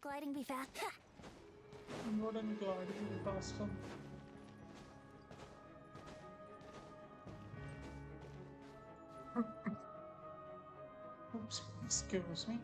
gliding be fast? Wouldn't gliding be faster? Oops, excuse me.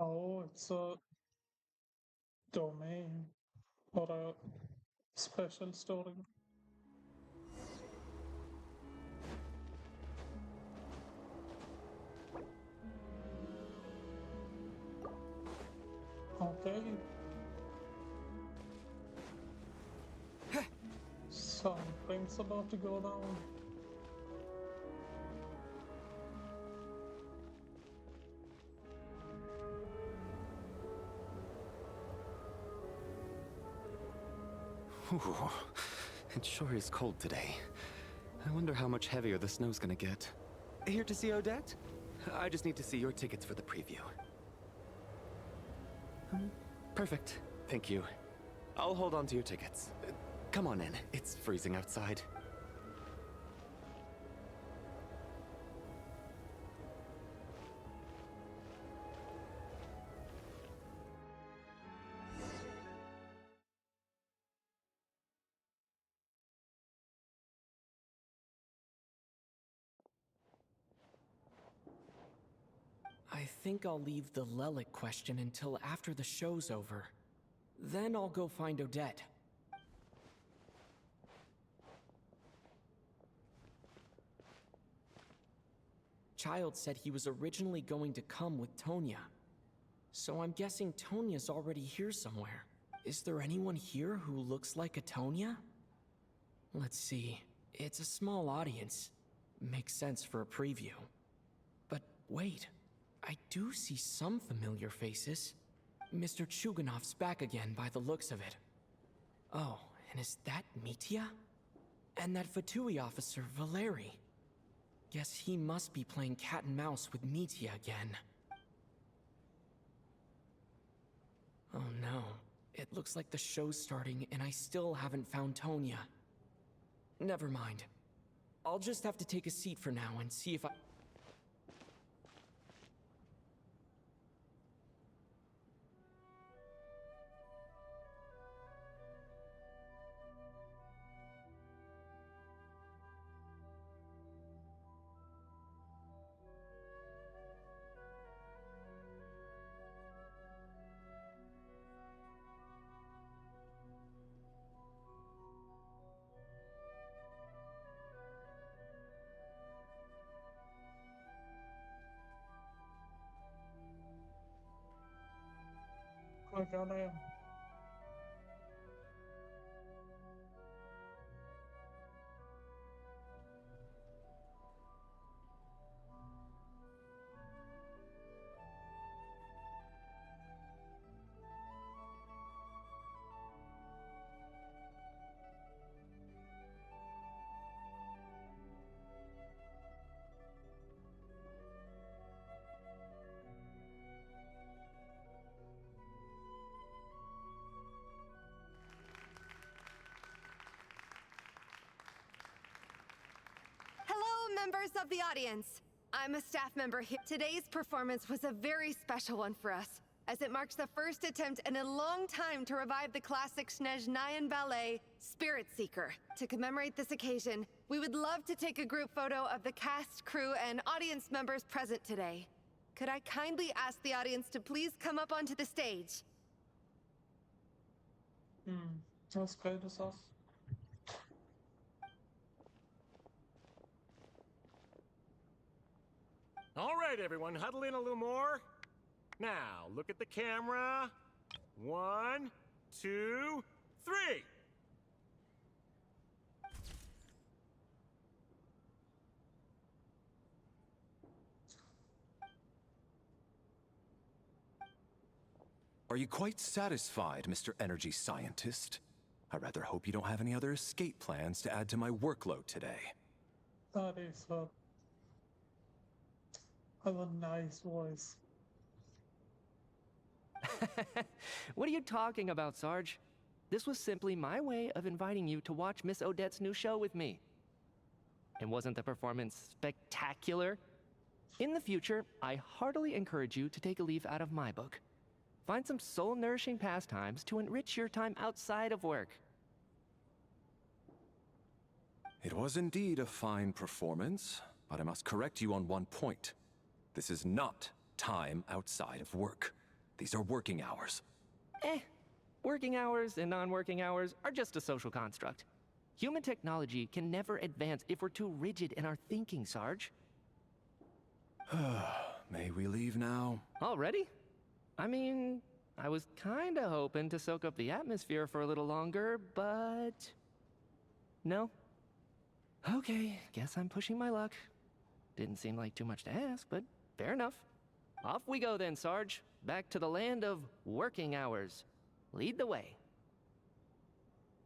Oh, it's a domain or a special story. Okay. Something's about to go down. Ooh, it sure is cold today. I wonder how much heavier the snow's gonna get. Here to see Odette? I just need to see your tickets for the preview. Perfect. Thank you. I'll hold on to your tickets. Come on in. It's freezing outside. I think I'll leave the Lelic question until after the show's over. Then I'll go find Odette. Child said he was originally going to come with Tonya. So I'm guessing Tonya's already here somewhere. Is there anyone here who looks like a Tonya? Let's see. It's a small audience. Makes sense for a preview. But wait. I do see some familiar faces. Mr. Chuganov's back again by the looks of it. Oh, and is that Mitya? And that Fatui officer, Valeri. Guess he must be playing cat and mouse with Mitya again. Oh no. It looks like the show's starting and I still haven't found Tonya. Never mind. I'll just have to take a seat for now and see if I... Click on it. Hello, members of the audience. I'm a staff member here. Today's performance was a very special one for us, as it marks the first attempt in a long time to revive the classic Snezhnayan ballet, Spirit Seeker. To commemorate this occasion, we would love to take a group photo of the cast, crew, and audience members present today. Could I kindly ask the audience to please come up onto the stage? Was geil ist das? All right, everyone, huddle in a little more. Now, look at the camera. 1, 2, 3. Are you quite satisfied, Mr. Energy Scientist? I rather hope you don't have any other escape plans to add to my workload today. That is a nice voice. What are you talking about, Sarge? This was simply my way of inviting you to watch Miss Odette's new show with me. And wasn't the performance spectacular? In the future, I heartily encourage you to take a leaf out of my book. Find some soul-nourishing pastimes to enrich your time outside of work. It was indeed a fine performance, but I must correct you on one point. This is not time outside of work. These are working hours. Working hours and non-working hours are just a social construct. Human technology can never advance if we're too rigid in our thinking, Sarge. May we leave now? Already? I mean, I was kinda hoping to soak up the atmosphere for a little longer, but... No? Okay, guess I'm pushing my luck. Didn't seem like too much to ask, but fair enough. Off we go then, Sarge. Back to the land of working hours. Lead the way.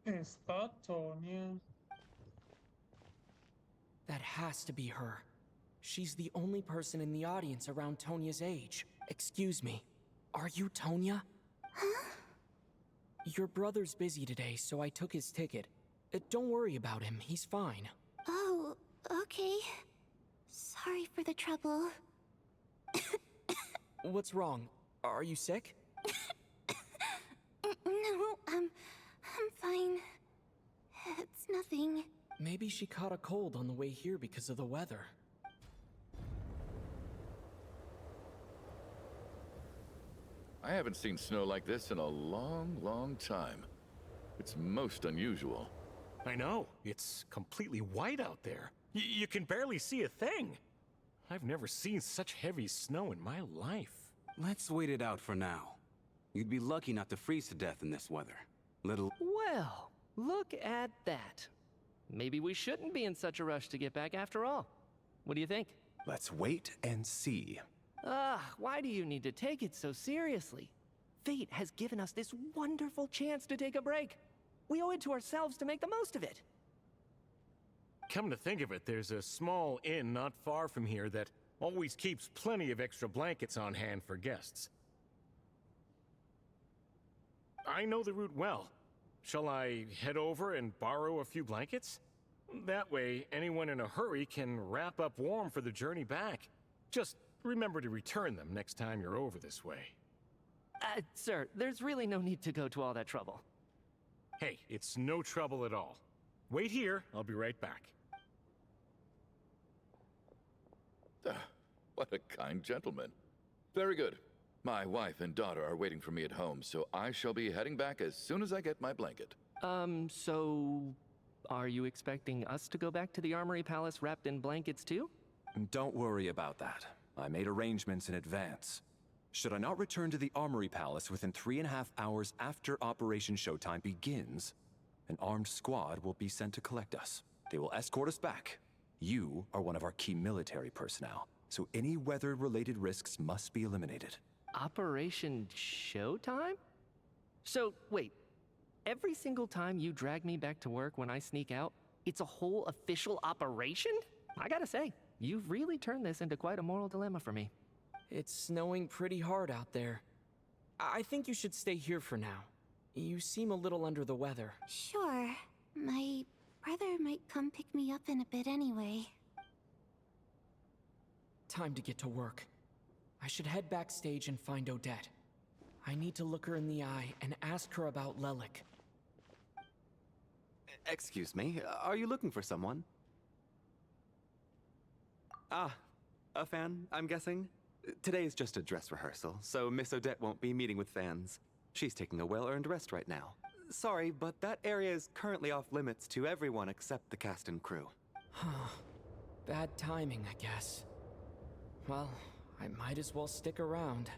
Is that Tonya? That has to be her. She's the only person in the audience around Tonya's age. Excuse me, are you Tonya? Huh? Your brother's busy today, so I took his ticket. Don't worry about him, he's fine. Oh, okay. Sorry for the trouble. What's wrong? Are you sick? No, I'm fine. It's nothing. Maybe she caught a cold on the way here because of the weather. I haven't seen snow like this in a long, long time. It's most unusual. I know. It's completely white out there. You can barely see a thing. I've never seen such heavy snow in my life. Let's wait it out for now. You'd be lucky not to freeze to death in this weather. Well, look at that. Maybe we shouldn't be in such a rush to get back after all. What do you think? Let's wait and see. Why do you need to take it so seriously? Fate has given us this wonderful chance to take a break. We owe it to ourselves to make the most of it. Come to think of it, there's a small inn not far from here that always keeps plenty of extra blankets on hand for guests. I know the route well. Shall I head over and borrow a few blankets? That way, anyone in a hurry can wrap up warm for the journey back. Just remember to return them next time you're over this way. Sir, there's really no need to go to all that trouble. Hey, it's no trouble at all. Wait here, I'll be right back. What a kind gentleman. Very good. My wife and daughter are waiting for me at home, so I shall be heading back as soon as I get my blanket. So... Are you expecting us to go back to the Armory Palace wrapped in blankets too? Don't worry about that. I made arrangements in advance. Should I not return to the Armory Palace within 3.5 hours after Operation Showtime begins, an armed squad will be sent to collect us. They will escort us back. You are one of our key military personnel, so any weather-related risks must be eliminated. Operation Showtime? So, wait. Every single time you drag me back to work when I sneak out, it's a whole official operation? I gotta say, you've really turned this into quite a moral dilemma for me. It's snowing pretty hard out there. I think you should stay here for now. You seem a little under the weather. Sure. My brother might come pick me up in a bit anyway. Time to get to work. I should head backstage and find Odette. I need to look her in the eye and ask her about Lelik. Excuse me, are you looking for someone? Ah, a fan, I'm guessing? Today is just a dress rehearsal, so Miss Odette won't be meeting with fans. She's taking a well-earned rest right now. sorry, but that area is currently off limits to everyone except the cast and crew. Bad timing, I guess. Well, I might as well stick around.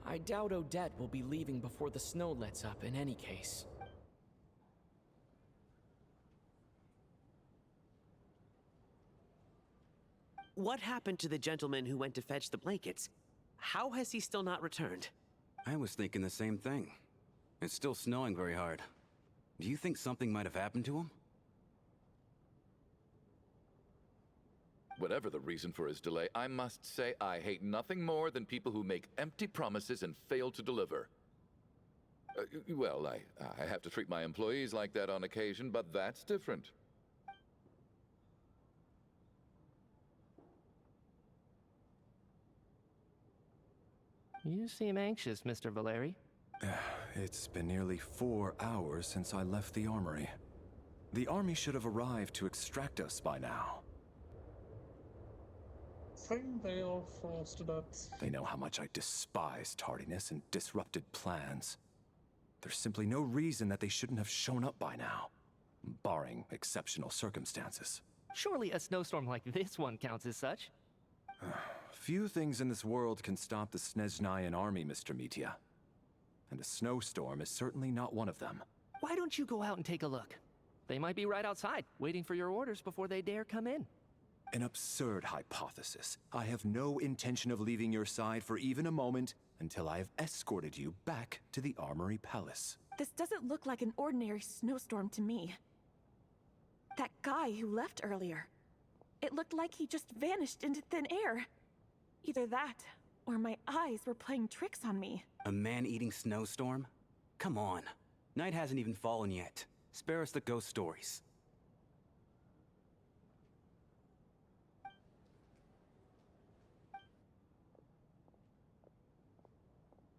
I doubt Odette will be leaving before the snow lets up in any case. What happened to the gentleman who went to fetch the blankets? How has he still not returned? I was thinking the same thing. It's still snowing very hard. Do you think something might have happened to him? Whatever the reason for his delay, I must say I hate nothing more than people who make empty promises and fail to deliver. Well, I have to treat my employees like that on occasion, but that's different. You seem anxious, Mr. Valeri. It's been nearly 4 hours since I left the armory. The army should have arrived to extract us by now. I think they all froze to death. They know how much I despise tardiness and disrupted plans. There's simply no reason that they shouldn't have shown up by now, barring exceptional circumstances. Surely a snowstorm like this one counts as such. Few things in this world can stop the Snezhnayan army, Mr. Mitya. And a snowstorm is certainly not one of them. Why don't you go out and take a look? They might be right outside, waiting for your orders before they dare come in. An absurd hypothesis. I have no intention of leaving your side for even a moment until I have escorted you back to the Armory Palace. This doesn't look like an ordinary snowstorm to me. That guy who left earlier, it looked like he just vanished into thin air. Either that, or my eyes were playing tricks on me. A man-eating snowstorm? Come on. Night hasn't even fallen yet. Spare us the ghost stories.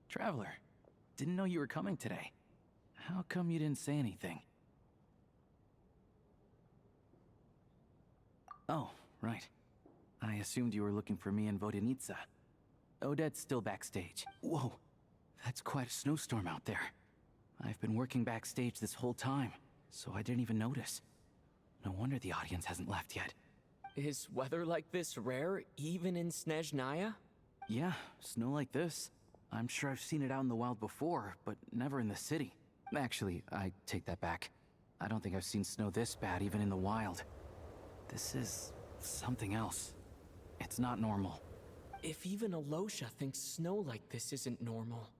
Traveler, didn't know you were coming today. How come you didn't say anything? Oh, right. I assumed you were looking for me and Vodenitsa. Odette's still backstage. Whoa, that's quite a snowstorm out there. I've been working backstage this whole time, so I didn't even notice. No wonder the audience hasn't left yet. Is weather like this rare, even in Snezhnaya? Yeah, snow like this. I'm sure I've seen it out in the wild before, but never in the city. Actually, I take that back. I don't think I've seen snow this bad even in the wild. This is something else. It's not normal. If even Alosha thinks snow like this isn't normal,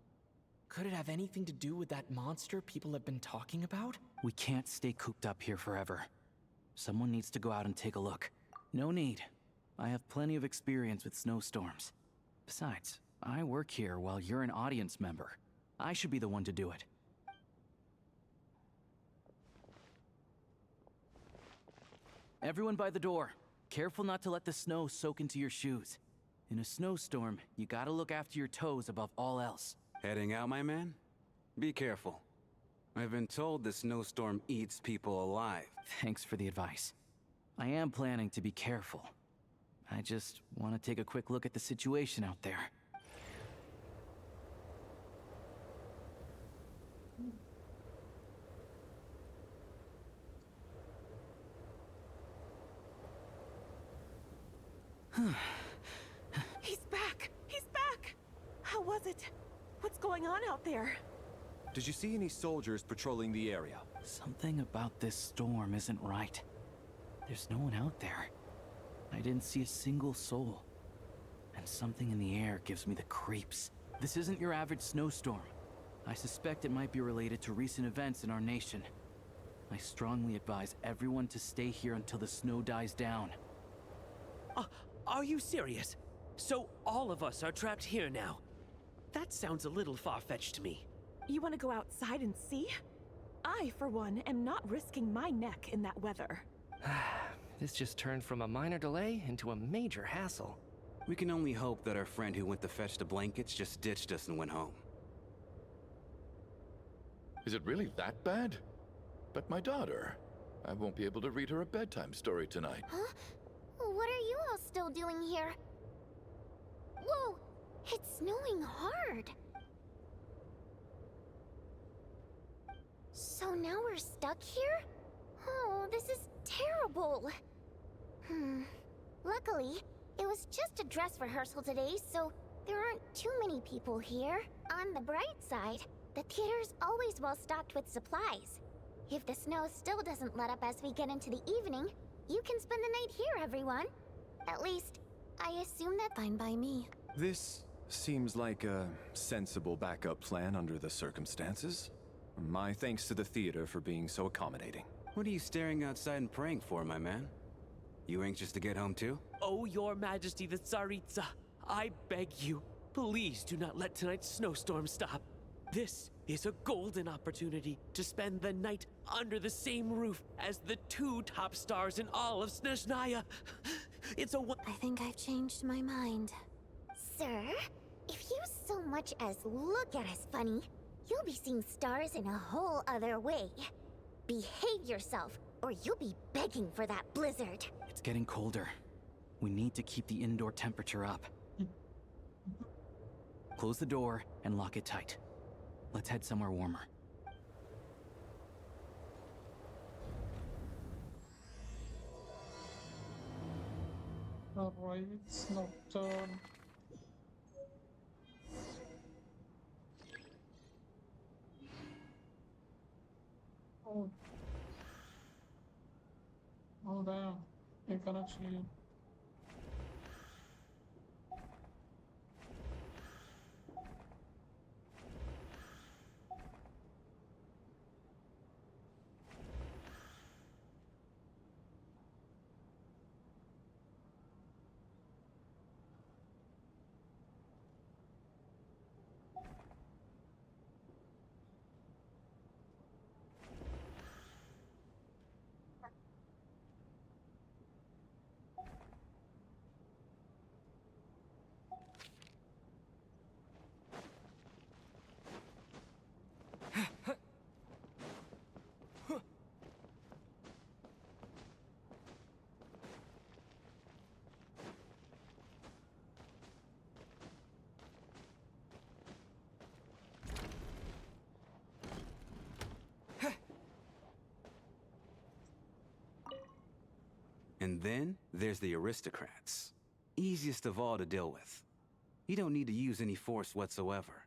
could it have anything to do with that monster people have been talking about? We can't stay cooped up here forever. Someone needs to go out and take a look. No need. I have plenty of experience with snowstorms. Besides, I work here while you're an audience member. I should be the one to do it. Everyone by the door. Careful not to let the snow soak into your shoes. In a snowstorm, you gotta look after your toes above all else. Heading out, my man? Be careful. I've been told the snowstorm eats people alive. Thanks for the advice. I am planning to be careful. I just want to take a quick look at the situation out there. He's back! He's back! How was it? What's going on out there? Did you see any soldiers patrolling the area? Something about this storm isn't right. There's no one out there. I didn't see a single soul. And something in the air gives me the creeps. This isn't your average snowstorm. I suspect it might be related to recent events in our nation. I strongly advise everyone to stay here until the snow dies down. Are you serious? So all of us are trapped here now? That sounds a little far-fetched to me. You want to go outside and see? I, for one, am not risking my neck in that weather. This just turned from a minor delay into a major hassle. We can only hope that our friend who went to fetch the blankets just ditched us and went home. Is it really that bad? But my daughter, I won't be able to read her a bedtime story tonight. Huh? What are you all still doing here? Whoa! It's snowing hard. So now we're stuck here? Oh, this is terrible. Luckily, it was just a dress rehearsal today, so there aren't too many people here. On the bright side, the theater's always well stocked with supplies. If the snow still doesn't let up as we get into the evening, you can spend the night here, everyone. At least, I assume that's fine by me. This seems like a sensible backup plan under the circumstances. My thanks to the theater for being so accommodating. What are you staring outside and praying for, my man? You anxious to get home too? Oh, Your Majesty the Tsaritsa, I beg you, please do not let tonight's snowstorm stop. This is a golden opportunity to spend the night under the same roof as the 2 top stars in all of Snezhnaya. It's a I think I've changed my mind. Sir, if you so much as look at us funny, you'll be seeing stars in a whole other way. Behave yourself, or you'll be begging for that blizzard. It's getting colder. We need to keep the indoor temperature up. Close the door and lock it tight. Let's head somewhere warmer. Alright, it's nocturne. Oh. Oh damn, you can actually... And then there's the aristocrats. Easiest of all to deal with. You don't need to use any force whatsoever.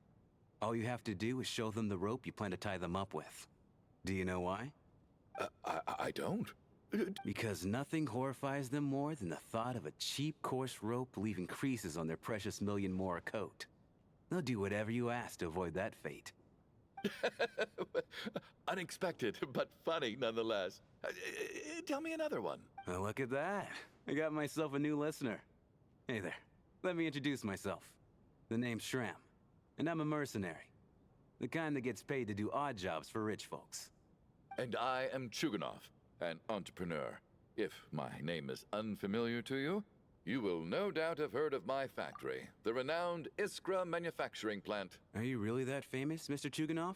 All you have to do is show them the rope you plan to tie them up with. Do you know why? I don't. Because nothing horrifies them more than the thought of a cheap, coarse rope leaving creases on their precious million more coat. They'll do whatever you ask to avoid that fate. Unexpected, but funny nonetheless. Tell me another one. Well, look at that. I got myself a new listener. Hey there. Let me introduce myself. The name's Shram, and I'm a mercenary. The kind that gets paid to do odd jobs for rich folks. And I am Chuganov, an entrepreneur. If my name is unfamiliar to you, you will no doubt have heard of my factory, the renowned Iskra manufacturing plant. Are you really that famous, Mr. Chuganov?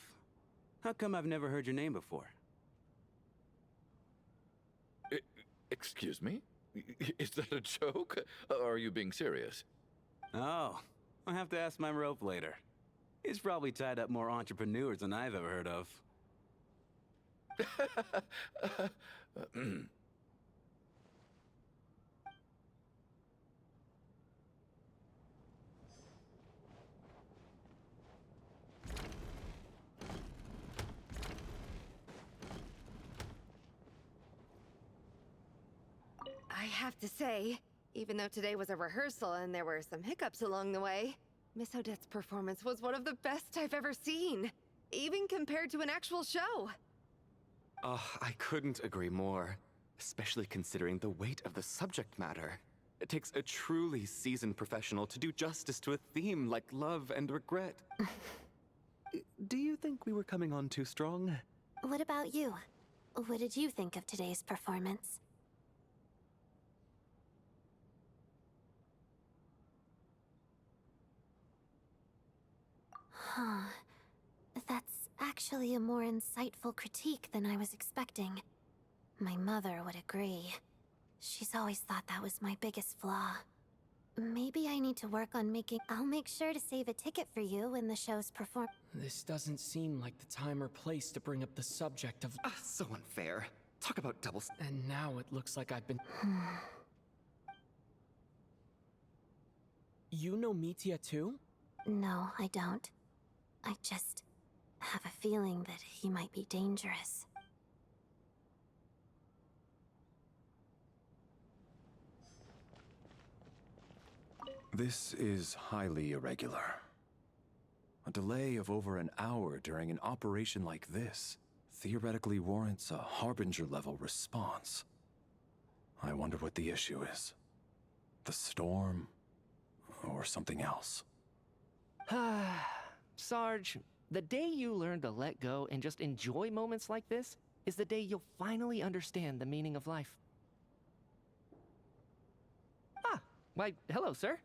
How come I've never heard your name before? Excuse me? Is that a joke? Or are you being serious? Oh, I'll have to ask my rope later. It's probably tied up more entrepreneurs than I've ever heard of. I have to say, even though today was a rehearsal and there were some hiccups along the way, Miss Odette's performance was one of the best I've ever seen, even compared to an actual show. Oh, I couldn't agree more, especially considering the weight of the subject matter. It takes a truly seasoned professional to do justice to a theme like love and regret. Do you think we were coming on too strong? What about you? What did you think of today's performance? Huh. That's actually a more insightful critique than I was expecting. My mother would agree. She's always thought that was my biggest flaw. Maybe I need to work on making... I'll make sure to save a ticket for you when the show's perform... This doesn't seem like the time or place to bring up the subject of... So unfair. Talk about double... And now it looks like I've been... You know Mitya too? No, I don't. I just have a feeling that he might be dangerous. This is highly irregular. A delay of over an hour during an operation like this theoretically warrants a Harbinger-level response. I wonder what the issue is. The storm, or something else. Sarge, the day you learn to let go and just enjoy moments like this is the day you'll finally understand the meaning of life. Why, hello, sir.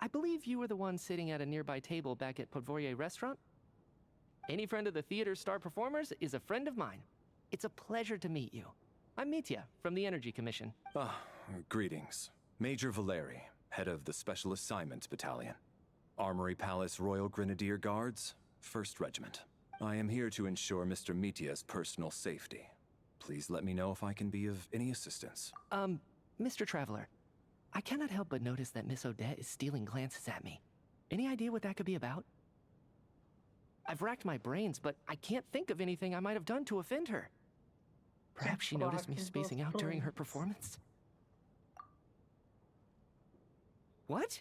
I believe you were the one sitting at a nearby table back at Podvorye Restaurant. Any friend of the theater's star performers is a friend of mine. It's a pleasure to meet you. I'm Mitya, from the Energy Commission. Greetings. Major Valeri, head of the Special Assignments Battalion. Armory Palace Royal Grenadier Guards, 1st Regiment. I am here to ensure Mr. Mitya's personal safety. Please let me know if I can be of any assistance. Mr. Traveler, I cannot help but notice that Miss Odette is stealing glances at me. Any idea what that could be about? I've racked my brains, but I can't think of anything I might have done to offend her. Perhaps she noticed me spacing out during her performance? What?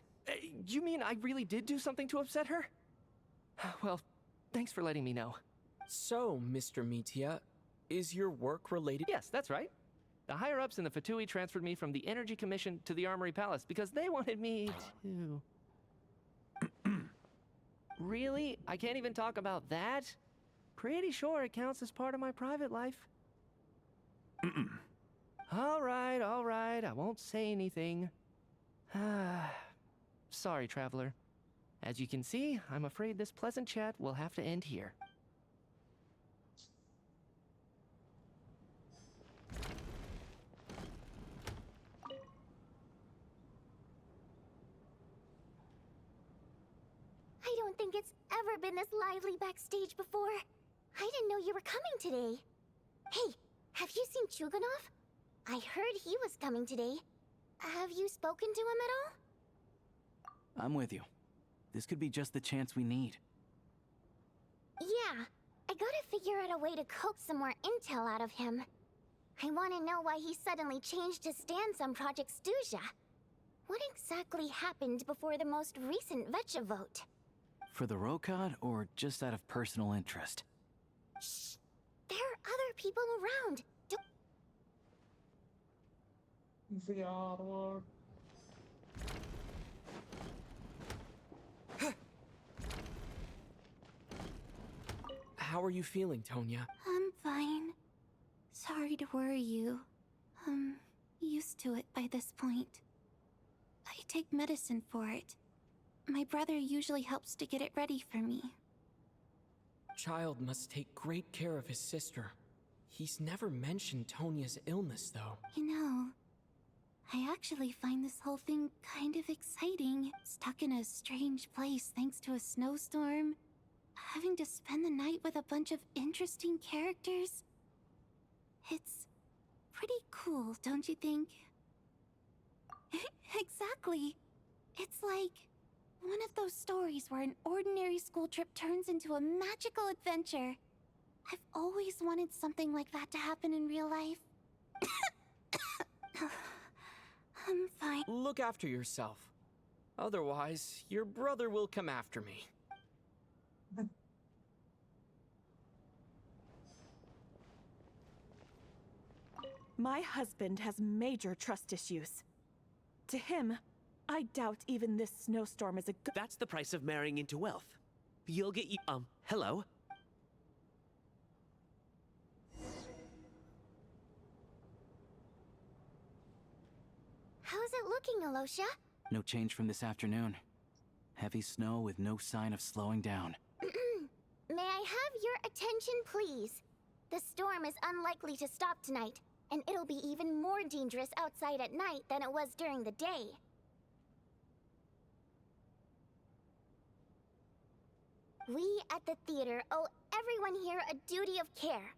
You mean I really did do something to upset her? Well, thanks for letting me know. So, Mr. Mitya, is your work related? Yes, that's right. The higher-ups in the Fatui transferred me from the Energy Commission to the Armory Palace because they wanted me to... Really? I can't even talk about that? Pretty sure it counts as part of my private life. All right, I won't say anything. Sorry, Traveler. As you can see, I'm afraid this pleasant chat will have to end here. I don't think it's ever been this lively backstage before. I didn't know you were coming today. Hey, have you seen Chuganov? I heard he was coming today. Have you spoken to him at all? I'm with you. This could be just the chance we need. Yeah, I gotta figure out a way to coax some more intel out of him. I want to know why he suddenly changed his stance on Project Stuzha. What exactly happened before the most recent Vecha vote? For the Rokad, or just out of personal interest? Shh! There are other people around. The artwork. How are you feeling, Tonya? I'm fine. Sorry to worry you. I'm used to it by this point. I take medicine for it. My brother usually helps to get it ready for me. Child must take great care of his sister. He's never mentioned Tonya's illness, though. You know, I actually find this whole thing kind of exciting. Stuck in a strange place thanks to a snowstorm. Having to spend the night with a bunch of interesting characters. It's pretty cool, don't you think? Exactly. It's like one of those stories where an ordinary school trip turns into a magical adventure. I've always wanted something like that to happen in real life. I'm fine. Look after yourself. Otherwise, your brother will come after me. My husband has major trust issues. To him, I doubt even this snowstorm is a good— That's the price of marrying into wealth. You'll get hello? How's it looking, Alosha? No change from this afternoon. Heavy snow with no sign of slowing down. May I have your attention, please? The storm is unlikely to stop tonight, and it'll be even more dangerous outside at night than it was during the day. We at the theater owe everyone here a duty of care.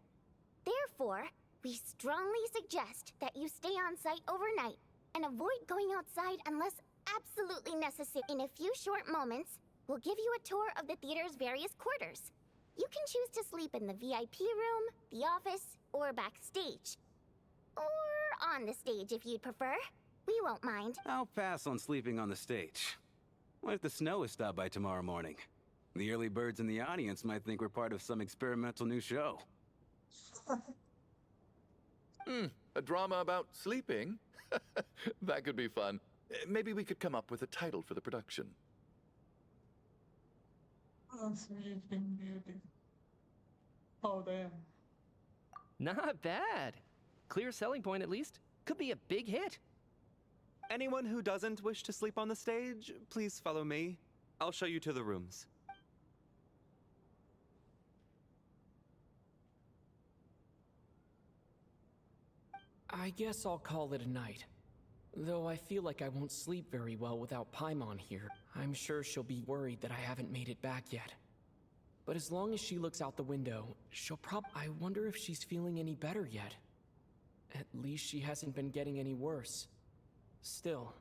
Therefore, we strongly suggest that you stay on site overnight and avoid going outside unless absolutely necessary. In a few short moments, we'll give you a tour of the theater's various quarters. You can choose to sleep in the VIP room, the office, or backstage. Or on the stage if you'd prefer. We won't mind. I'll pass on sleeping on the stage. What if the snow is stopped by tomorrow morning? The early birds in the audience might think we're part of some experimental new show. A drama about sleeping? That could be fun. Maybe we could come up with a title for the production. Sleeping Beauty. Oh, damn. Not bad. Clear selling point, at least. Could be a big hit. Anyone who doesn't wish to sleep on the stage, please follow me. I'll show you to the rooms. I guess I'll call it a night. Though I feel like I won't sleep very well without Paimon here. I'm sure she'll be worried that I haven't made it back yet. But as long as she looks out the window, I wonder if she's feeling any better yet. At least she hasn't been getting any worse. Still,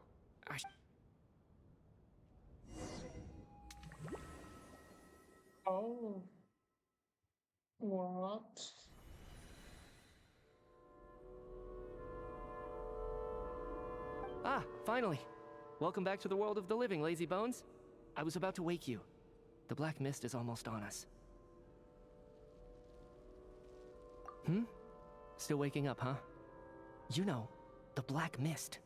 Oh. What? Ah, finally. Welcome back to the world of the living, lazy bones. I was about to wake you. The black mist is almost on us. Still waking up, huh? You know, the black mist.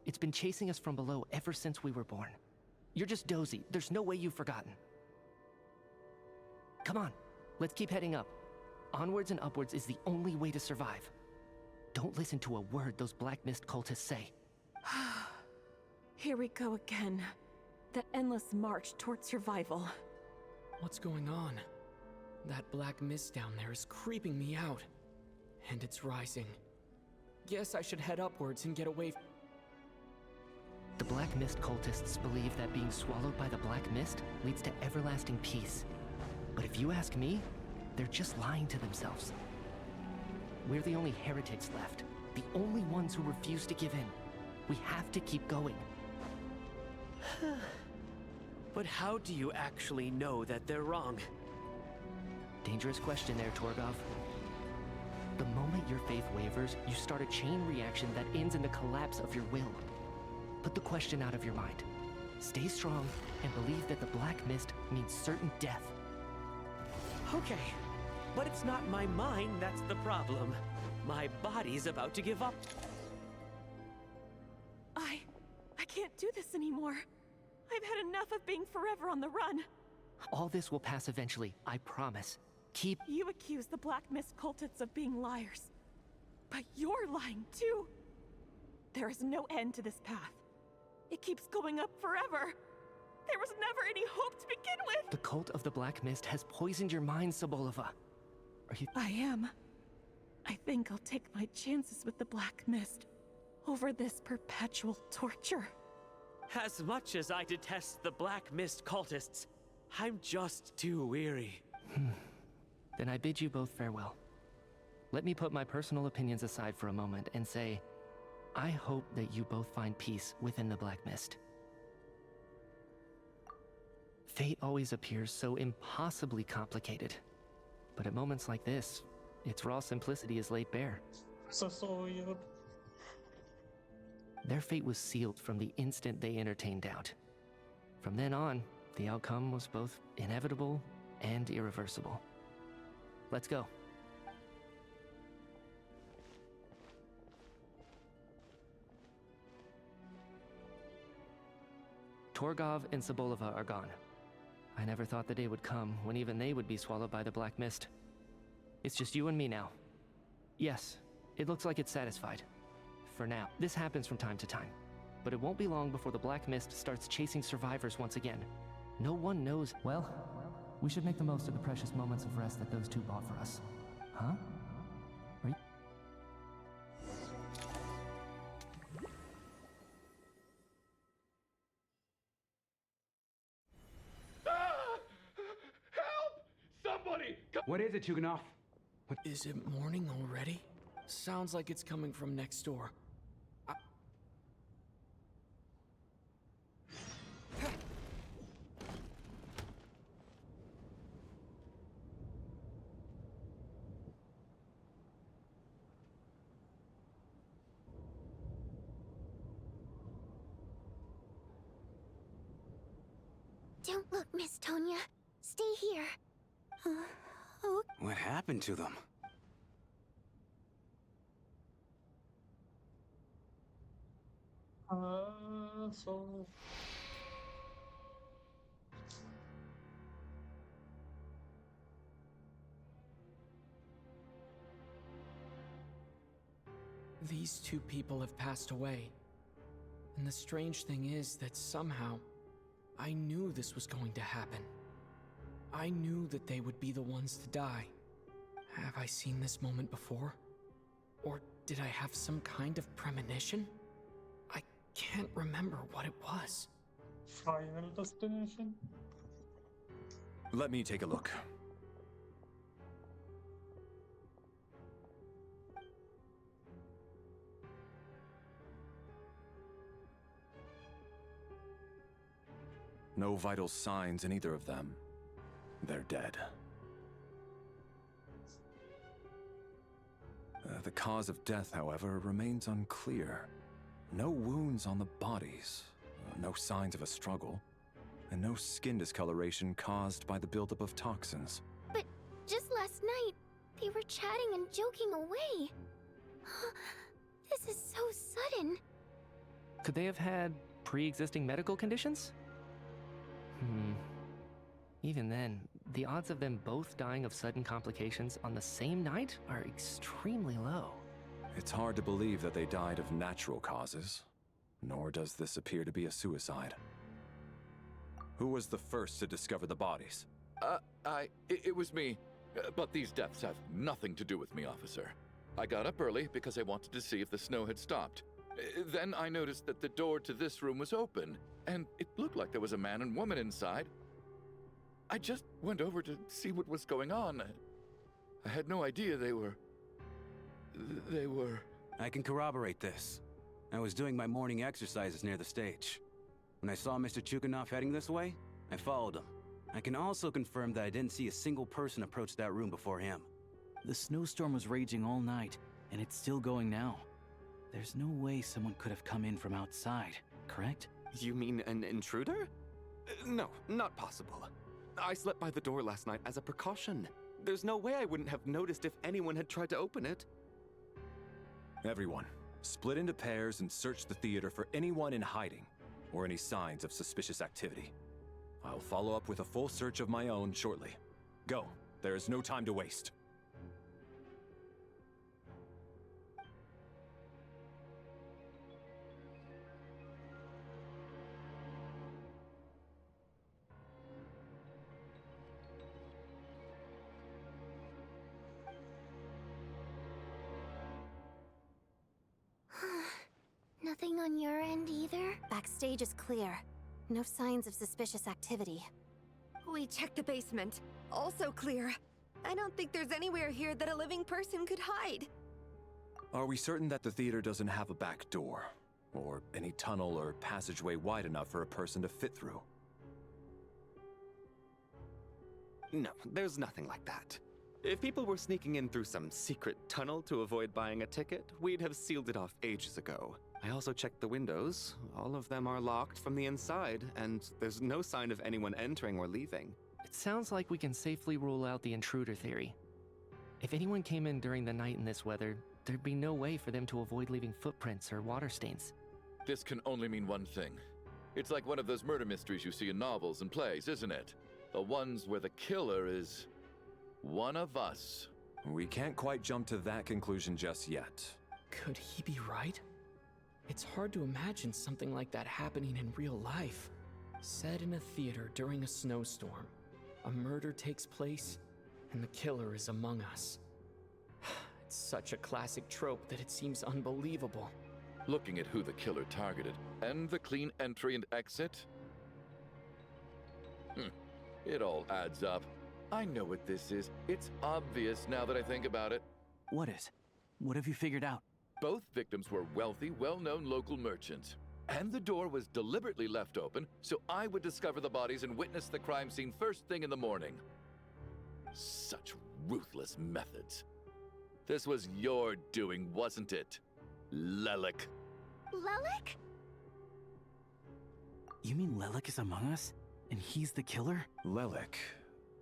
It's been chasing us from below ever since we were born. You're just dozy. There's no way you've forgotten. Come on, let's keep heading up. Onwards and upwards is the only way to survive. Don't listen to a word those black mist cultists say. Here we go again. The endless march toward survival. what's going on? That black mist down there is creeping me out. And it's rising. Guess I should head upwards and get away. The Black Mist cultists believe that being swallowed by the Black Mist leads to everlasting peace. But if you ask me, they're just lying to themselves. We're the only heretics left. The only ones who refuse to give in. We have to keep going. But how do you actually know that they're wrong? Dangerous question there, Torgov. The moment your faith wavers, you start a chain reaction that ends in the collapse of your will. Put the question out of your mind. Stay strong and believe that the Black Mist means certain death. Okay, but it's not my mind that's the problem. My body's about to give up. I can't do this anymore. I've had enough of being forever on the run. All this will pass eventually, I promise. Keep... You accuse the Black Mist cultists of being liars. But you're lying too. There is no end to this path. It keeps going up forever. There was never any hope to begin with. The cult of the Black Mist has poisoned your mind, Sobolova. Are you... I am. I think I'll take my chances with the Black Mist over this perpetual torture. As much as I detest the Black Mist cultists, I'm just too weary. Then I bid you both farewell. Let me put my personal opinions aside for a moment and say, I hope that you both find peace within the Black Mist. Fate always appears so impossibly complicated. But at moments like this, its raw simplicity is laid bare. So weird. Their fate was sealed from the instant they entertained doubt. From then on, the outcome was both inevitable and irreversible. Let's go. Torgov and Sobolova are gone. I never thought the day would come when even they would be swallowed by the Black Mist. It's just you and me now. Yes, it looks like it's satisfied. For now. This happens from time to time. But it won't be long before the Black Mist starts chasing survivors once again. No one knows... Well, we should make the most of the precious moments of rest that those two bought for us. Huh? Are you... What is it, Chuganov? Is it morning already? Sounds like it's coming from next door. Don't look, Miss Tonya. Stay here. Oh. What happened to them? So These two people have passed away. And the strange thing is that somehow, I knew this was going to happen. I knew that they would be the ones to die. Have I seen this moment before? Or did I have some kind of premonition? I can't remember what it was. final destination. Let me take a look. No vital signs in either of them. They're dead. The cause of death, however, remains unclear. No wounds on the bodies, no signs of a struggle, and no skin discoloration caused by the buildup of toxins. But just last night, they were chatting and joking away. This is so sudden. Could they have had pre-existing medical conditions? Even then, the odds of them both dying of sudden complications on the same night are extremely low. It's hard to believe that they died of natural causes, nor does this appear to be a suicide. Who was the first to discover the bodies? It was me. But these deaths have nothing to do with me, officer. I got up early because I wanted to see if the snow had stopped. Then I noticed that the door to this room was open, and it looked like there was a man and woman inside. I just went over to see what was going on. I had no idea they were... I can corroborate this. I was doing my morning exercises near the stage. When I saw Mr. Chuganov heading this way, I followed him. I can also confirm that I didn't see a single person approach that room before him. The snowstorm was raging all night, and it's still going now. There's no way someone could have come in from outside, correct? You mean an intruder? No, not possible. I slept by the door last night as a precaution. There's no way I wouldn't have noticed if anyone had tried to open it. Everyone, split into pairs and search the theater for anyone in hiding, or any signs of suspicious activity. I'll follow up with a full search of my own shortly. Go. There is no time to waste. Nothing on your end either? Backstage is clear. No signs of suspicious activity. We checked the basement. Also clear. I don't think there's anywhere here that a living person could hide. Are we certain that the theater doesn't have a back door? Or any tunnel or passageway wide enough for a person to fit through? No, there's nothing like that. If people were sneaking in through some secret tunnel to avoid buying a ticket, we'd have sealed it off ages ago. I also checked the windows. All of them are locked from the inside, and there's no sign of anyone entering or leaving. It sounds like we can safely rule out the intruder theory. If anyone came in during the night in this weather, there'd be no way for them to avoid leaving footprints or water stains. This can only mean one thing. It's like one of those murder mysteries you see in novels and plays, isn't it? The ones where the killer is one of us. We can't quite jump to that conclusion just yet. Could he be right? It's hard to imagine something like that happening in real life. Set in a theater during a snowstorm, a murder takes place, and the killer is among us. It's such a classic trope that it seems unbelievable. Looking at who the killer targeted, and the clean entry and exit, it all adds up. I know what this is. It's obvious now that I think about it. What is? What have you figured out? Both victims were wealthy, well-known local merchants. And the door was deliberately left open so I would discover the bodies and witness the crime scene first thing in the morning. Such ruthless methods. This was your doing, wasn't it, Lelik? Lelik? You mean Lelik is among us? And he's the killer? Lelik.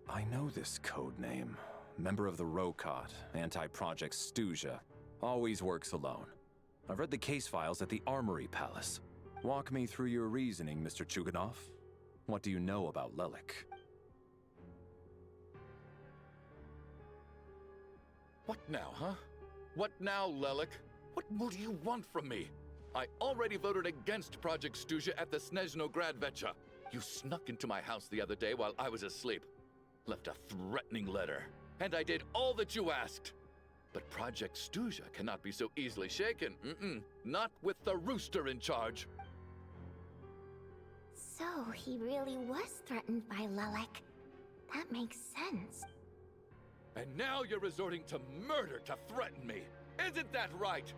I know this code name. Member of the Rokot, anti-Project Snezhnaya. Always works alone. I've read the case files at the Armory Palace. Walk me through your reasoning, Mr. Chuganov. What do you know about Lelik? What now, huh? What now, Lelik? What more do you want from me? I already voted against Project Snezhnaya at the Snezhnograd Vecha. You snuck into my house the other day while I was asleep. Left a threatening letter. And I did all that you asked. But Project Snezhnaya cannot be so easily shaken. Not with the rooster in charge. So he really was threatened by Lelik. That makes sense. And now you're resorting to murder to threaten me. Isn't that right?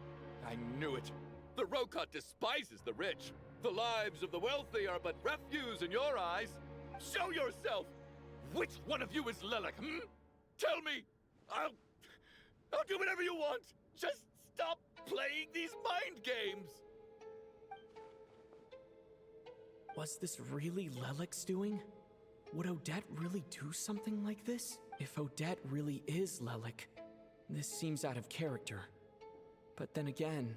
I knew it. The Rokot despises the rich. The lives of the wealthy are but refuse in your eyes. Show yourself! Which one of you is Lelik, Tell me! I'll do whatever you want! Just stop playing these mind games! Was this really Lelik's doing? Would Odette really do something like this? If Odette really is Lelik, this seems out of character. But then again,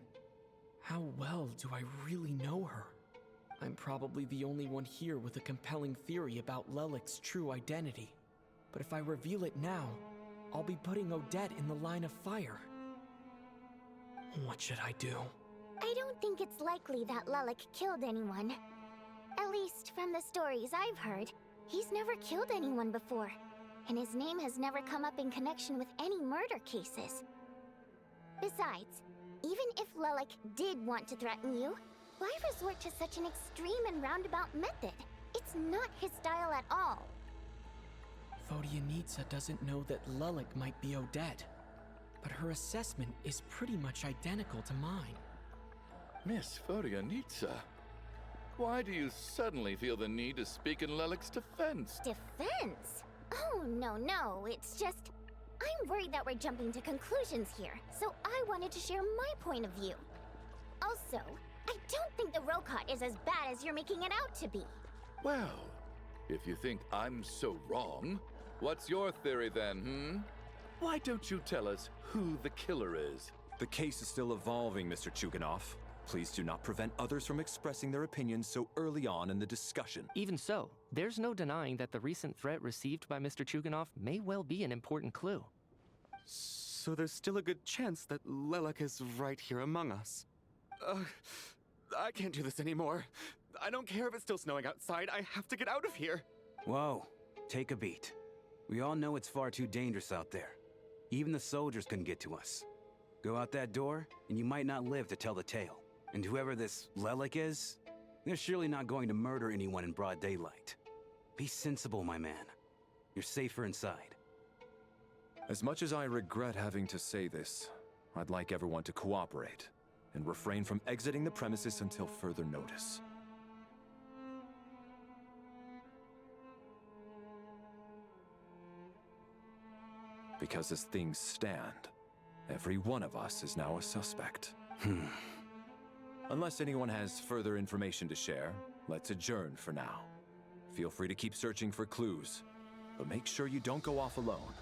how well do I really know her? I'm probably the only one here with a compelling theory about Lelik's true identity. But if I reveal it now, I'll be putting Odette in the line of fire. What should I do? I don't think it's likely that Lelik killed anyone. At least from the stories I've heard, he's never killed anyone before. And his name has never come up in connection with any murder cases. Besides, even if Lelik did want to threaten you, why resort to such an extreme and roundabout method? It's not his style at all. Vodyanitsa doesn't know that Lelik might be Odette, but her assessment is pretty much identical to mine. Miss Vodyanitsa, why do you suddenly feel the need to speak in Lelik's defense? Defense? Oh, no, it's just... I'm worried that we're jumping to conclusions here, so I wanted to share my point of view. Also, I don't think the Rokot is as bad as you're making it out to be. Well, if you think I'm so wrong, what's your theory then, Why don't you tell us who the killer is? The case is still evolving, Mr. Chuganov. Please do not prevent others from expressing their opinions so early on in the discussion. Even so, there's no denying that the recent threat received by Mr. Chuganov may well be an important clue. So there's still a good chance that Lelik is right here among us. I can't do this anymore. I don't care if it's still snowing outside. I have to get out of here. Whoa, take a beat. We all know it's far too dangerous out there. Even the soldiers couldn't get to us. Go out that door, and you might not live to tell the tale. And whoever this Lelik is, they're surely not going to murder anyone in broad daylight. Be sensible, my man. You're safer inside. As much as I regret having to say this, I'd like everyone to cooperate and refrain from exiting the premises until further notice. Because as things stand, every one of us is now a suspect. Unless anyone has further information to share, let's adjourn for now. Feel free to keep searching for clues, but make sure you don't go off alone.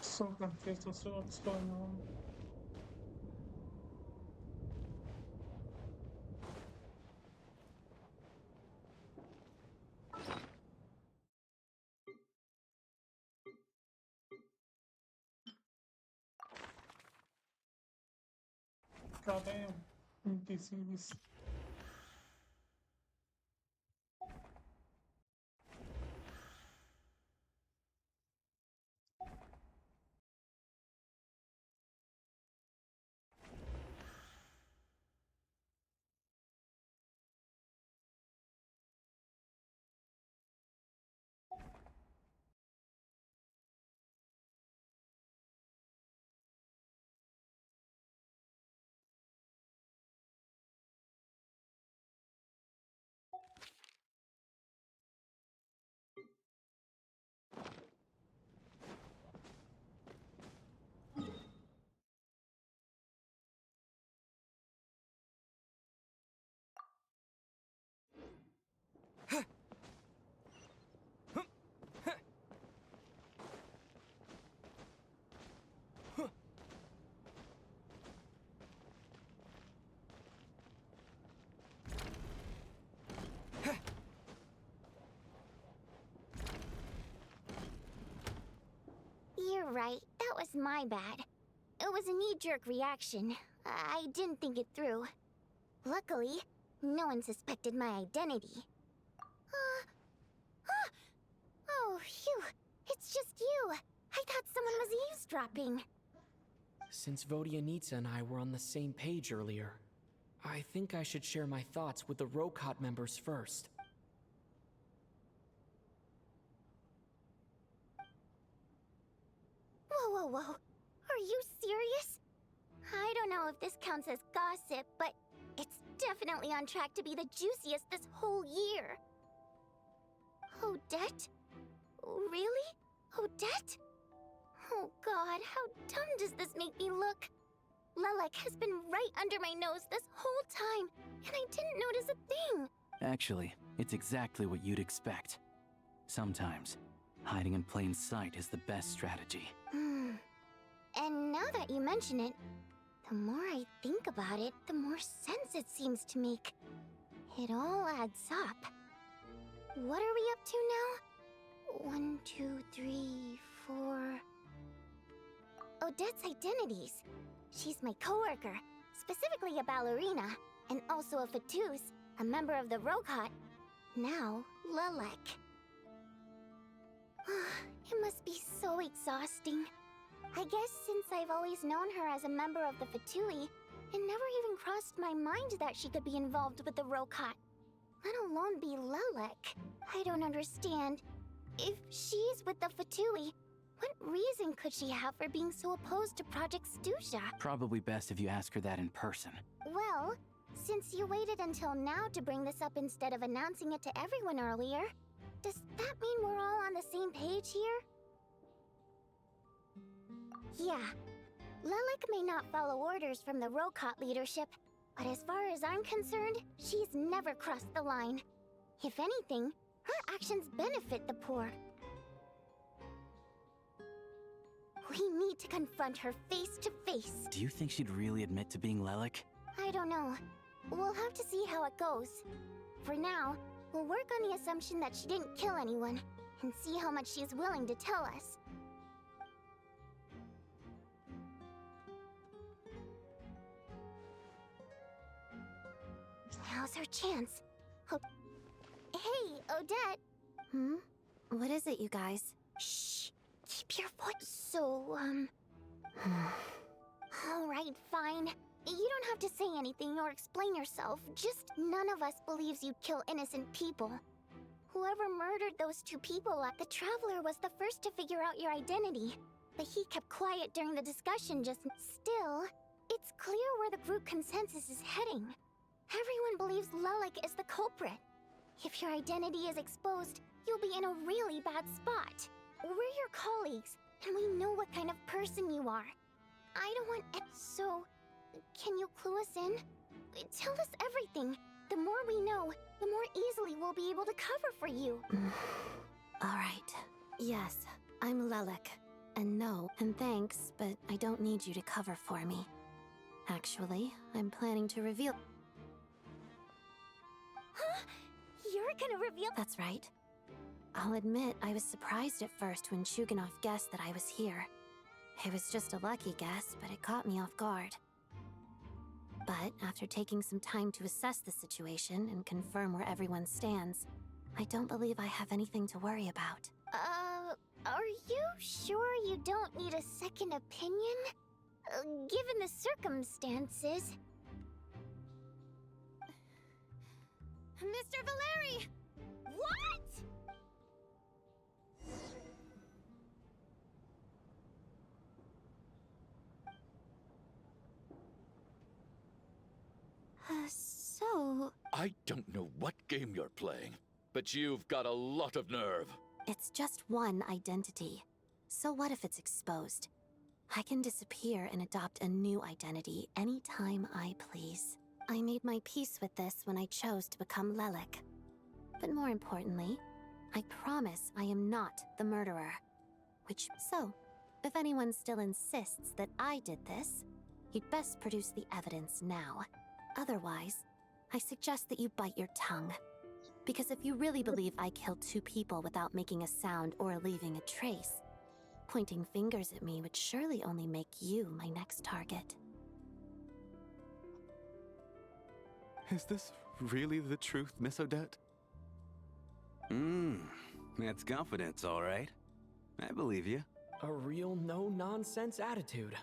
So confused as to what's going on. Goddamn. Disease. You're right. That was my bad. It was a knee-jerk reaction. I didn't think it through. Luckily, no one suspected my identity. Oh, phew. It's just you. I thought someone was eavesdropping. Since Vodianitsa and I were on the same page earlier, I think I should share my thoughts with the Rokot members first. Whoa. Are you serious? I don't know if this counts as gossip, but it's definitely on track to be the juiciest this whole year. Odette? Really? Odette? Oh god, how dumb does this make me look? Lelek has been right under my nose this whole time, and I didn't notice a thing. Actually, it's exactly what you'd expect. Sometimes, hiding in plain sight is the best strategy. And now that you mention it, the more I think about it, the more sense it seems to make. It all adds up. What are we up to now? 1, 2, 3, 4... Odette's identities. She's my coworker, specifically a ballerina, and also a Fatous, a member of the Rokot. Now, Lelek. It must be so exhausting. I guess since I've always known her as a member of the Fatui, it never even crossed my mind that she could be involved with the Rokot, let alone be Lelek. I don't understand. If she's with the Fatui, what reason could she have for being so opposed to Project Stusha? Probably best if you ask her that in person. Well, since you waited until now to bring this up instead of announcing it to everyone earlier, does that mean we're all on the same page here? Yeah. Lelek may not follow orders from the Rokot leadership, but as far as I'm concerned, she's never crossed the line. If anything, her actions benefit the poor. We need to confront her face to face. Do you think she'd really admit to being Lelek? I don't know. We'll have to see how it goes. For now, we'll work on the assumption that she didn't kill anyone, and see how much she's willing to tell us. Now's her chance. Hey, Odette! What is it, you guys? Shh! Keep your voice so, Alright, fine. You don't have to say anything or explain yourself. Just none of us believes you'd kill innocent people. Whoever murdered those 2 people, the Traveler was the first to figure out your identity. But he kept quiet during the discussion just... Still, it's clear where the group consensus is heading. Everyone believes Lelek is the culprit. If your identity is exposed, you'll be in a really bad spot. We're your colleagues, and we know what kind of person you are. I don't want so... Can you clue us in? Tell us everything. The more we know, the more easily we'll be able to cover for you. Alright. Yes, I'm Lelek. And no, and thanks, but I don't need you to cover for me. Actually, I'm planning to reveal... Huh? You're gonna reveal... That's right. I'll admit, I was surprised at first when Shuganov guessed that I was here. It was just a lucky guess, but it caught me off guard. But after taking some time to assess the situation and confirm where everyone stands, I don't believe I have anything to worry about. Are you sure you don't need a second opinion? Given the circumstances. Mr. Valeri! What? So... I don't know what game you're playing, but you've got a lot of nerve. It's just one identity. So what if it's exposed? I can disappear and adopt a new identity anytime I please. I made my peace with this when I chose to become Lelik. But more importantly, I promise I am not the murderer. So, if anyone still insists that I did this, you'd best produce the evidence now. Otherwise, I suggest that you bite your tongue. Because if you really believe I killed 2 people without making a sound or leaving a trace, pointing fingers at me would surely only make you my next target. Is this really the truth, Miss Odette? That's confidence, all right. I believe you. A real no-nonsense attitude.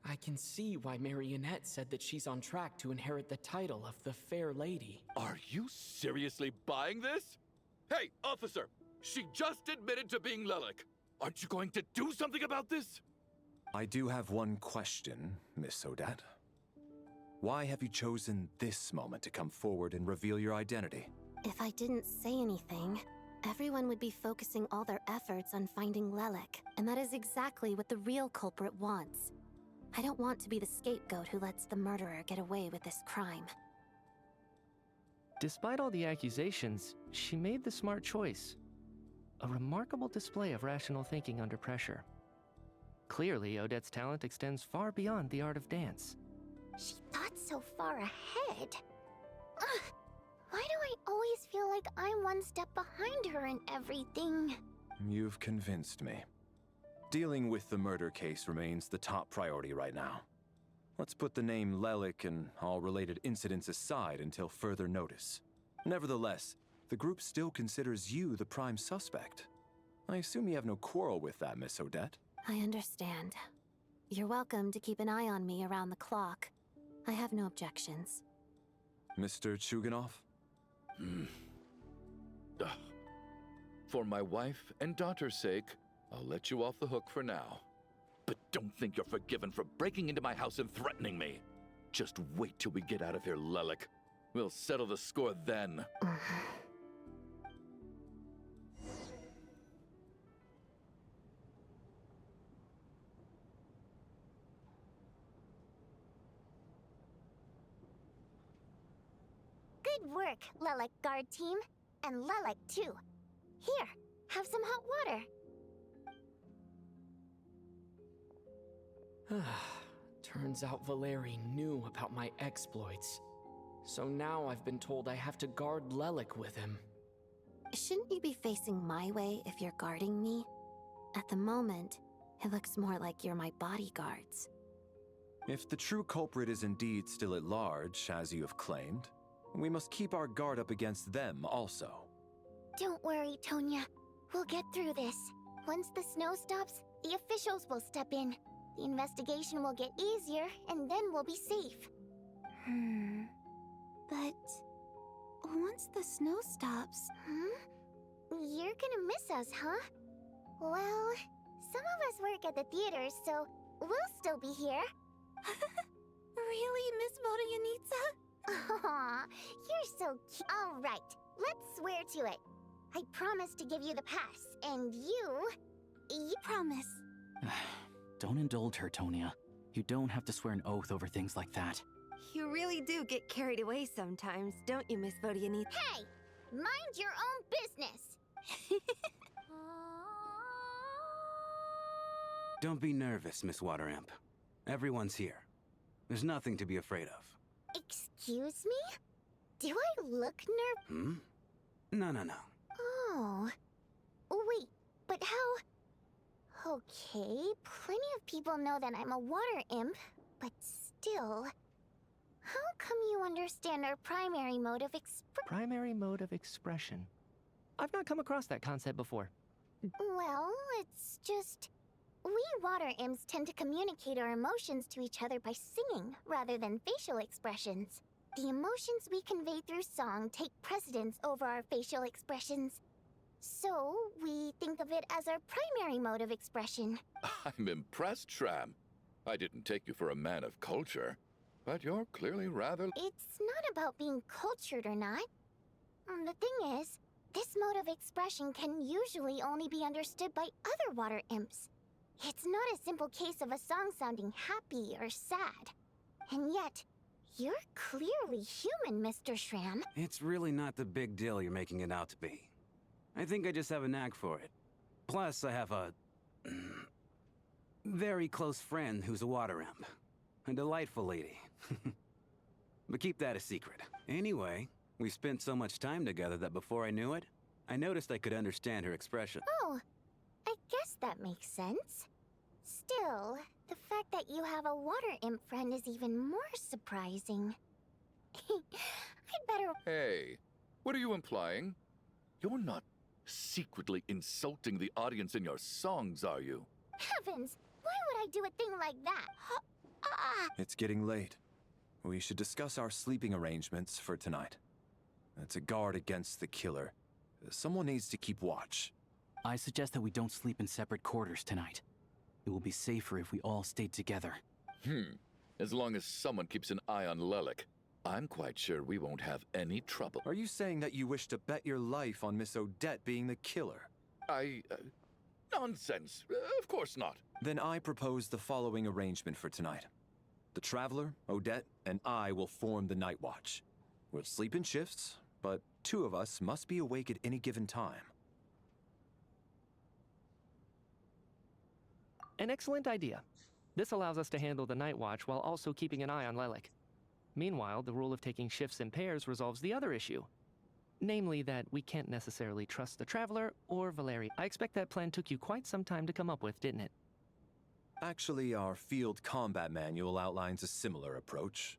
I can see why Marionette said that she's on track to inherit the title of the Fair Lady. Are you seriously buying this? Hey, officer! She just admitted to being Lelik. Aren't you going to do something about this? I do have one question, Miss Odette. Why have you chosen this moment to come forward and reveal your identity? If I didn't say anything, everyone would be focusing all their efforts on finding Lelik, and that is exactly what the real culprit wants. I don't want to be the scapegoat who lets the murderer get away with this crime. Despite all the accusations, she made the smart choice. A remarkable display of rational thinking under pressure. Clearly, Odette's talent extends far beyond the art of dance. She thought so far ahead. Ugh, why do I always feel like I'm one step behind her in everything? You've convinced me. Dealing with the murder case remains the top priority right now. Let's put the name Lelik and all related incidents aside until further notice. Nevertheless, the group still considers you the prime suspect. I assume you have no quarrel with that, Miss Odette? I understand. You're welcome to keep an eye on me around the clock. I have no objections. Mr. Chuganov? For my wife and daughter's sake, I'll let you off the hook for now. But don't think you're forgiven for breaking into my house and threatening me. Just wait till we get out of here, Lelik. We'll settle the score then. Good work, Lelik guard team. And Lelik too. Here, have some hot water. Turns out Valeri knew about my exploits. So now I've been told I have to guard Lelik with him. Shouldn't you be facing my way if you're guarding me? At the moment, it looks more like you're my bodyguards. If the true culprit is indeed still at large, as you have claimed, we must keep our guard up against them also. Don't worry, Tonya. We'll get through this. Once the snow stops, the officials will step in. The investigation will get easier, and then we'll be safe. But... once the snow stops... You're gonna miss us, huh? Well, some of us work at the theaters, so we'll still be here. Really, Miss Vodyanitsa? Aw, you're so cute. All right, let's swear to it. I promise to give you the pass, and you promise. Don't indulge her, Tonya. You don't have to swear an oath over things like that. You really do get carried away sometimes, don't you, Miss Vodyanitsa? Hey! Mind your own business! Don't be nervous, Miss Water Imp. Everyone's here. There's nothing to be afraid of. Excuse me? Do I look nervous? No. Oh. Wait, but how... Okay, plenty of people know that I'm a water imp, but still... How come you understand our primary mode of Primary mode of expression. I've not come across that concept before. Well, it's just... We water imps tend to communicate our emotions to each other by singing, rather than facial expressions. The emotions we convey through song take precedence over our facial expressions. So, we think of it as our primary mode of expression. I'm impressed, Shram. I didn't take you for a man of culture, but you're clearly rather... It's not about being cultured or not. The thing is, this mode of expression can usually only be understood by other water imps. It's not a simple case of a song sounding happy or sad. And yet, you're clearly human, Mr. Shram. It's really not the big deal you're making it out to be. I think I just have a knack for it. Plus, I have a... very close friend who's a water imp. A delightful lady. But keep that a secret. Anyway, we spent so much time together that before I knew it, I noticed I could understand her expression. Oh, I guess that makes sense. Still, the fact that you have a water imp friend is even more surprising. I'd better... Hey, what are you implying? You're not secretly insulting the audience in your songs, are you? Heavens! Why would I do a thing like that? It's getting late. We should discuss our sleeping arrangements for tonight. To guard against the killer, someone needs to keep watch. I suggest that we don't sleep in separate quarters tonight. It will be safer if we all stayed together. As long as someone keeps an eye on Lelik, I'm quite sure we won't have any trouble. Are you saying that you wish to bet your life on Miss Odette being the killer? Nonsense. Of course not. Then I propose the following arrangement for tonight. The Traveler, Odette, and I will form the Night Watch. We'll sleep in shifts, but 2 of us must be awake at any given time. An excellent idea. This allows us to handle the Night Watch while also keeping an eye on Lelik. Meanwhile, the rule of taking shifts in pairs resolves the other issue. Namely that we can't necessarily trust the Traveler or Valeri. I expect that plan took you quite some time to come up with, didn't it? Actually, our field combat manual outlines a similar approach.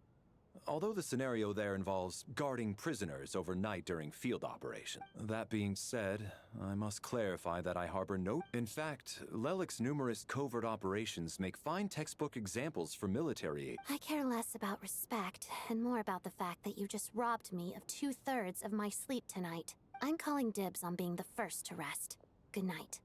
Although the scenario there involves guarding prisoners overnight during field operation. That being said, I must clarify that I harbor no... In fact, Lelik's numerous covert operations make fine textbook examples for military aid. I care less about respect and more about the fact that you just robbed me of 2/3 of my sleep tonight. I'm calling dibs on being the first to rest. Good night.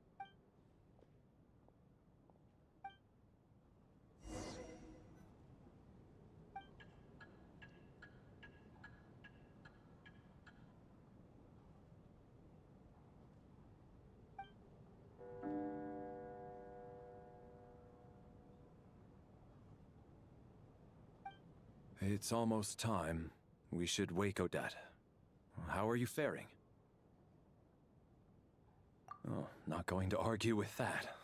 It's almost time. We should wake Odette. How are you faring? Oh, not going to argue with that.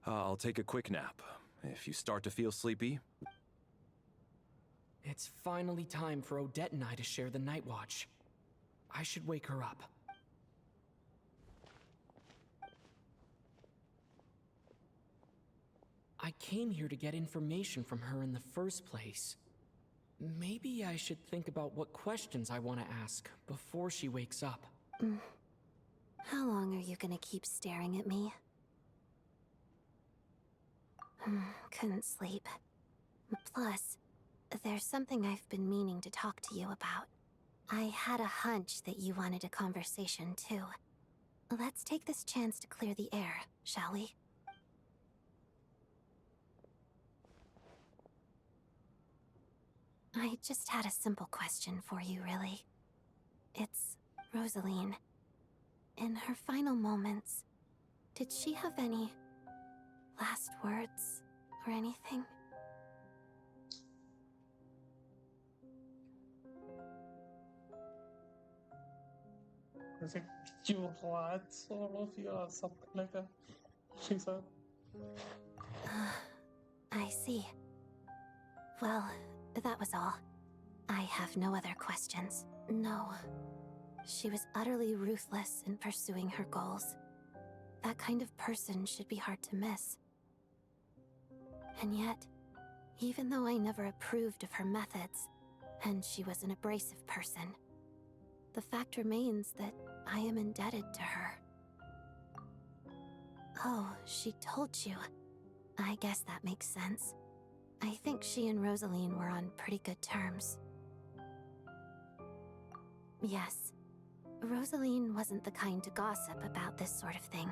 I'll take a quick nap. If you start to feel sleepy... It's finally time for Odette and I to share the Night Watch. I should wake her up. I came here to get information from her in the first place. Maybe I should think about what questions I want to ask before she wakes up. How long are you gonna keep staring at me? Couldn't sleep. Plus, there's something I've been meaning to talk to you about. I had a hunch that you wanted a conversation too. Let's take this chance to clear the air, shall we? I just had a simple question for you, really. It's Rosaline. In her final moments, did she have any last words or anything? I think you lied, sort of, yeah, something like that. She said. I see. Well, that was all. I have no other questions. No. She was utterly ruthless in pursuing her goals. That kind of person should be hard to miss. And yet, Even though I never approved of her methods, and she was an abrasive person, the fact remains that I am indebted to her. Oh, she told you. I guess that makes sense. I think she and Rosaline were on pretty good terms. Yes. Rosaline wasn't the kind to gossip about this sort of thing.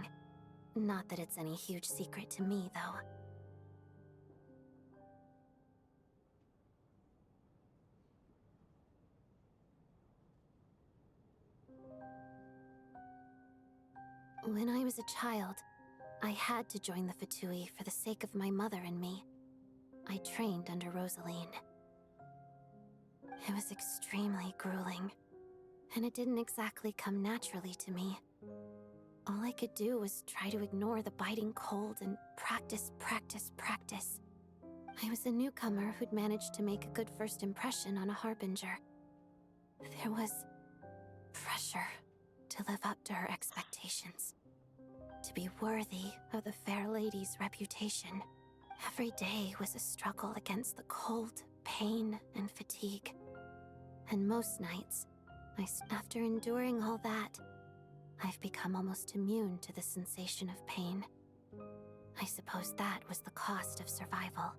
Not that it's any huge secret to me, though. When I was a child, I had to join the Fatui for the sake of my mother and me. I trained under Rosaline. It was extremely grueling, and it didn't exactly come naturally to me. All I could do was try to ignore the biting cold and practice, practice, practice. I was a newcomer who'd managed to make a good first impression on a harbinger. There was pressure to live up to her expectations, to be worthy of the fair lady's reputation. Every day was a struggle against the cold, pain, and fatigue. And most nights, after enduring all that, I've become almost immune to the sensation of pain. I suppose that was the cost of survival.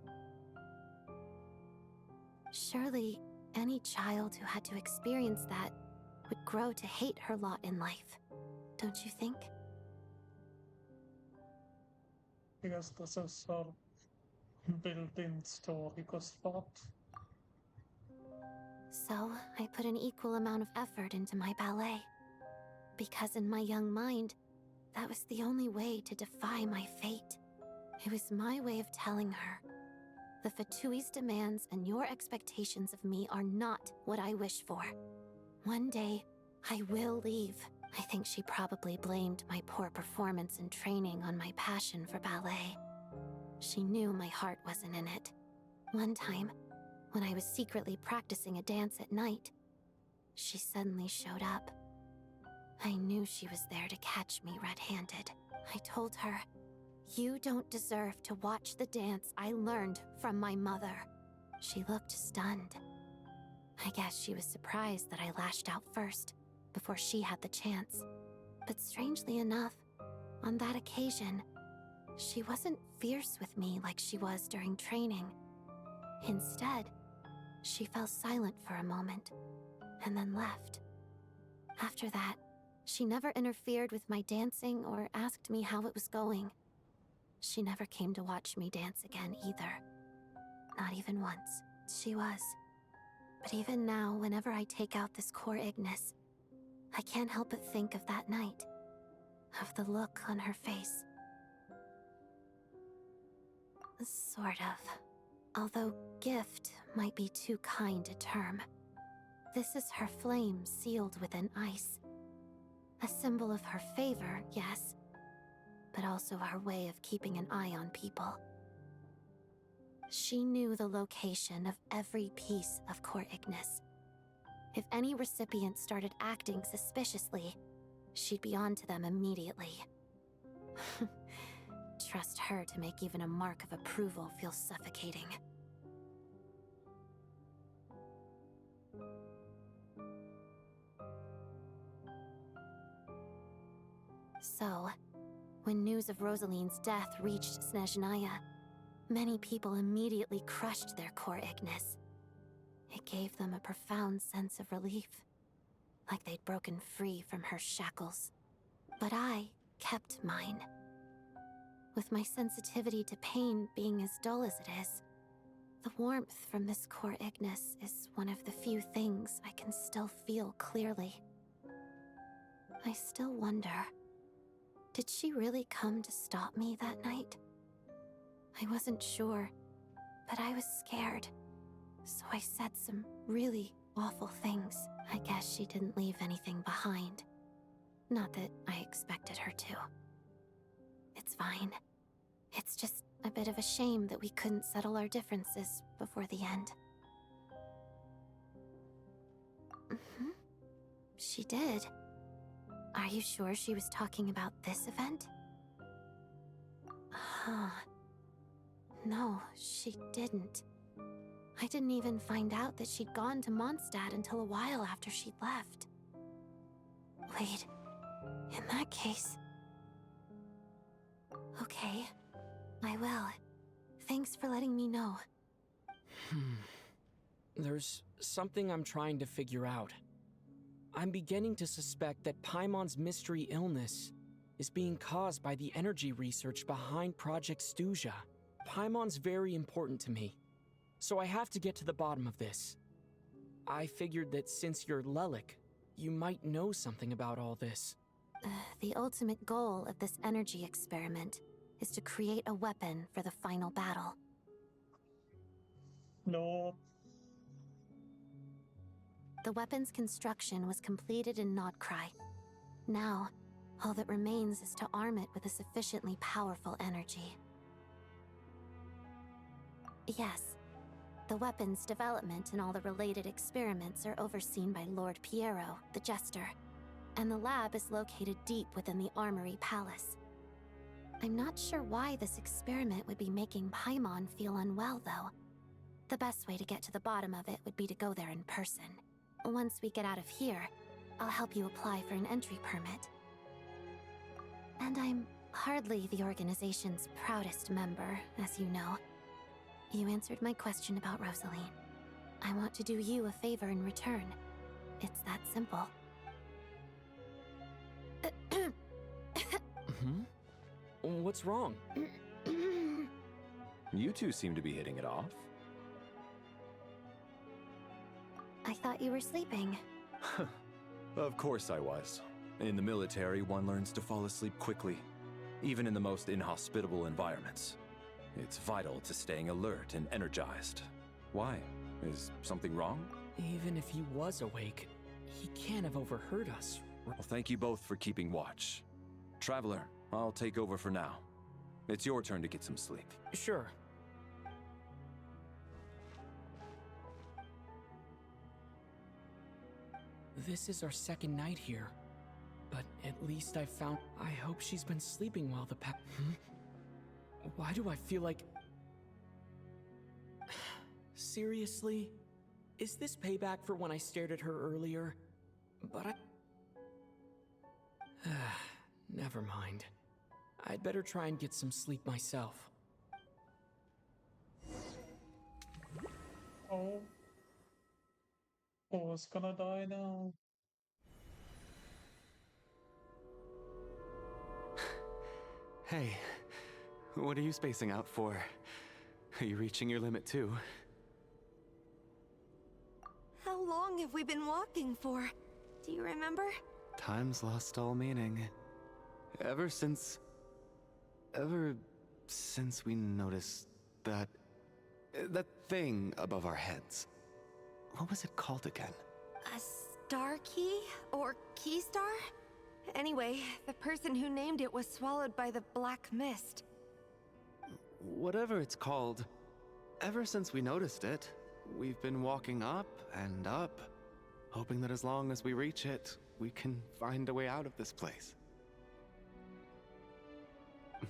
Surely, any child who had to experience that would grow to hate her lot in life, don't you think? I guess this is a built-in story thought. So, I put an equal amount of effort into my ballet. Because in my young mind, that was the only way to defy my fate. It was my way of telling her, the Fatui's demands and your expectations of me are not what I wish for. One day, I will leave. I think she probably blamed my poor performance in training on my passion for ballet. She knew my heart wasn't in it. One time, when I was secretly practicing a dance at night, she suddenly showed up. I knew she was there to catch me red-handed. I told her, "You don't deserve to watch the dance I learned from my mother." She looked stunned. I guess she was surprised that I lashed out first, before she had the chance. But strangely enough, on that occasion, she wasn't fierce with me like she was during training. Instead, she fell silent for a moment, and then left. After that, she never interfered with my dancing or asked me how it was going. She never came to watch me dance again either. Not even once. She was. But even now, whenever I take out this core Ignis, I can't help but think of that night. Of the look on her face. Sort of. Although gift might be too kind a term. This is her flame sealed within ice. A symbol of her favor, yes, but also her way of keeping an eye on people. She knew the location of every piece of Core Ignis. If any recipient started acting suspiciously, she'd be on to them immediately. Trust her to make even a mark of approval feel suffocating. So, when news of Rosaline's death reached Snezhnaya, many people immediately crushed their core Ignis. It gave them a profound sense of relief, like they'd broken free from her shackles. But I kept mine. With my sensitivity to pain being as dull as it is, the warmth from this core Ignis is one of the few things I can still feel clearly. I still wonder, did she really come to stop me that night? I wasn't sure, but I was scared, so I said some really awful things. I guess she didn't leave anything behind. Not that I expected her to. It's fine. It's just a bit of a shame that we couldn't settle our differences before the end. She did. Are you sure she was talking about this event? No, she didn't. I didn't even find out that she'd gone to Mondstadt until a while after she'd left. Wait, in that case... Okay, I will. Thanks for letting me know. There's something I'm trying to figure out. I'm beginning to suspect that Paimon's mystery illness is being caused by the energy research behind Project Stuzha. Paimon's very important to me, so I have to get to the bottom of this. I figured that since you're Lelik, you might know something about all this. The ultimate goal of this energy experiment is to create a weapon for the final battle. No. The weapon's construction was completed in Nodcry. Now, all that remains is to arm it with a sufficiently powerful energy. Yes, the weapon's development and all the related experiments are overseen by Lord Piero, the Jester, and the lab is located deep within the Armory Palace. I'm not sure why this experiment would be making Paimon feel unwell, though. The best way to get to the bottom of it would be to go there in person. Once we get out of here, I'll help you apply for an entry permit. And I'm hardly the organization's proudest member, as you know. You answered my question about Rosaline. I want to do you a favor in return. It's that simple. What's wrong? You two seem to be hitting it off. I thought you were sleeping. Of course I was. In the military, one learns to fall asleep quickly, even in the most inhospitable environments. It's vital to staying alert and energized. Why? Is something wrong? Even if he was awake, he can't have overheard us. Well, thank you both for keeping watch. Traveler, I'll take over for now. It's your turn to get some sleep. Sure. This is our second night here, but at least I found... I hope she's been sleeping while the Why do I feel like... Seriously? Is this payback for when I stared at her earlier? But I... Never mind. I'd better try and get some sleep myself. Oh. Who's gonna die now? Hey, what are you spacing out for? Are you reaching your limit too? How long have we been walking for? Do you remember? Time's lost all meaning. Ever since we noticed that thing above our heads. What was it called again? A star key? Or key star? Anyway, the person who named it was swallowed by the black mist. Whatever it's called, ever since we noticed it, we've been walking up and up, hoping that as long as we reach it, we can find a way out of this place.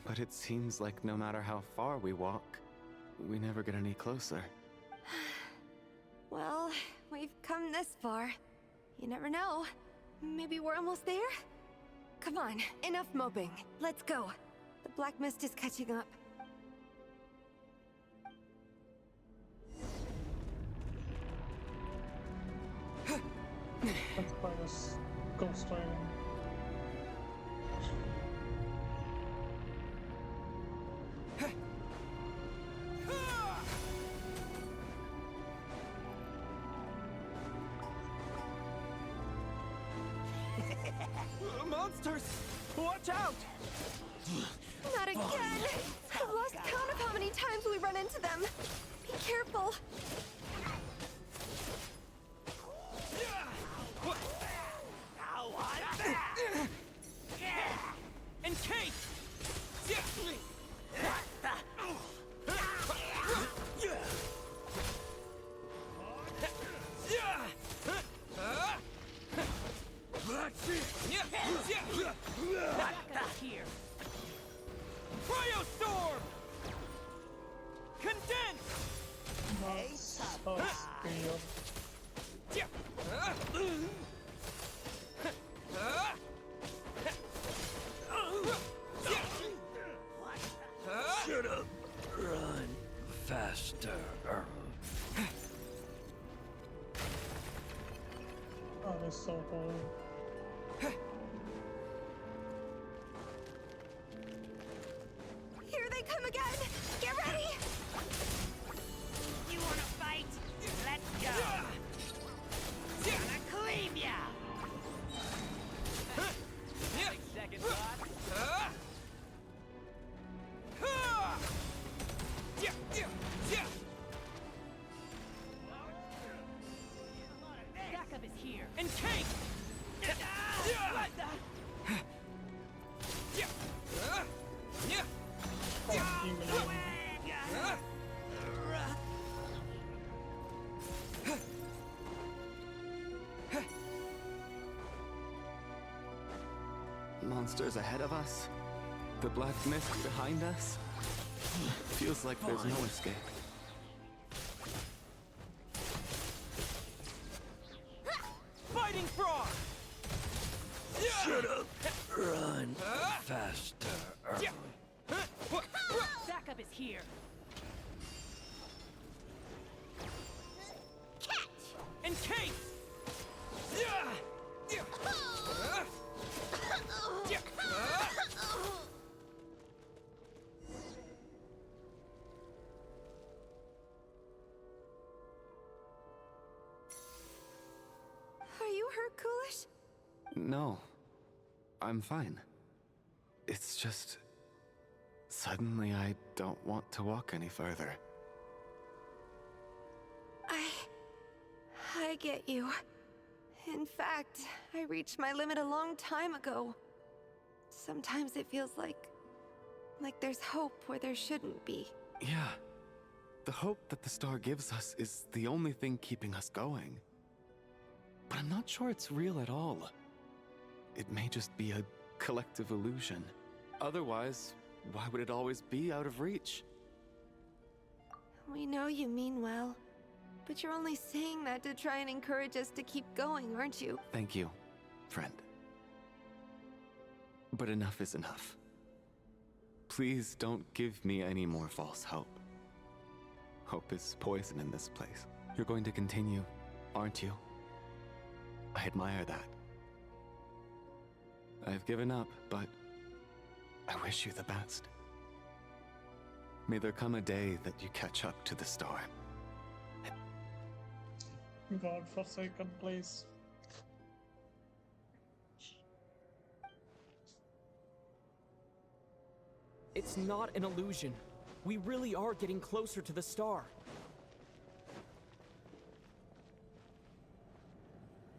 But it seems like no matter how far we walk, we never get any closer. Well, we've come this far. You never know. Maybe we're almost there? Come on, enough moping. Let's go. The black mist is catching up. Let's try this ghost train. Monsters! Watch out! Not again! I've lost count of how many times we run into them. Be careful. And Kate! Here. Cryostorm! Condense! Nice. Shut up. Run faster. Oh, that's so cool. Here they come again! Get ready! You wanna fight? Let's go! Gonna clean ya! 6 seconds, boss. Backup is here. And Kate! What the? Monsters ahead of us. The black mist behind us. Feels like there's no escape. Fighting frog! Shut up. Run faster. Backup is here. And Kate! Are you hurt, Coolish? No. I'm fine. It's just... Suddenly I don't want to walk any further. I get you. In fact, I reached my limit a long time ago. Sometimes it feels like there's hope where there shouldn't be. Yeah. The hope that the star gives us is the only thing keeping us going. But I'm not sure it's real at all. It may just be a collective illusion. Otherwise, why would it always be out of reach? We know you mean well, but you're only saying that to try and encourage us to keep going, aren't you? Thank you, friend. But enough is enough. Please don't give me any more false hope. Hope is poison in this place. You're going to continue, aren't you? I admire that. I've given up, but I wish you the best. May there come a day that you catch up to the star. God-forsaken place. It's not an illusion. We really are getting closer to the star.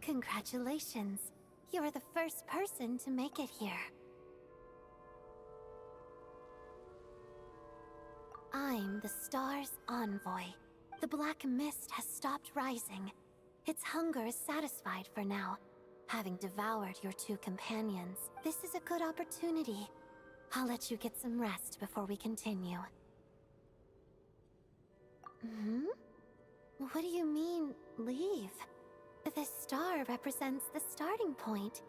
Congratulations. You're the first person to make it here. I'm the star's envoy. The black mist has stopped rising. Its hunger is satisfied for now, having devoured your two companions. This is a good opportunity. I'll let you get some rest before we continue. What do you mean, leave? The star represents the starting point.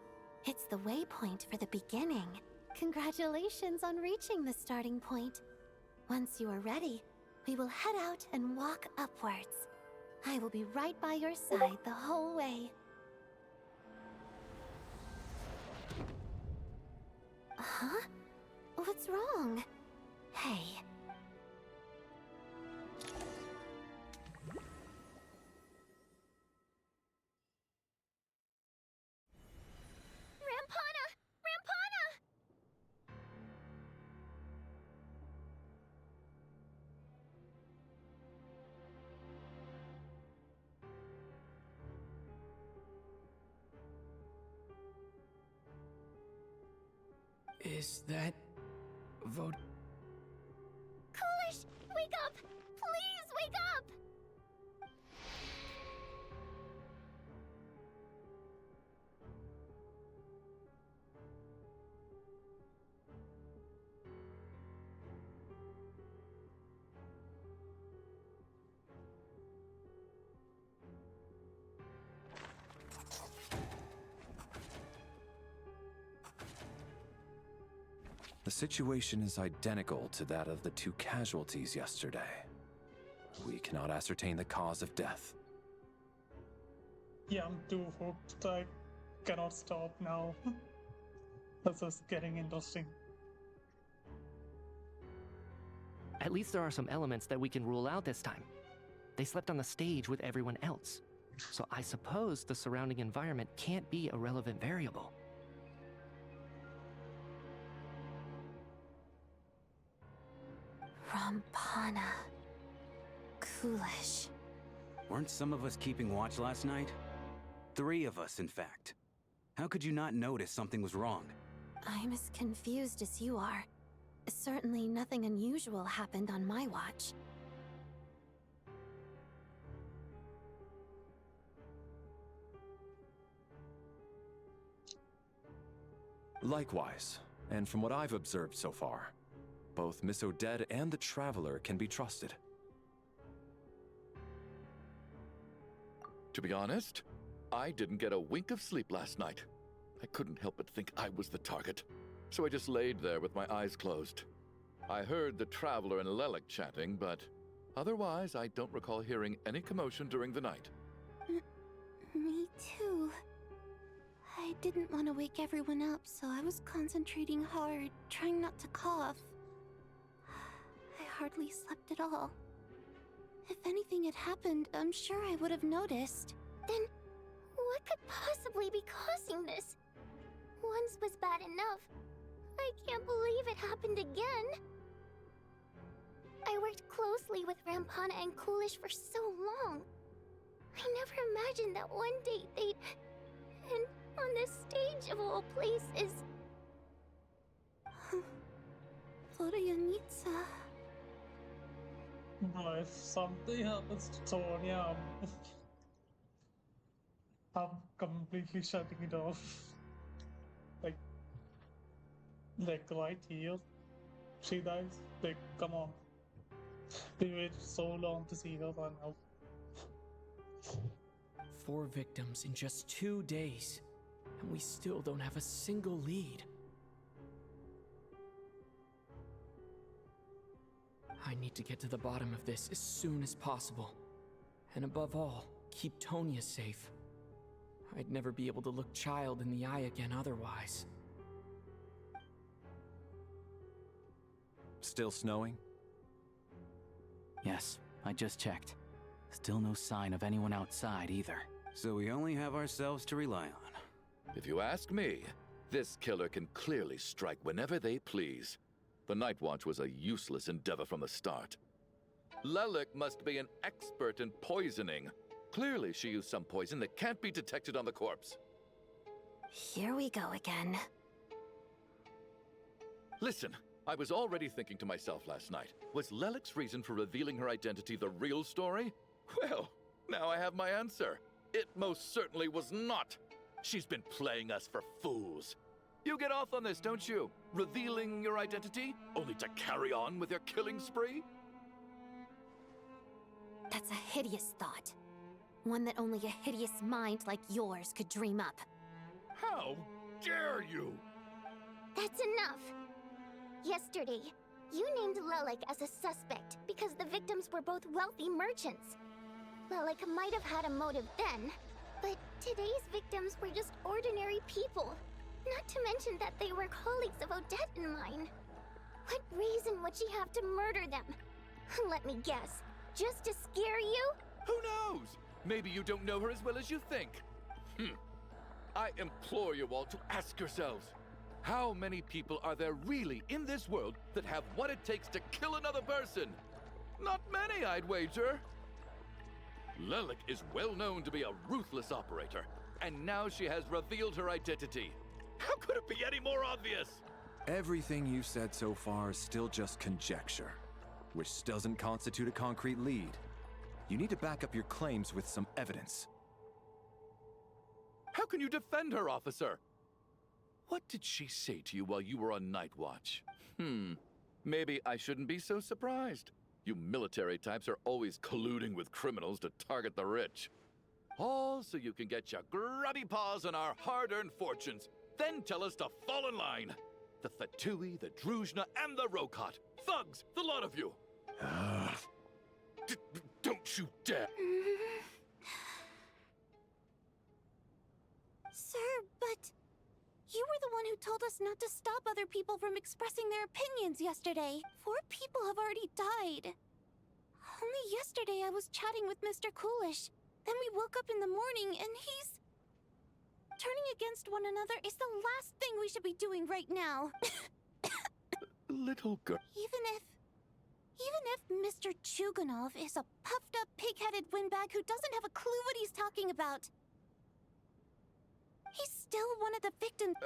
It's the waypoint for the beginning. Congratulations on reaching the starting point. Once you are ready, we will head out and walk upwards. I will be right by your side the whole way. Huh? What's wrong? Hey. Rampana! Rampana! Is that... vote... Coolish, wake up! Please wake up! The situation is identical to that of the 2 casualties yesterday. We cannot ascertain the cause of death. Yeah, I'm too hooked. I cannot stop now. This is getting interesting. At least there are some elements that we can rule out this time. They slept on the stage with everyone else. So I suppose the surrounding environment can't be a relevant variable. Rampana. Coolish. Weren't some of us keeping watch last night? 3 of us, in fact. How could you not notice something was wrong? I'm as confused as you are. Certainly nothing unusual happened on my watch. Likewise, and from what I've observed so far, both Miss Odette and the Traveler can be trusted. To be honest, I didn't get a wink of sleep last night. I couldn't help but think I was the target, so I just laid there with my eyes closed. I heard the Traveler and Lelik chatting, but otherwise I don't recall hearing any commotion during the night. Me too. I didn't want to wake everyone up, so I was concentrating hard, trying not to cough. I hardly slept at all. If anything had happened, I'm sure I would have noticed. Then, what could possibly be causing this? Once was bad enough. I can't believe it happened again. I worked closely with Rampana and Coolish for so long. I never imagined that one day they'd... And on this stage of all places... Florianitsa... But if something happens to Tonya, I'm completely shutting it off. Like right here, she dies. Like, come on. We waited so long to see her run out. 4 victims in just 2 days, and we still don't have a single lead. I need to get to the bottom of this as soon as possible. And above all, keep Tonya safe. I'd never be able to look Child in the eye again otherwise. Still snowing? Yes, I just checked. Still no sign of anyone outside either. So we only have ourselves to rely on. If you ask me, this killer can clearly strike whenever they please. The Night Watch was a useless endeavor from the start. Lelik must be an expert in poisoning. Clearly she used some poison that can't be detected on the corpse. Here we go again. Listen, I was already thinking to myself last night, was Lelik's reason for revealing her identity the real story? Well, now I have my answer. It most certainly was not. She's been playing us for fools. You get off on this, don't you? Revealing your identity, only to carry on with your killing spree? That's a hideous thought. One that only a hideous mind like yours could dream up. How dare you? That's enough! Yesterday, you named Lelik as a suspect because the victims were both wealthy merchants. Lelik might have had a motive then, but today's victims were just ordinary people. Not to mention that they were colleagues of Odette and mine. What reason would she have to murder them? Let me guess, just to scare you? Who knows? Maybe you don't know her as well as you think. I implore you all to ask yourselves, how many people are there really in this world that have what it takes to kill another person? Not many, I'd wager. Lelik is well known to be a ruthless operator, and now she has revealed her identity. How could it be any more obvious? Everything you've said so far is still just conjecture, which doesn't constitute a concrete lead. You need to back up your claims with some evidence. How can you defend her, officer? What did she say to you while you were on Night Watch? Maybe I shouldn't be so surprised. You military types are always colluding with criminals to target the rich. All so you can get your grubby paws on our hard-earned fortunes, then tell us to fall in line. The Fatui, the Druzhna, and the Rokot. Thugs, the lot of you! Don't you dare! Sir, but you were the one who told us not to stop other people from expressing their opinions yesterday. 4 people have already died. Only yesterday I was chatting with Mr. Coolish. Then we woke up in the morning and he's... Turning against one another is the last thing we should be doing right now. Little girl. Even if Mr. Chuganov is a puffed-up, pig-headed windbag who doesn't have a clue what he's talking about, he's still one of the victims.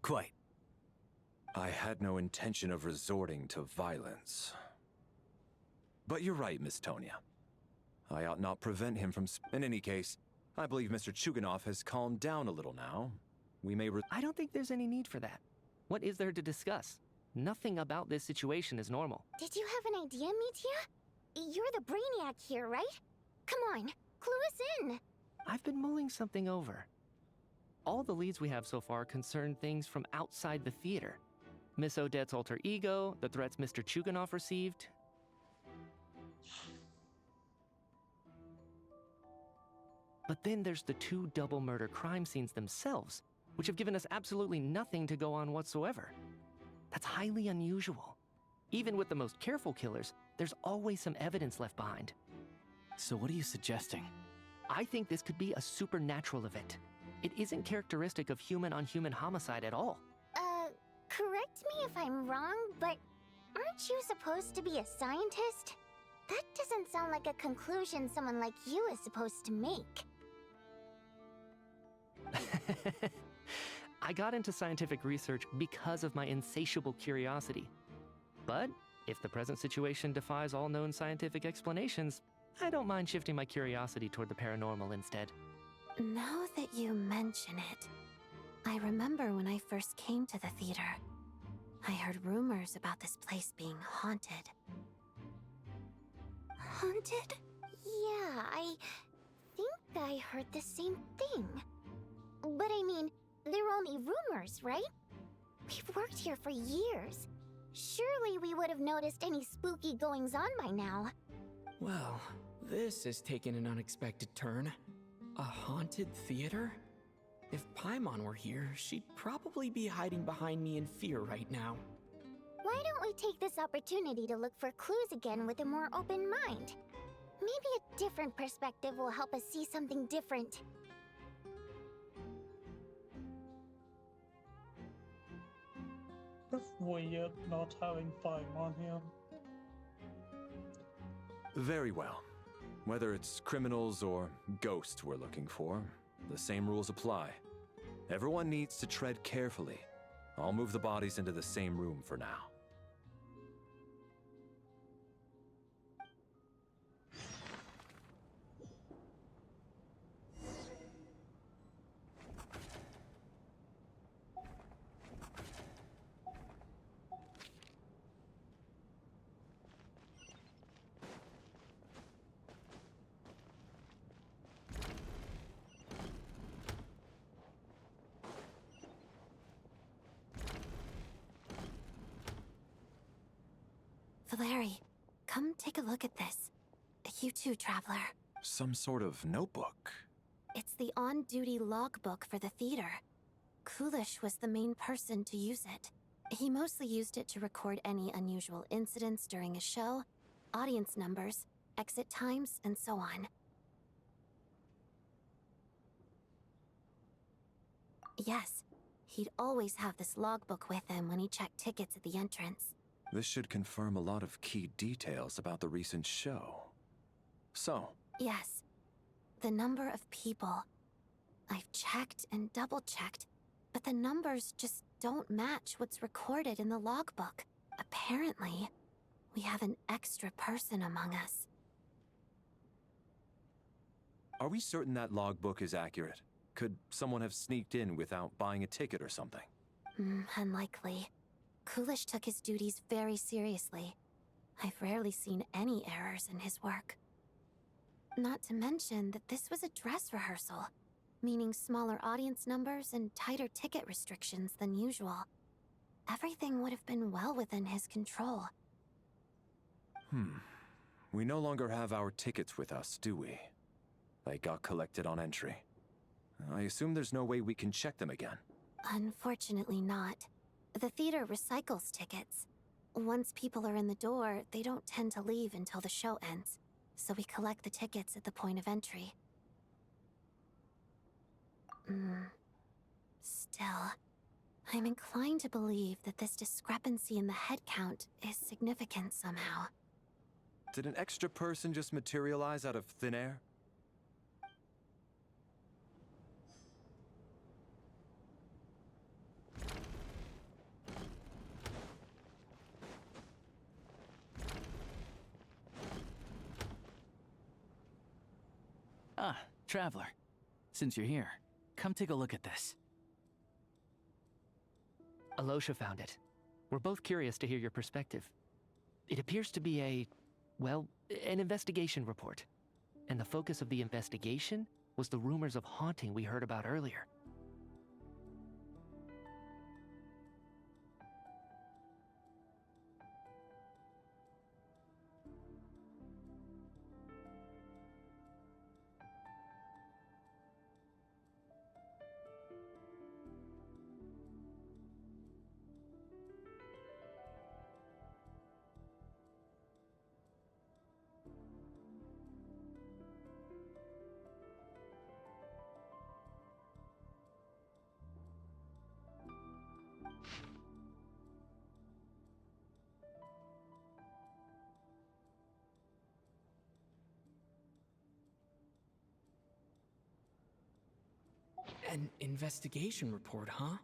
Quite. I had no intention of resorting to violence. But you're right, Miss Tonya. I ought not prevent him from... In any case, I believe Mr. Chuganov has calmed down a little now. We may I don't think there's any need for that. What is there to discuss? Nothing about this situation is normal. Did you have an idea, Mitya? You're the brainiac here, right? Come on, clue us in. I've been mulling something over. All the leads we have so far concern things from outside the theater. Miss Odette's alter ego, the threats Mr. Chuganov received. But then there's the 2 double murder crime scenes themselves, which have given us absolutely nothing to go on whatsoever. That's highly unusual. Even with the most careful killers, there's always some evidence left behind. So what are you suggesting? I think this could be a supernatural event. It isn't characteristic of human-on-human homicide at all. Correct me if I'm wrong, but aren't you supposed to be a scientist? That doesn't sound like a conclusion someone like you is supposed to make. I got into scientific research because of my insatiable curiosity. But if the present situation defies all known scientific explanations, I don't mind shifting my curiosity toward the paranormal instead. Now that you mention it, I remember when I first came to the theater. I heard rumors about this place being haunted. Haunted? Yeah, I think I heard the same thing. But I mean, they're only rumors, right? We've worked here for years. Surely we would have noticed any spooky goings-on by now. Well, this has taken an unexpected turn. A haunted theater? If Paimon were here, she'd probably be hiding behind me in fear right now. Why don't we take this opportunity to look for clues again with a more open mind? Maybe a different perspective will help us see something different. It's weird not having Paimon here. Very well. Whether it's criminals or ghosts we're looking for, the same rules apply. Everyone needs to tread carefully. I'll move the bodies into the same room for now. Valeri, come take a look at this. You too, Traveler. Some sort of notebook. It's the on-duty logbook for the theater. Coolish was the main person to use it. He mostly used it to record any unusual incidents during a show, audience numbers, exit times, and so on. Yes, he'd always have this logbook with him when he checked tickets at the entrance. This should confirm a lot of key details about the recent show. So? Yes. The number of people. I've checked and double-checked, but the numbers just don't match what's recorded in the logbook. Apparently, we have an extra person among us. Are we certain that logbook is accurate? Could someone have sneaked in without buying a ticket or something? Unlikely. Coolish took his duties very seriously. I've rarely seen any errors in his work. Not to mention that this was a dress rehearsal. meaning smaller audience numbers and tighter ticket restrictions than usual. Everything would have been well within his control. We no longer have our tickets with us, do we? They got collected on entry. I assume there's no way we can check them again. Unfortunately not. The theater recycles tickets. Once people are in the door, they don't tend to leave until the show ends, so we collect the tickets at the point of entry. Still, I'm inclined to believe that this discrepancy in the head count is significant somehow. Did an extra person just materialize out of thin air? Ah, Traveler. Since you're here, come take a look at this. Alosha found it. We're both curious to hear your perspective. It appears to be an investigation report. And the focus of the investigation was the rumors of haunting we heard about earlier. An investigation report, huh?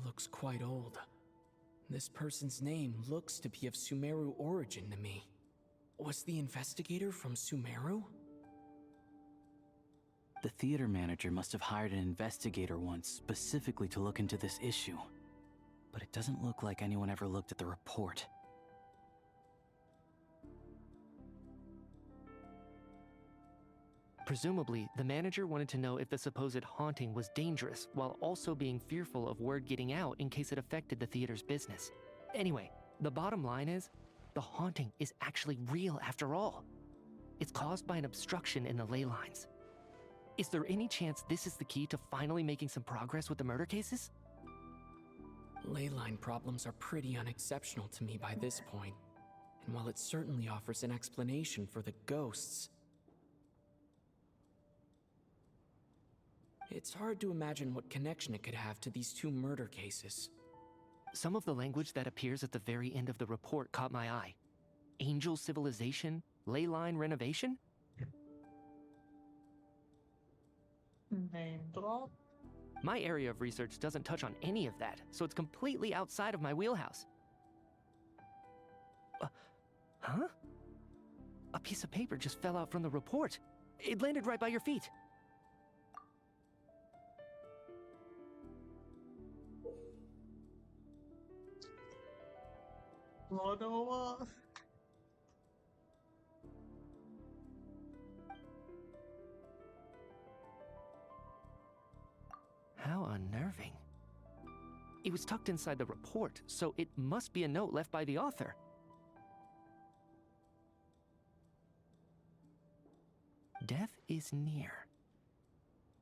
Looks quite old. This person's name looks to be of Sumeru origin to me. Was the investigator from Sumeru? The theater manager must have hired an investigator once specifically to look into this issue. But it doesn't look like anyone ever looked at the report. Presumably, the manager wanted to know if the supposed haunting was dangerous, while also being fearful of word getting out in case it affected the theater's business. Anyway, the bottom line is, the haunting is actually real after all. It's caused by an obstruction in the ley lines. Is there any chance this is the key to finally making some progress with the murder cases? Ley line problems are pretty unexceptional to me by this point. And while it certainly offers an explanation for the ghosts, it's hard to imagine what connection it could have to these two murder cases. Some of the language that appears at the very end of the report caught my eye. Angel civilization, ley line renovation? Name drop? My area of research doesn't touch on any of that, so it's completely outside of my wheelhouse. Huh? A piece of paper just fell out from the report. It landed right by your feet. Lord, How unnerving. It was tucked inside the report, so it must be a note left by the author. Death is near.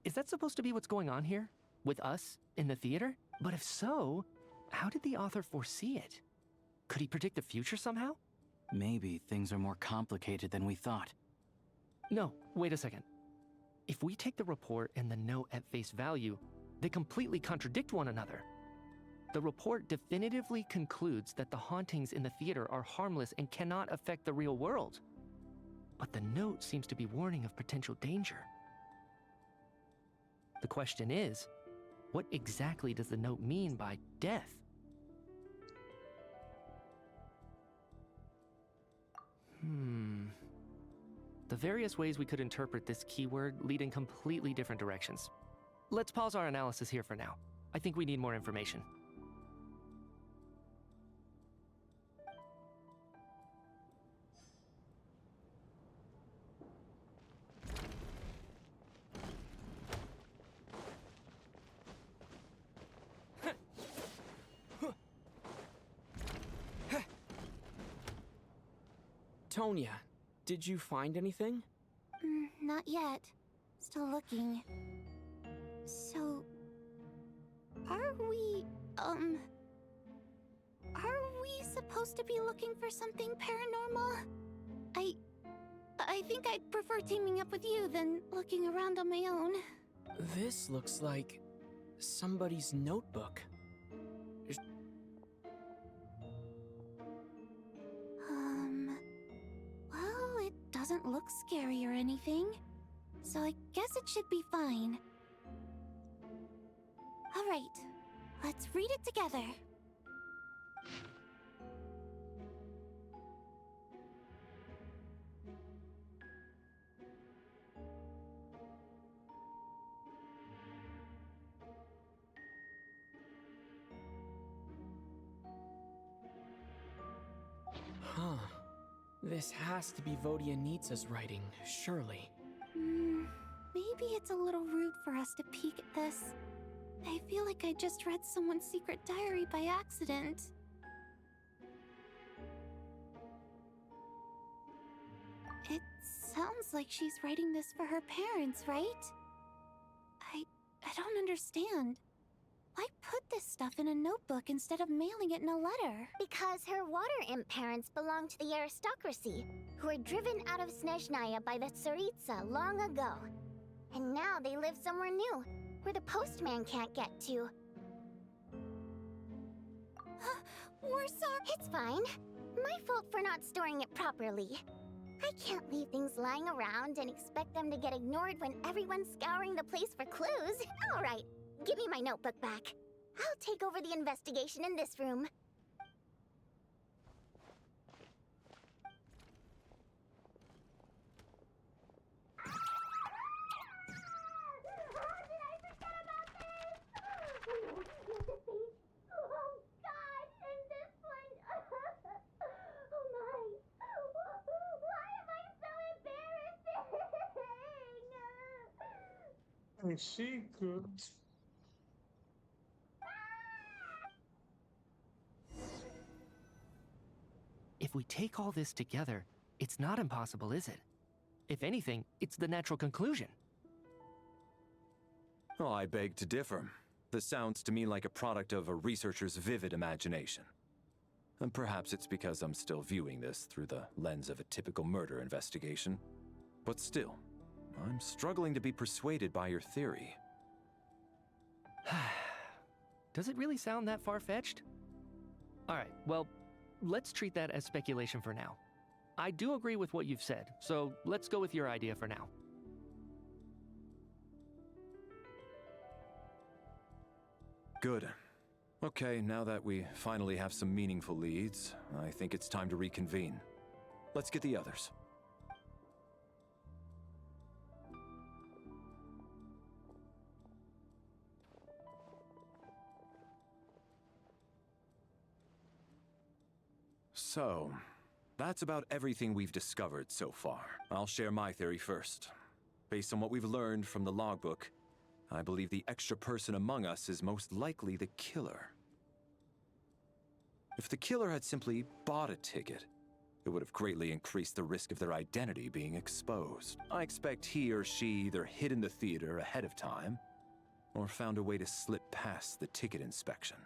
Is that supposed to be what's going on here? With us, in the theater? But if so, how did the author foresee it? Could he predict the future somehow? Maybe things are more complicated than we thought. No, wait a second. If we take the report and the note at face value, they completely contradict one another. The report definitively concludes that the hauntings in the theater are harmless and cannot affect the real world. But the note seems to be warning of potential danger. The question is, what exactly does the note mean by death? The various ways we could interpret this keyword lead in completely different directions. Let's pause our analysis here for now. I think we need more information. Tonya, did you find anything? Not yet. Still looking. So... Are we supposed to be looking for something paranormal? I think I'd prefer teaming up with you than looking around on my own. This looks like somebody's notebook. Well, it doesn't look scary or anything, so I guess it should be fine. Alright, let's read it together. Huh. This has to be Vodyanitsa's writing, surely. Maybe it's a little rude for us to peek at this. I feel like I just read someone's secret diary by accident. It sounds like she's writing this for her parents, right? I don't understand. Why put this stuff in a notebook instead of mailing it in a letter? Because her water imp parents belonged to the aristocracy, who were driven out of Snezhnaya by the Tsaritsa long ago. And now they live somewhere new, where the postman can't get to. We're sorry. It's fine. My fault for not storing it properly. I can't leave things lying around and expect them to get ignored when everyone's scouring the place for clues. All right, give me my notebook back. I'll take over the investigation in this room. Is she good? If we take all this together, it's not impossible, is it? If anything, it's the natural conclusion. Oh, I beg to differ. This sounds to me like a product of a researcher's vivid imagination. And perhaps it's because I'm still viewing this through the lens of a typical murder investigation. But still, I'm struggling to be persuaded by your theory. Does it really sound that far-fetched? Alright, well, let's treat that as speculation for now. I do agree with what you've said, so let's go with your idea for now. Good. Okay, now that we finally have some meaningful leads, I think it's time to reconvene. Let's get the others. So, that's about everything we've discovered so far. I'll share my theory first. Based on what we've learned from the logbook, I believe the extra person among us is most likely the killer. If the killer had simply bought a ticket, it would have greatly increased the risk of their identity being exposed. I expect he or she either hid in the theater ahead of time, or found a way to slip past the ticket inspection.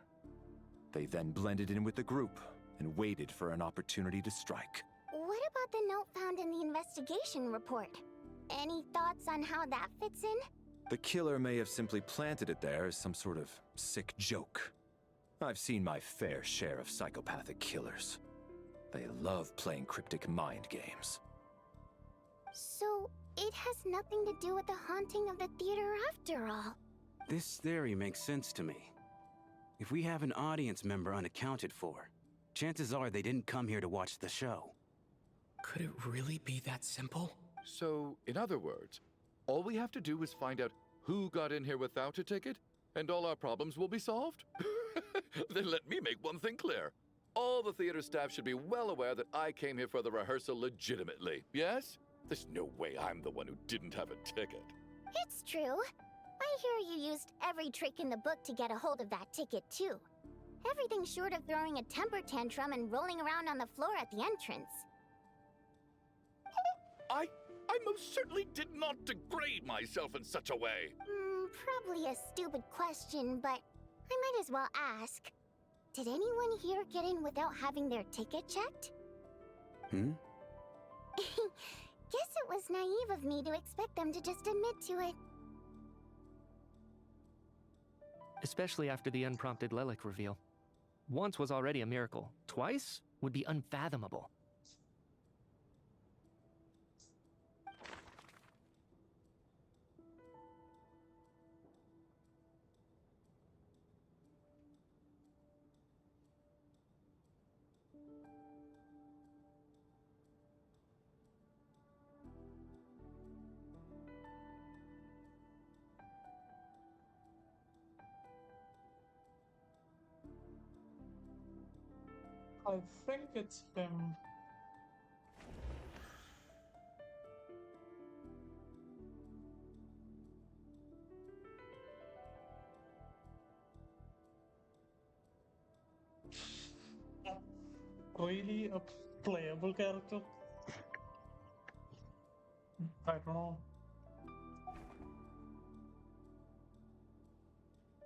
They then blended in with the group and waited for an opportunity to strike. What about the note found in the investigation report? Any thoughts on how that fits in? The killer may have simply planted it there as some sort of sick joke. I've seen my fair share of psychopathic killers. They love playing cryptic mind games. So, it has nothing to do with the haunting of the theater after all. This theory makes sense to me. If we have an audience member unaccounted for, chances are they didn't come here to watch the show. Could it really be that simple? So, in other words, all we have to do is find out who got in here without a ticket, and all our problems will be solved? Then let me make one thing clear. All the theater staff should be well aware that I came here for the rehearsal legitimately, yes? There's no way I'm the one who didn't have a ticket. It's true. I hear you used every trick in the book to get a hold of that ticket, too. Everything short of throwing a temper tantrum and rolling around on the floor at the entrance. I most certainly did not degrade myself in such a way. Probably a stupid question, but I might as well ask. Did anyone here get in without having their ticket checked? Hmm? Guess it was naive of me to expect them to just admit to it. Especially after the unprompted Lelik reveal. Once was already a miracle. Twice would be unfathomable. I think it's him. Really a playable character? I don't know.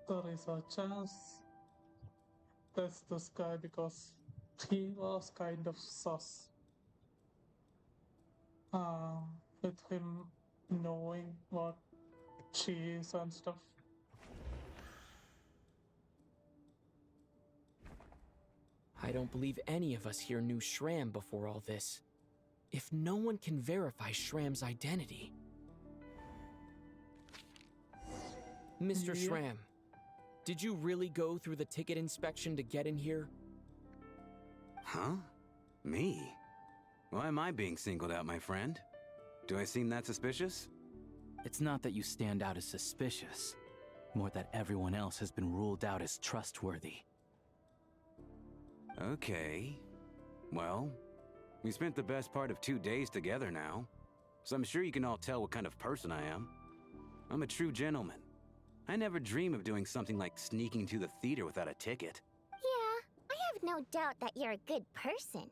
There is a chance that's this guy because he was kind of sus. With him knowing what she is and stuff. I don't believe any of us here knew Shram before all this. If no one can verify Shram's identity... Mr. Yeah. Shram, did you really go through the ticket inspection to get in here? Huh? Me? Why am I being singled out, my friend? Do I seem that suspicious? It's not that you stand out as suspicious, more that everyone else has been ruled out as trustworthy. Okay. Well, we spent the best part of 2 days together now, so I'm sure you can all tell what kind of person I am. I'm a true gentleman. I never dream of doing something like sneaking to the theater without a ticket. Yeah, I have no doubt that you're a good person.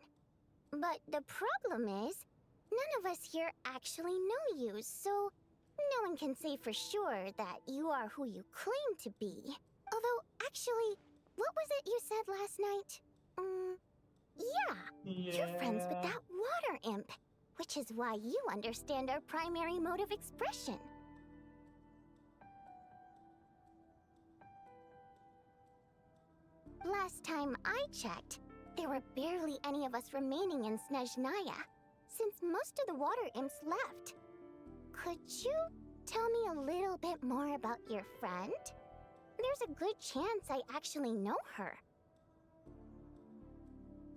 But the problem is, none of us here actually know you, so no one can say for sure that you are who you claim to be. Although, actually, what was it you said last night? Yeah, you're friends with that water imp, which is why you understand our primary mode of expression. Last time I checked, there were barely any of us remaining in Snezhnaya, since most of the water imps left. Could you tell me a little bit more about your friend? There's a good chance I actually know her.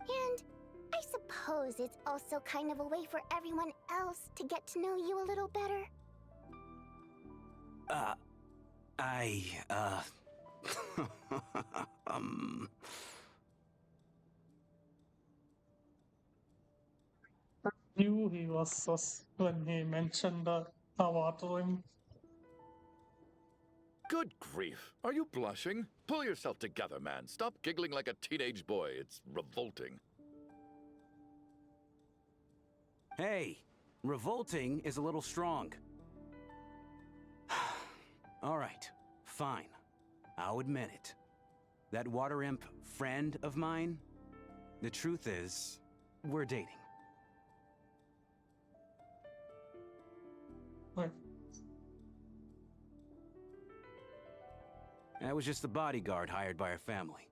And I suppose it's also kind of a way for everyone else to get to know you a little better. Knew he was sus when he mentioned the watering. Good grief. Are you blushing? Pull yourself together, man. Stop giggling like a teenage boy. It's revolting. Hey, revolting is a little strong. All right, fine. I'll admit it. That water imp friend of mine, the truth is, we're dating. Wait. I was just the bodyguard hired by our family.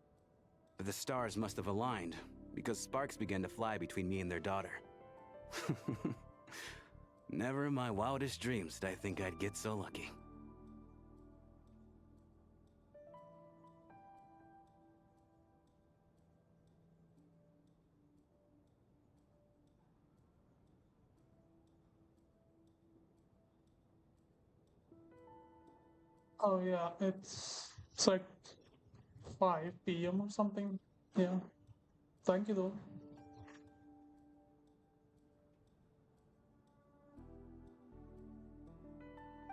But the stars must have aligned, because sparks began to fly between me and their daughter. Never in my wildest dreams did I think I'd get so lucky. Oh yeah, it's like 5 p.m. or something. Yeah. Thank you though.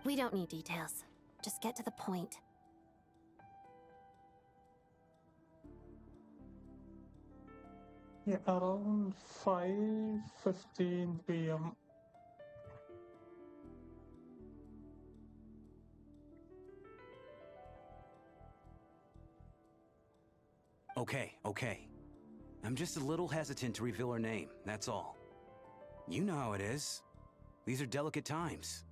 We don't need details. Just get to the point. Yeah, around 5:15 p.m. Okay. I'm just a little hesitant to reveal her name, that's all. You know how it is. These are delicate times.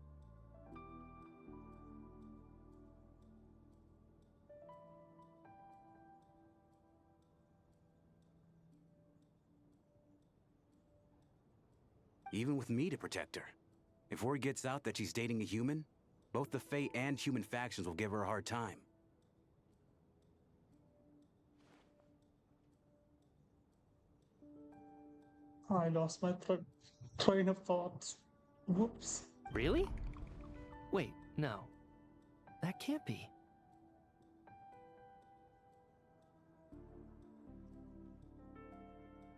Even with me to protect her. If word gets out that she's dating a human, both the Fae and human factions will give her a hard time. I lost my train of thought. Whoops. Really? Wait, no. That can't be.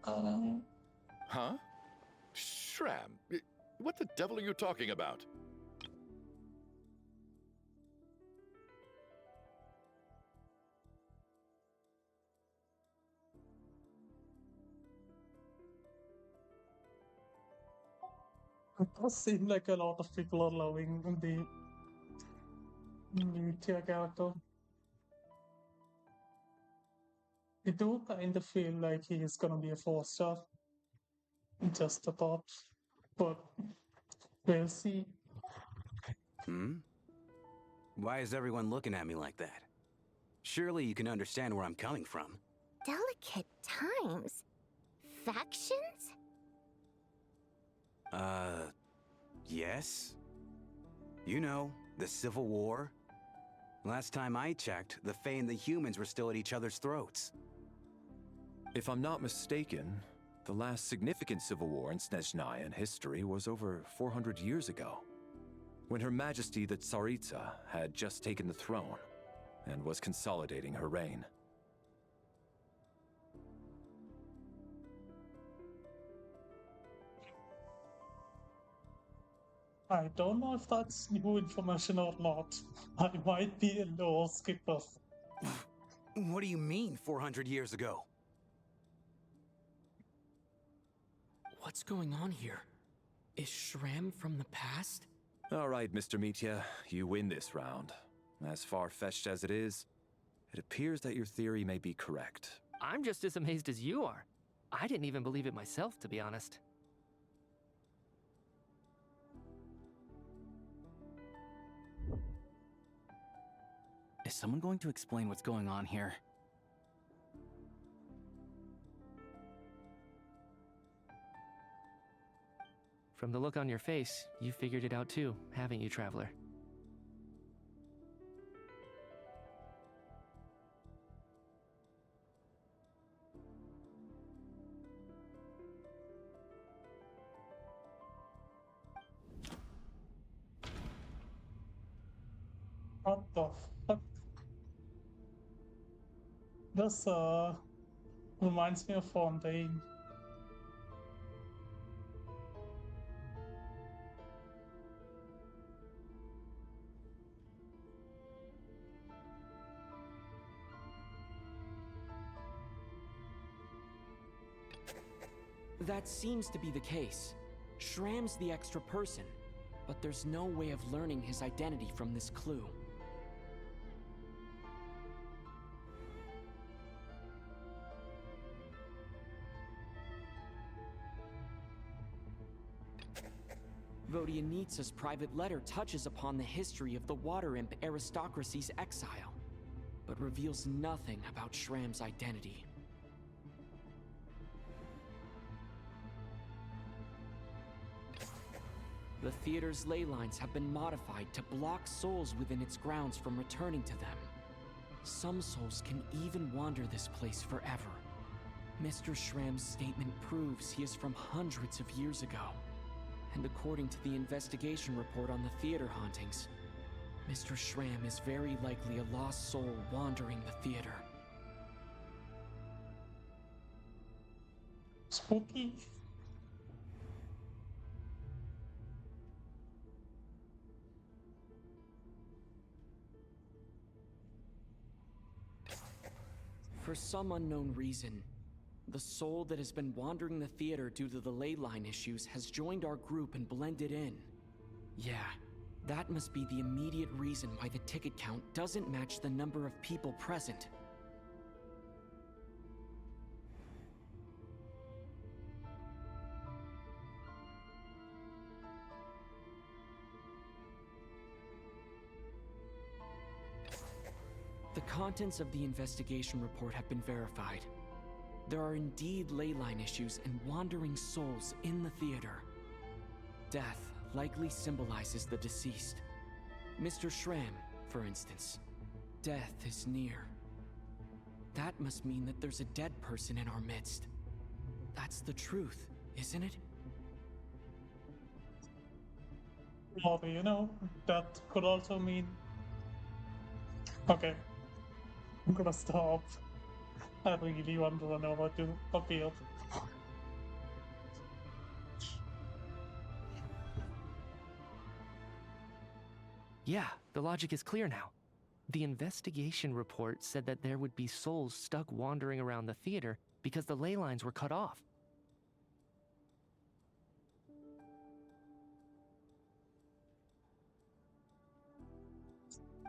Huh? Shram, what the devil are you talking about? It does seem like a lot of people are loving the Nitya character. I do kind of feel like he is gonna be a 4-star. Just a thought. But we'll see. Why is everyone looking at me like that? Surely you can understand where I'm coming from. Delicate times? Factions? Yes? You know, the Civil War? Last time I checked, the Fae and the humans were still at each other's throats. If I'm not mistaken, the last significant civil war in Snezhnaya history was over 400 years ago, when Her Majesty the Tsaritsa had just taken the throne and was consolidating her reign. I don't know if that's new information or not. I might be a lore skipper. What do you mean, 400 years ago? What's going on here? Is Shram from the past? All right, Mr. Mitya, you win this round. As far-fetched as it is, it appears that your theory may be correct. I'm just as amazed as you are. I didn't even believe it myself, to be honest. Is someone going to explain what's going on here? From the look on your face, you figured it out too, haven't you, Traveler? What the fuck? This reminds me of Fontaine. That seems to be the case. Shram's the extra person, but there's no way of learning his identity from this clue. Vodyanitsa's private letter touches upon the history of the Water Imp aristocracy's exile, but reveals nothing about Shram's identity. The theater's ley lines have been modified to block souls within its grounds from returning to them. Some souls can even wander this place forever. Mr. Shram's statement proves he is from hundreds of years ago. And according to the investigation report on the theater hauntings, Mr. Shram is very likely a lost soul wandering the theater. Spooky. For some unknown reason, the soul that has been wandering the theater due to the ley line issues has joined our group and blended in. Yeah, that must be the immediate reason why the ticket count doesn't match the number of people present. The contents of the investigation report have been verified. There are indeed leyline issues and wandering souls in the theater. Death likely symbolizes the deceased. Mr. Schramm, for instance. Death is near. That must mean that there's a dead person in our midst. That's the truth, isn't it? Or, you know, that could also mean... Okay. I'm gonna stop. I really want to know what to appeal. Yeah, the logic is clear now. The investigation report said that there would be souls stuck wandering around the theater because the ley lines were cut off.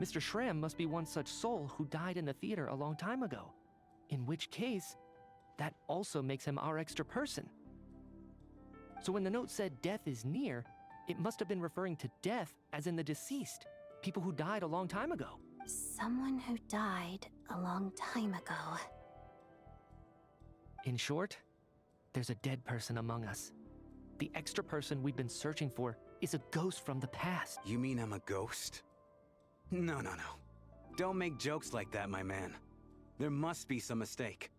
Mr. Schramm must be one such soul who died in the theater a long time ago. In which case, that also makes him our extra person. So when the note said death is near, it must have been referring to death as in the deceased, people who died a long time ago. Someone who died a long time ago. In short, there's a dead person among us. The extra person we've been searching for is a ghost from the past. You mean I'm a ghost? No. Don't make jokes like that, my man. There must be some mistake.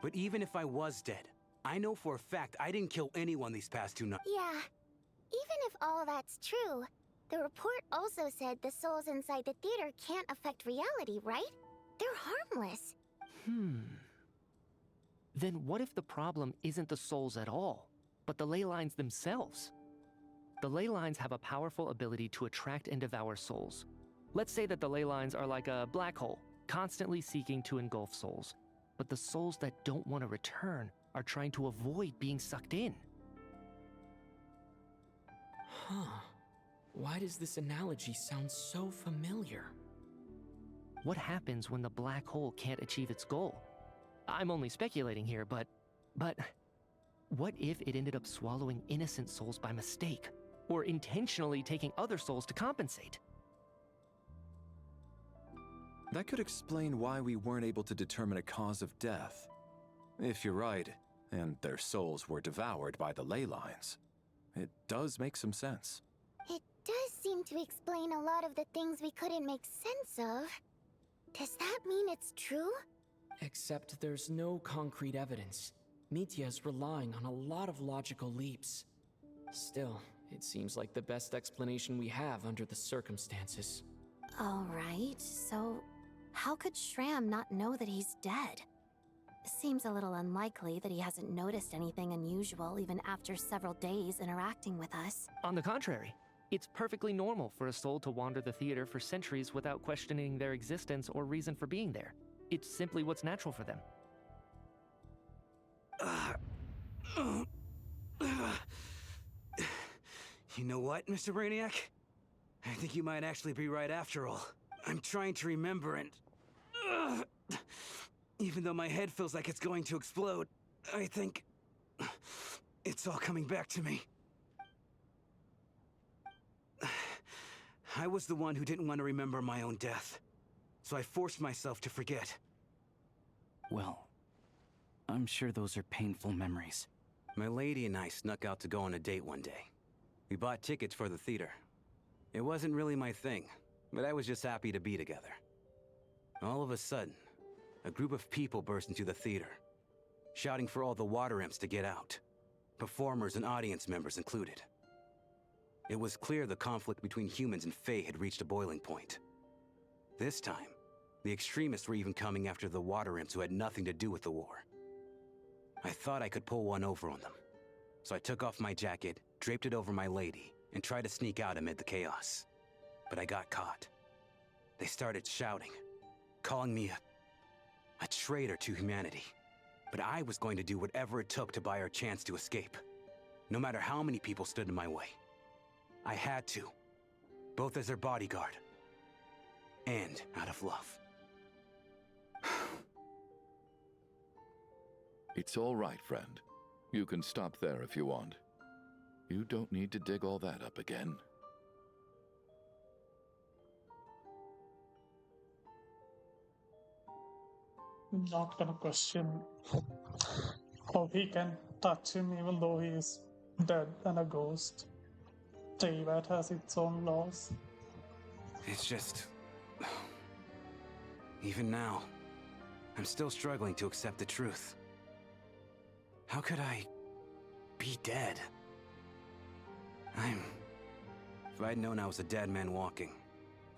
But even if I was dead, I know for a fact I didn't kill anyone these past 2 nights. Yeah. Even if all that's true, the report also said the souls inside the theater can't affect reality, right? They're harmless. Then what if the problem isn't the souls at all, but the ley lines themselves? The ley lines have a powerful ability to attract and devour souls. Let's say that the ley lines are like a black hole, constantly seeking to engulf souls. But the souls that don't want to return are trying to avoid being sucked in. Huh. Why does this analogy sound so familiar? What happens when the black hole can't achieve its goal? I'm only speculating here, but what if it ended up swallowing innocent souls by mistake, or intentionally taking other souls to compensate? That could explain why we weren't able to determine a cause of death. If you're right, and their souls were devoured by the ley lines, it does make some sense. It does seem to explain a lot of the things we couldn't make sense of. Does that mean it's true? Except there's no concrete evidence. Mitya's relying on a lot of logical leaps. Still, it seems like the best explanation we have under the circumstances. All right, so how could Schramm not know that he's dead? Seems a little unlikely that he hasn't noticed anything unusual even after several days interacting with us. On the contrary, it's perfectly normal for a soul to wander the theater for centuries without questioning their existence or reason for being there. It's simply what's natural for them. You know what, Mr. Brainiac? I think you might actually be right after all. I'm trying to remember and... even though my head feels like it's going to explode, I think... it's all coming back to me. I was the one who didn't want to remember my own death, so I forced myself to forget. Well, I'm sure those are painful memories. My lady and I snuck out to go on a date one day. We bought tickets for the theater. It wasn't really my thing, but I was just happy to be together. All of a sudden, a group of people burst into the theater, shouting for all the water imps to get out, performers and audience members included. It was clear the conflict between humans and Fae had reached a boiling point. This time, the extremists were even coming after the water imps who had nothing to do with the war. I thought I could pull one over on them, so I took off my jacket, draped it over my lady, and tried to sneak out amid the chaos. But I got caught. They started shouting, calling me a traitor to humanity. But I was going to do whatever it took to buy our chance to escape, no matter how many people stood in my way. I had to, both as their bodyguard and out of love. It's all right, friend. You can stop there if you want. You don't need to dig all that up again. not gonna question how he can touch him even though he is dead and a ghost. Teyvat has its own laws. It's just... Even now, I'm still struggling to accept the truth. How could I be dead? If I'd known I was a dead man walking,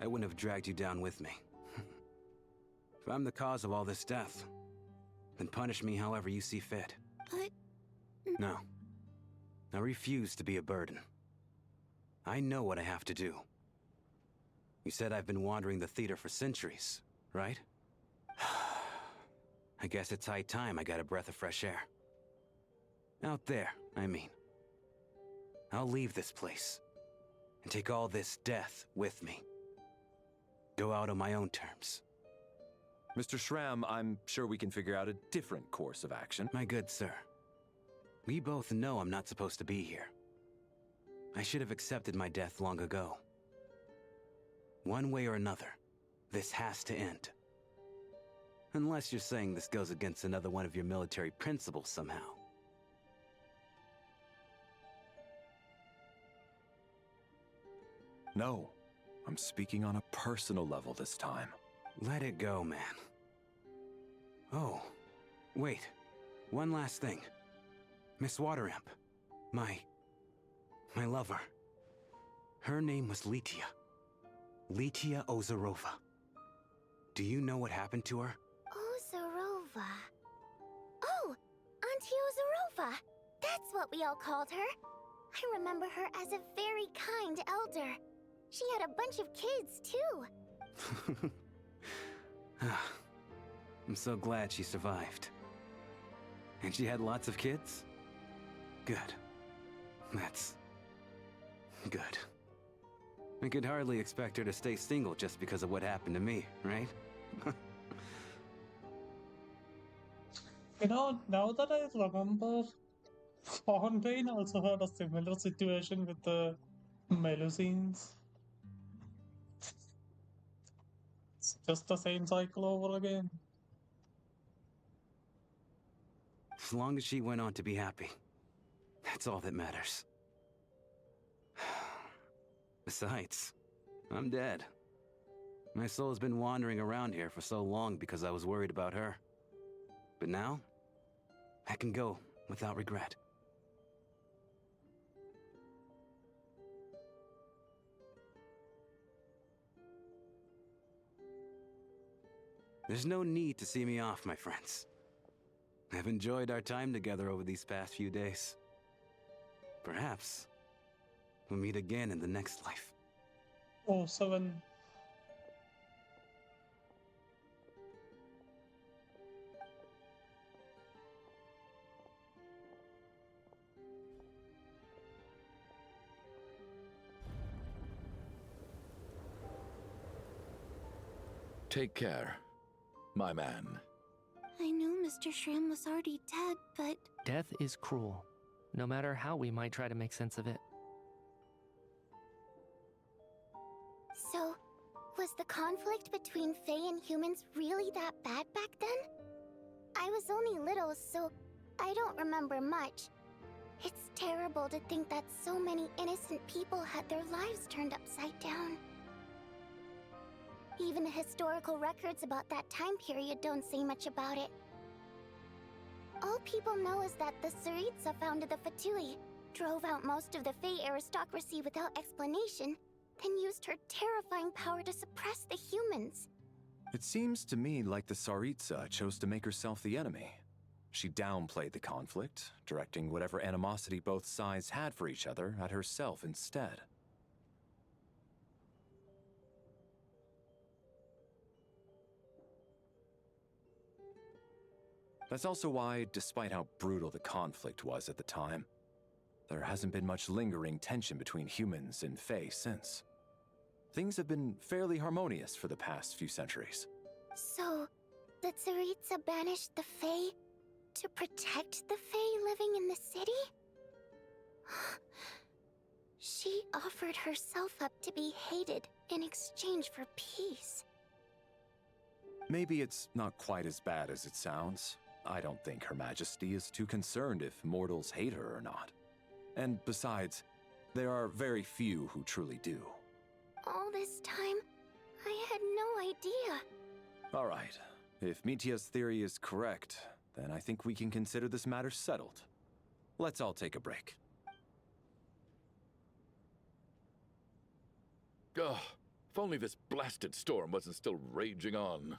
I wouldn't have dragged you down with me. If I'm the cause of all this death, then punish me however you see fit. But... No. I refuse to be a burden. I know what I have to do. You said I've been wandering the theater for centuries, right? I guess it's high time I got a breath of fresh air. Out there, I mean. I'll leave this place, and take all this death with me. Go out on my own terms. Mr. Schramm, I'm sure we can figure out a different course of action. My good sir, we both know I'm not supposed to be here. I should have accepted my death long ago. One way or another, this has to end. Unless you're saying this goes against another one of your military principles somehow. No, I'm speaking on a personal level this time. Let it go, man. Oh, wait. One last thing. Miss Wateramp. My lover. Her name was Litia. Litia Ozarova. Do you know what happened to her? Ozarova. Oh, Auntie Ozarova. That's what we all called her. I remember her as a very kind elder. She had a bunch of kids, too. I'm so glad she survived. And she had lots of kids? Good. That's... good. I could hardly expect her to stay single just because of what happened to me, right? You know, now that I remember, Fontaine also had a similar situation with the Melusines. It's just the same cycle over again. As long as she went on to be happy, that's all that matters. Besides, I'm dead. My soul's been wandering around here for so long because I was worried about her. But now, I can go without regret. There's no need to see me off, my friends. I've enjoyed our time together over these past few days. Perhaps we'll meet again in the next life. Oh, 7. Take care, my man. I knew Mr. Schramm was already dead, but... Death is cruel, no matter how we might try to make sense of it. So, was the conflict between Fae and humans really that bad back then? I was only little, so I don't remember much. It's terrible to think that so many innocent people had their lives turned upside down. Even the historical records about that time period don't say much about it. All people know is that the Tsaritsa founded the Fatui, drove out most of the Fae aristocracy without explanation, then used her terrifying power to suppress the humans. It seems to me like the Tsaritsa chose to make herself the enemy. She downplayed the conflict, directing whatever animosity both sides had for each other at herself instead. That's also why, despite how brutal the conflict was at the time, there hasn't been much lingering tension between humans and Fae since. Things have been fairly harmonious for the past few centuries. So, the Tsaritsa banished the Fae to protect the Fae living in the city? She offered herself up to be hated in exchange for peace. Maybe it's not quite as bad as it sounds. I don't think Her Majesty is too concerned if mortals hate her or not. And besides, there are very few who truly do. All this time, I had no idea. All right. If Mitia's theory is correct, then I think we can consider this matter settled. Let's all take a break. Ugh, if only this blasted storm wasn't still raging on.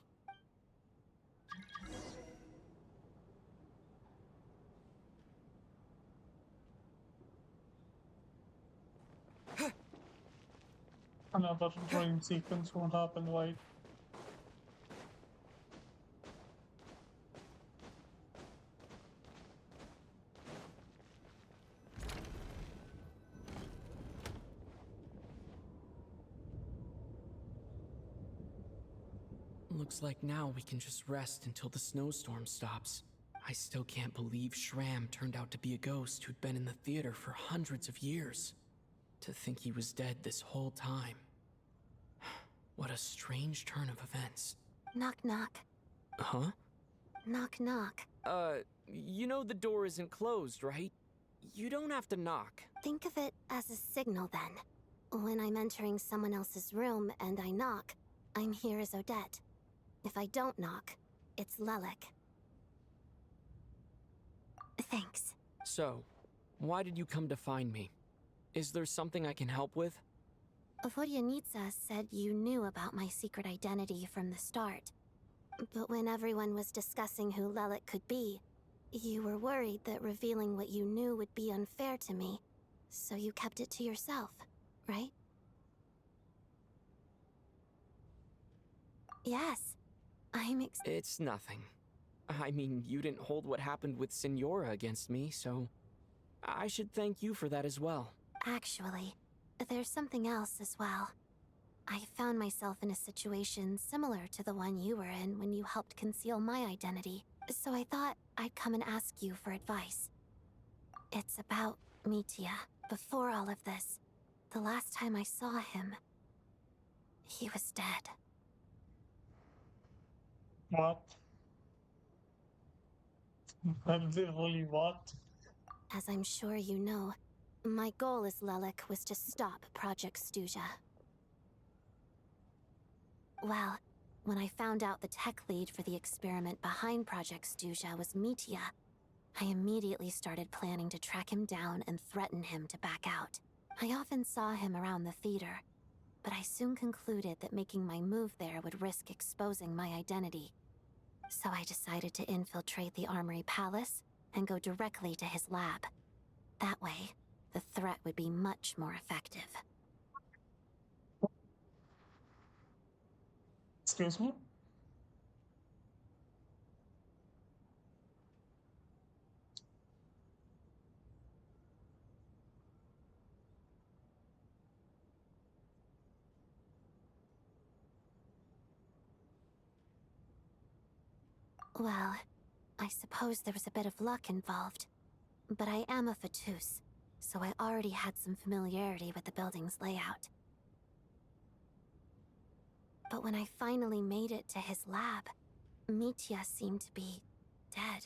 Another dream sequence won't happen, right? Looks like now we can just rest until the snowstorm stops. I still can't believe Shram turned out to be a ghost who'd been in the theater for hundreds of years. To think he was dead this whole time. What a strange turn of events. Knock, knock. Huh? Knock, knock. You know the door isn't closed, right? You don't have to knock. Think of it as a signal then. When I'm entering someone else's room and I knock, I'm here as Odette. If I don't knock, it's Lelik. Thanks. So, why did you come to find me? Is there something I can help with? Vodyanitsa said you knew about my secret identity from the start. But when everyone was discussing who Lelik could be, you were worried that revealing what you knew would be unfair to me, so you kept it to yourself, right? Yes. It's nothing. I mean, you didn't hold what happened with Signora against me, so I should thank you for that as well. Actually, there's something else as well. I found myself in a situation similar to the one you were in when you helped conceal my identity, so I thought I'd come and ask you for advice. It's about Mitia. Before all of this, the last time I saw him, he was dead. What? Literally what? As I'm sure you know, my goal as Lelik was to stop Project Stuja. Well, when I found out the tech lead for the experiment behind Project Stuja was Mitia, I immediately started planning to track him down and threaten him to back out. I often saw him around the theater, but I soon concluded that making my move there would risk exposing my identity. So I decided to infiltrate the Armory Palace and go directly to his lab. That way, the threat would be much more effective. Excuse me? Well, I suppose there was a bit of luck involved. But I am a Fatus, so I already had some familiarity with the building's layout. But when I finally made it to his lab, Mitia seemed to be dead.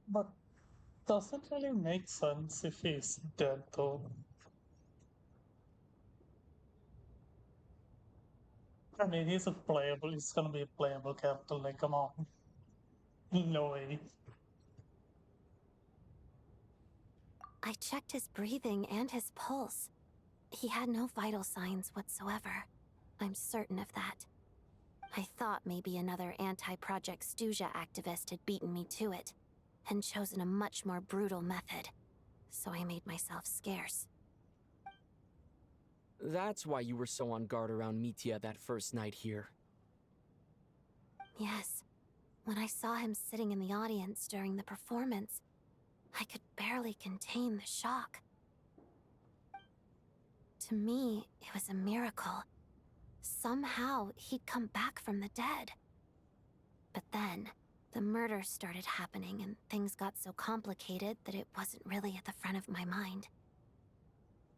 But doesn't really make sense if he's dead though. I mean, he's gonna be a playable character, like, come on. No way. I checked his breathing and his pulse. He had no vital signs whatsoever. I'm certain of that. I thought maybe another anti-Project Stuja activist had beaten me to it, and chosen a much more brutal method. So I made myself scarce. That's why you were so on guard around Mitia that first night here. Yes. When I saw him sitting in the audience during the performance, I could barely contain the shock. To me, it was a miracle. Somehow, he'd come back from the dead. But then, The murders started happening and things got so complicated that it wasn't really at the front of my mind.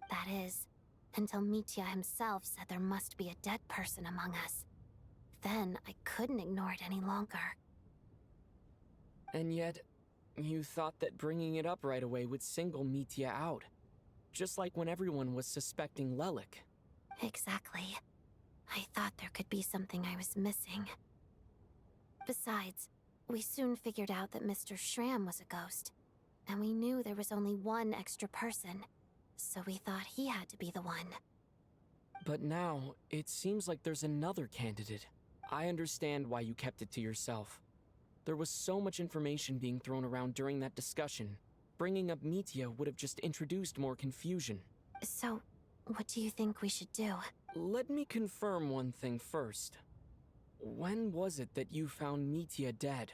That is, until Mitya himself said there must be a dead person among us. Then I couldn't ignore it any longer. And yet, you thought that bringing it up right away would single Mitya out. Just like when everyone was suspecting Lelik. Exactly. I thought there could be something I was missing. Besides, we soon figured out that Mr. Schramm was a ghost. And we knew there was only one extra person. So we thought he had to be the one. But now, it seems like there's another candidate. I understand why you kept it to yourself. There was so much information being thrown around during that discussion. Bringing up Mitya would have just introduced more confusion. So, what do you think we should do? Let me confirm one thing first. When was it that you found Mitya dead?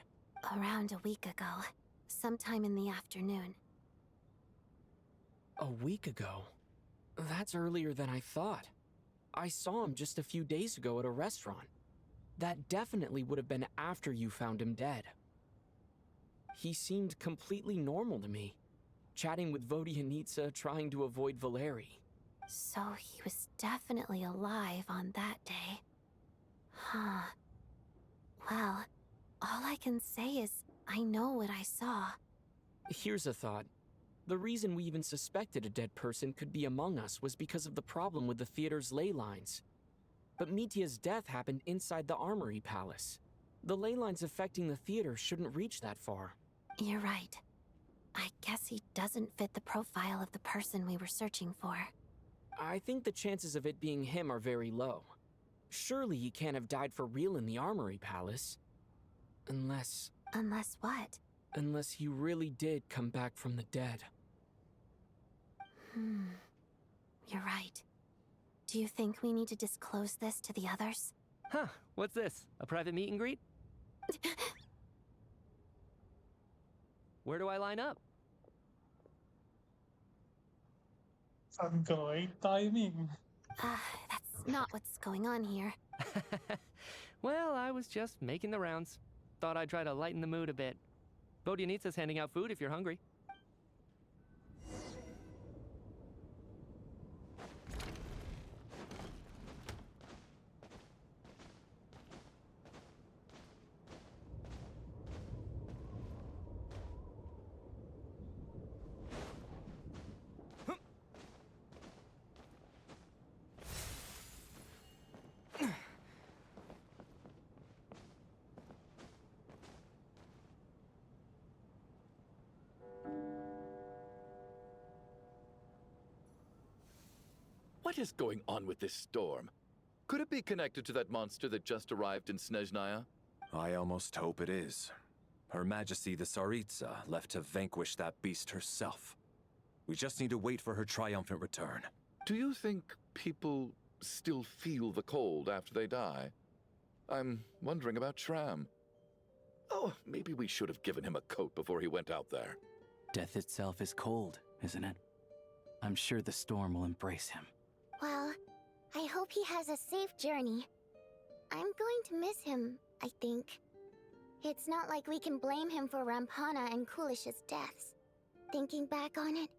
Around a week ago. Sometime in the afternoon. A week ago? That's earlier than I thought. I saw him just a few days ago at a restaurant. That definitely would have been after you found him dead. He seemed completely normal to me, chatting with Vodyanitsa, trying to avoid Valeri. So he was definitely alive on that day. Huh. Well, all I can say is I know what I saw. Here's a thought. The reason we even suspected a dead person could be among us was because of the problem with the theater's ley lines. But Mitya's death happened inside the Armory Palace. The ley lines affecting the theater shouldn't reach that far. You're right. I guess he doesn't fit the profile of the person we were searching for. I think the chances of it being him are very low. Surely he can't have died for real in the Armory Palace. Unless... Unless what? Unless he really did come back from the dead. You're right. Do you think we need to disclose this to the others? Huh, what's this? A private meet and greet? Where do I line up? A great timing. That's not what's going on here. Well, I was just making the rounds. Thought I'd try to lighten the mood a bit. Vodyanitsa's handing out food if you're hungry. What is going on with this storm? Could it be connected to that monster that just arrived in Snezhnaya? I almost hope it is. Her Majesty the Tsaritsa left to vanquish that beast herself. We just need to wait for her triumphant return. Do you think people still feel the cold after they die? I'm wondering about Schramm. Oh, maybe we should have given him a coat before he went out there. Death itself is cold, isn't it? I'm sure the storm will embrace him. Well, I hope he has a safe journey. I'm going to miss him, I think. It's not like we can blame him for Rampana and Kulish's deaths. Thinking back on it,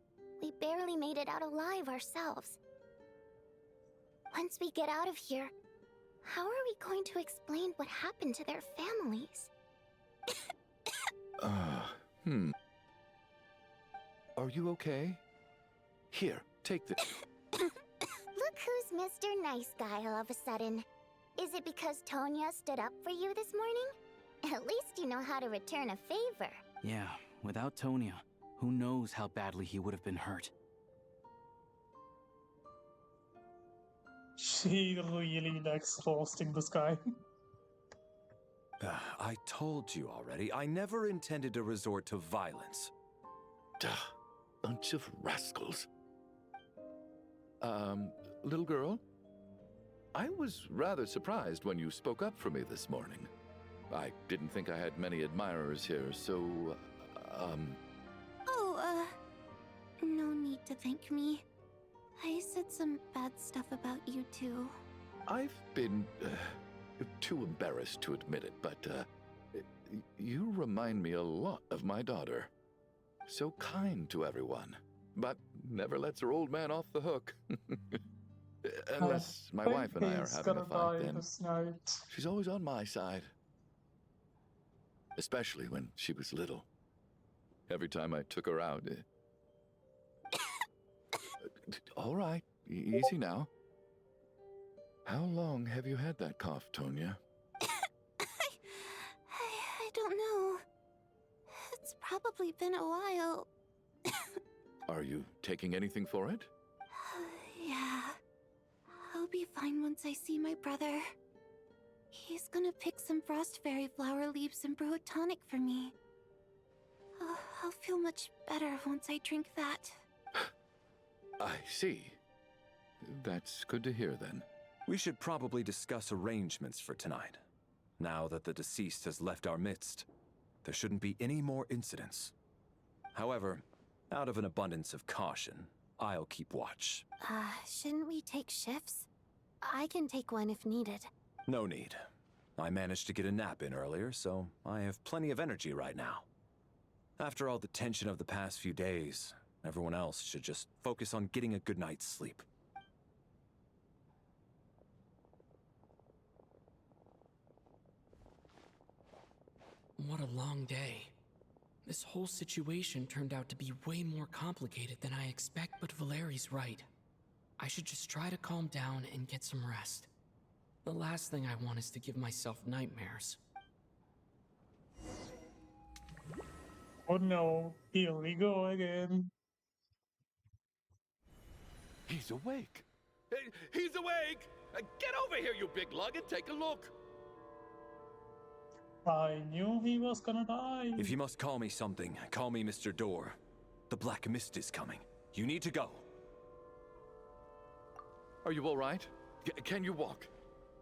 we barely made it out alive ourselves. Once we get out of here, how are we going to explain what happened to their families? Are you okay? Here, take this. Look who's Mr. Nice Guy all of a sudden. Is it because Tonya stood up for you this morning? At least you know how to return a favor. Yeah, without Tonya, who knows how badly he would have been hurt. She really likes roasting this guy. I told you already, I never intended to resort to violence. Bunch of rascals. Little girl? I was rather surprised when you spoke up for me this morning. I didn't think I had many admirers here, so, No need to thank me. I said some bad stuff about you too. I've been too embarrassed to admit it, but You remind me a lot of my daughter. So kind to everyone, but never lets her old man off the hook. Unless my wife and I are having a fight, then this night. she's always on my side. Especially when she was little. Every time I took her out. All right, easy now. How long have you had that cough, Tonya? I don't know. It's probably been a while. Are you taking anything for it? Yeah. I'll be fine once I see my brother. He's gonna pick some frost fairy flower leaves and brew a tonic for me. I'll feel much better once I drink that. I see. That's good to hear then. We should probably discuss arrangements for tonight. Now that the deceased has left our midst, there shouldn't be any more incidents. However, out of an abundance of caution, I'll keep watch. Shouldn't we take shifts? I can take one if needed. No need. I managed to get a nap in earlier, so I have plenty of energy right now. After all the tension of the past few days, everyone else should just focus on getting a good night's sleep. What a long day. This whole situation turned out to be way more complicated than I expect, but Valeri's right. I should just try to calm down and get some rest. The last thing I want is to give myself nightmares. Oh no, here we go again. He's awake. He's awake! Get over here, you big lug, and take a look. I knew he was gonna die. If you must call me something, call me Mr. Door. The Black Mist is coming. You need to go. Are you all right? Can you walk?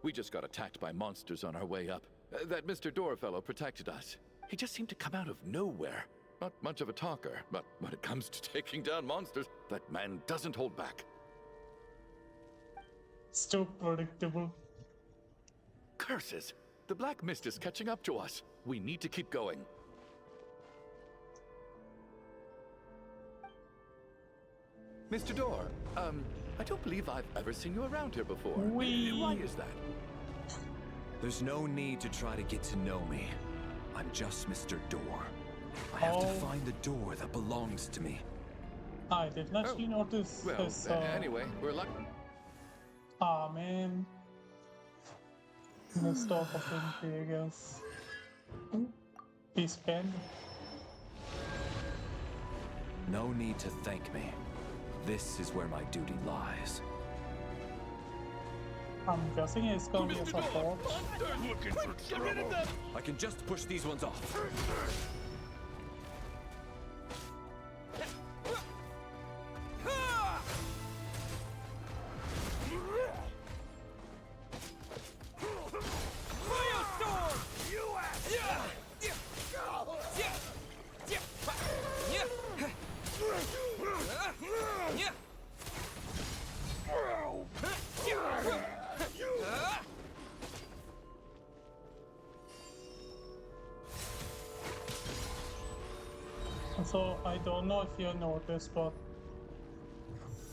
We just got attacked by monsters on our way up. That Mr. Door fellow protected us. He just seemed to come out of nowhere. Not much of a talker, but when it comes to taking down monsters, that man doesn't hold back. So predictable. Curses! The Black Mist is catching up to us. We need to keep going. Mr. Door, I don't believe I've ever seen you around here before. Why is that? There's no need to try to get to know me. I'm just Mr. Door. I have to find the door that belongs to me. I didn't actually notice this. Anyway, we're lucky. Ah, man. Missed opportunity, I guess. He's pen. No need to thank me. This is where my duty lies. I'm guessing he's gonna be a support. Looking for trouble. I can just push these ones off. So I don't know if you noticed, but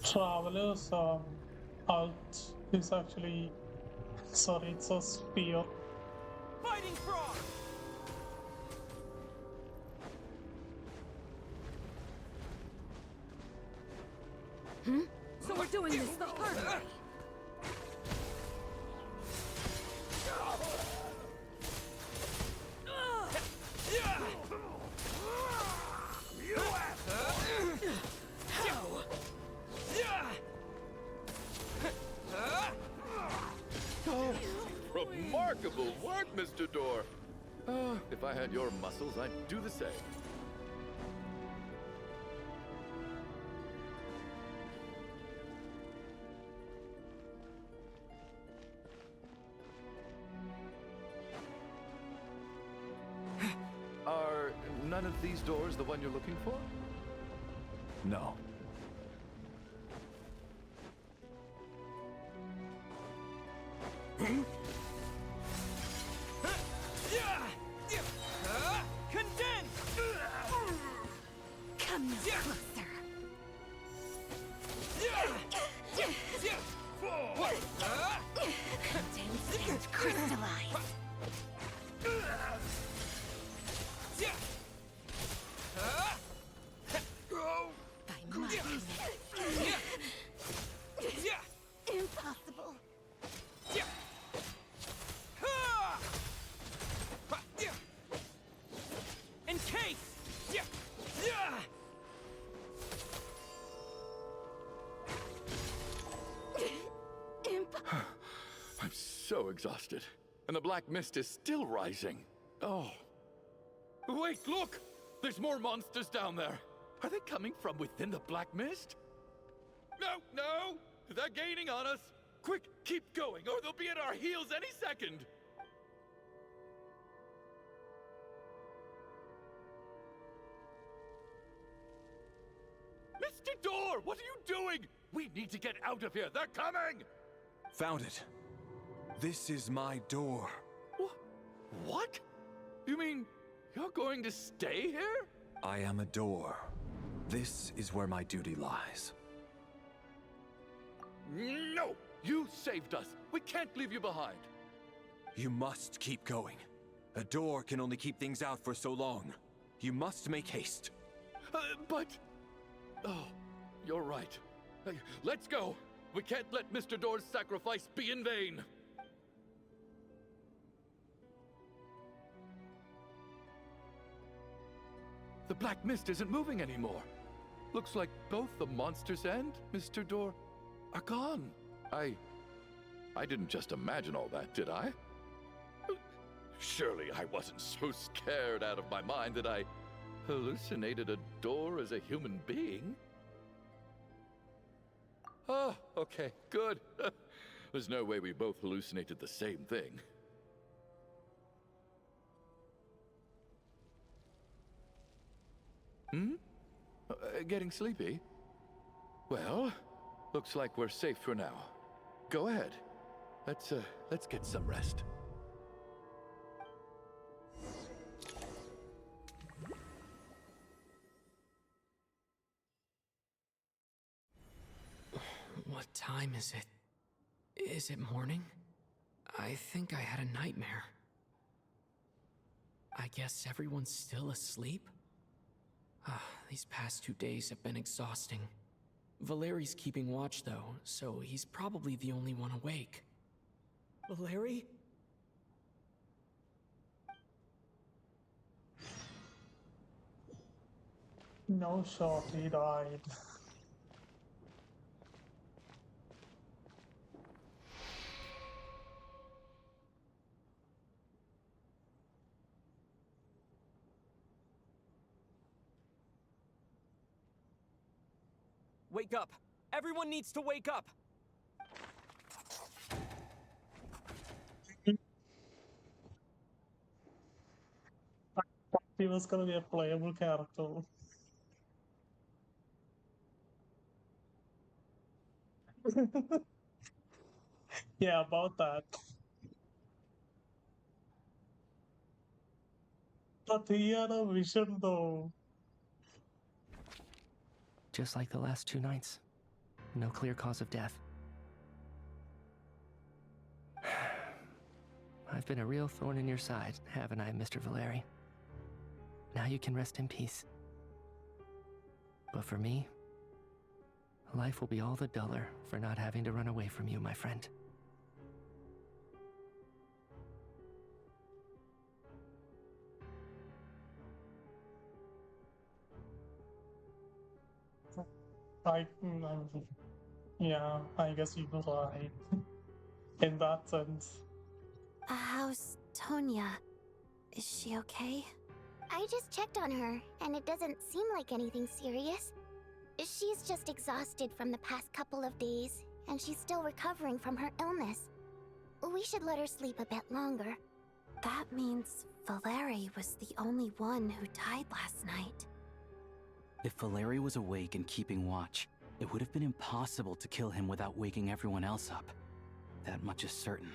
Traveler's ult is actually it's a spear. Fighting frog! So we're doing this the hard way. Oh, remarkable work, Mr. Door. If I had your muscles, I'd do the same. Are none of these doors the one you're looking for? No. exhausted. And the black mist is still rising. Oh. Wait, look! There's more monsters down there. Are they coming from within the black mist? No, no! They're gaining on us! Quick, keep going, or they'll be at our heels any second! Mr. Door, what are you doing? We need to get out of here. They're coming! Found it. This is my door. What? You mean you're going to stay here? I am a door. This is where my duty lies. No! You saved us. We can't leave you behind. You must keep going. A door can only keep things out for so long. You must make haste. But... Oh, you're right. Let's go. We can't let Mr. Door's sacrifice be in vain. The black mist isn't moving anymore. Looks like both the monsters and Mr. Door are gone. I didn't just imagine all that, did I? Surely I wasn't so scared out of my mind that I hallucinated a door as a human being. Oh, okay, good. There's no way we both hallucinated the same thing. Getting sleepy? Well, looks like we're safe for now. Go ahead. Let's get some rest. What time is it? Is it morning? I think I had a nightmare. I guess everyone's still asleep? These past 2 days have been exhausting. Valeri's keeping watch though, so he's probably the only one awake. Valeri? No shot, he died. Wake up! Everyone needs to wake up! He was gonna be a playable character. Yeah, about that. But he had a vision though. Just like the last 2 nights. No clear cause of death. I've been a real thorn in your side, haven't I, Mr. Valeri? Now you can rest in peace. But for me, life will be all the duller for not having to run away from you, my friend. Yeah, I guess you were right. In that sense. How's Tonya? Is she okay? I just checked on her, and it doesn't seem like anything serious. She's just exhausted from the past couple of days, and she's still recovering from her illness. We should let her sleep a bit longer. That means Valeri was the only one who died last night. If Valeri was awake and keeping watch, it would have been impossible to kill him without waking everyone else up. That much is certain.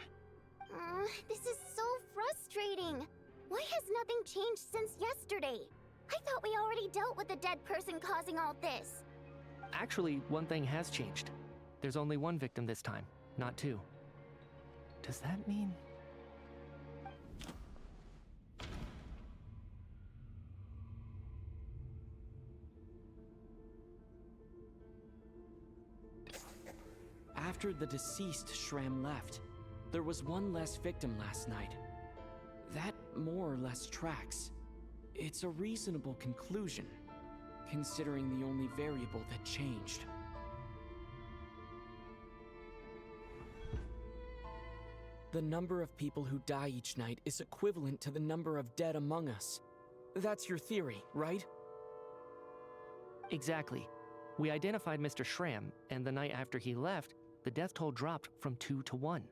This is so frustrating. Why has nothing changed since yesterday? I thought we already dealt with the dead person causing all this. Actually, one thing has changed. There's only 1 victim this time, not 2. Does that mean... After the deceased Shram left, there was 1 less victim last night. That more or less tracks. It's a reasonable conclusion, considering the only variable that changed. The number of people who die each night is equivalent to the number of dead among us. That's your theory, right? Exactly. We identified Mr. Schramm, and the night after he left, the death toll dropped from 2 to 1.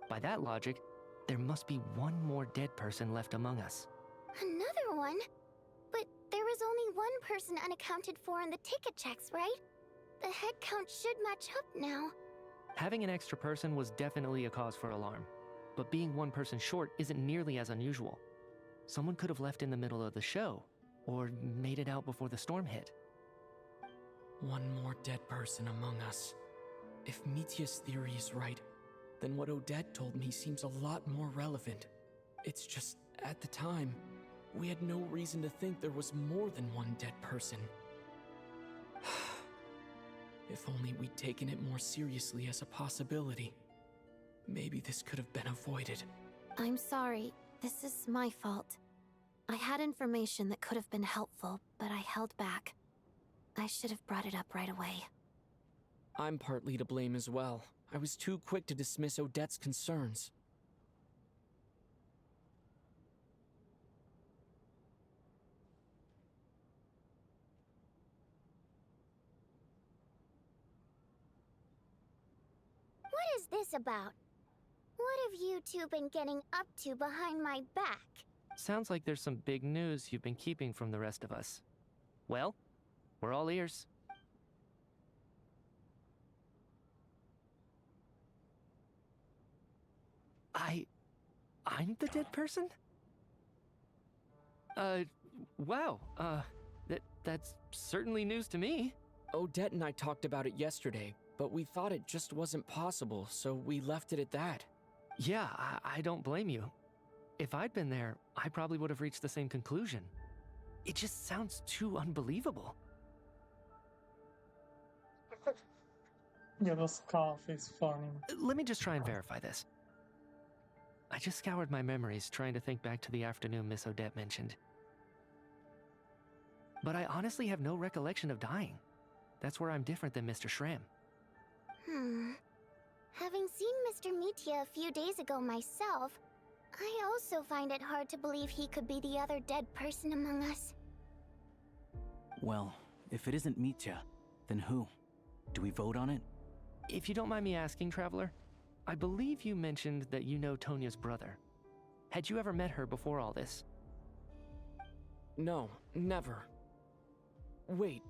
By that logic, there must be one more dead person left among us. Another one? But there was only one person unaccounted for in the ticket checks, right? The head count should match up now. Having an extra person was definitely a cause for alarm, but being one person short isn't nearly as unusual. Someone could have left in the middle of the show, or made it out before the storm hit. One more dead person among us. If Mitya's theory is right, then what Odette told me seems a lot more relevant. It's just, at the time, we had no reason to think there was more than one dead person. If only we'd taken it more seriously as a possibility. Maybe this could have been avoided. I'm sorry. This is my fault. I had information that could have been helpful, but I held back. I should have brought it up right away. I'm partly to blame as well. I was too quick to dismiss Odette's concerns. What is this about? What have you two been getting up to behind my back? Sounds like there's some big news you've been keeping from the rest of us. Well, we're all ears. I'm the dead person? Wow, that's certainly news to me. Odette and I talked about it yesterday, but we thought it just wasn't possible, so we left it at that. Yeah, I don't blame you. If I'd been there, I probably would have reached the same conclusion. It just sounds too unbelievable. Yeah, the scarf is funny. Let me just try and verify this. I just scoured my memories trying to think back to the afternoon Miss Odette mentioned. But I honestly have no recollection of dying. That's where I'm different than Mr. Schramm. Having seen Mr. Mitya a few days ago myself, I also find it hard to believe he could be the other dead person among us. Well, if it isn't Mitya, then who? Do we vote on it? If you don't mind me asking, Traveler, I believe you mentioned that you know Tonya's brother. Had you ever met her before all this? No, never. Wait,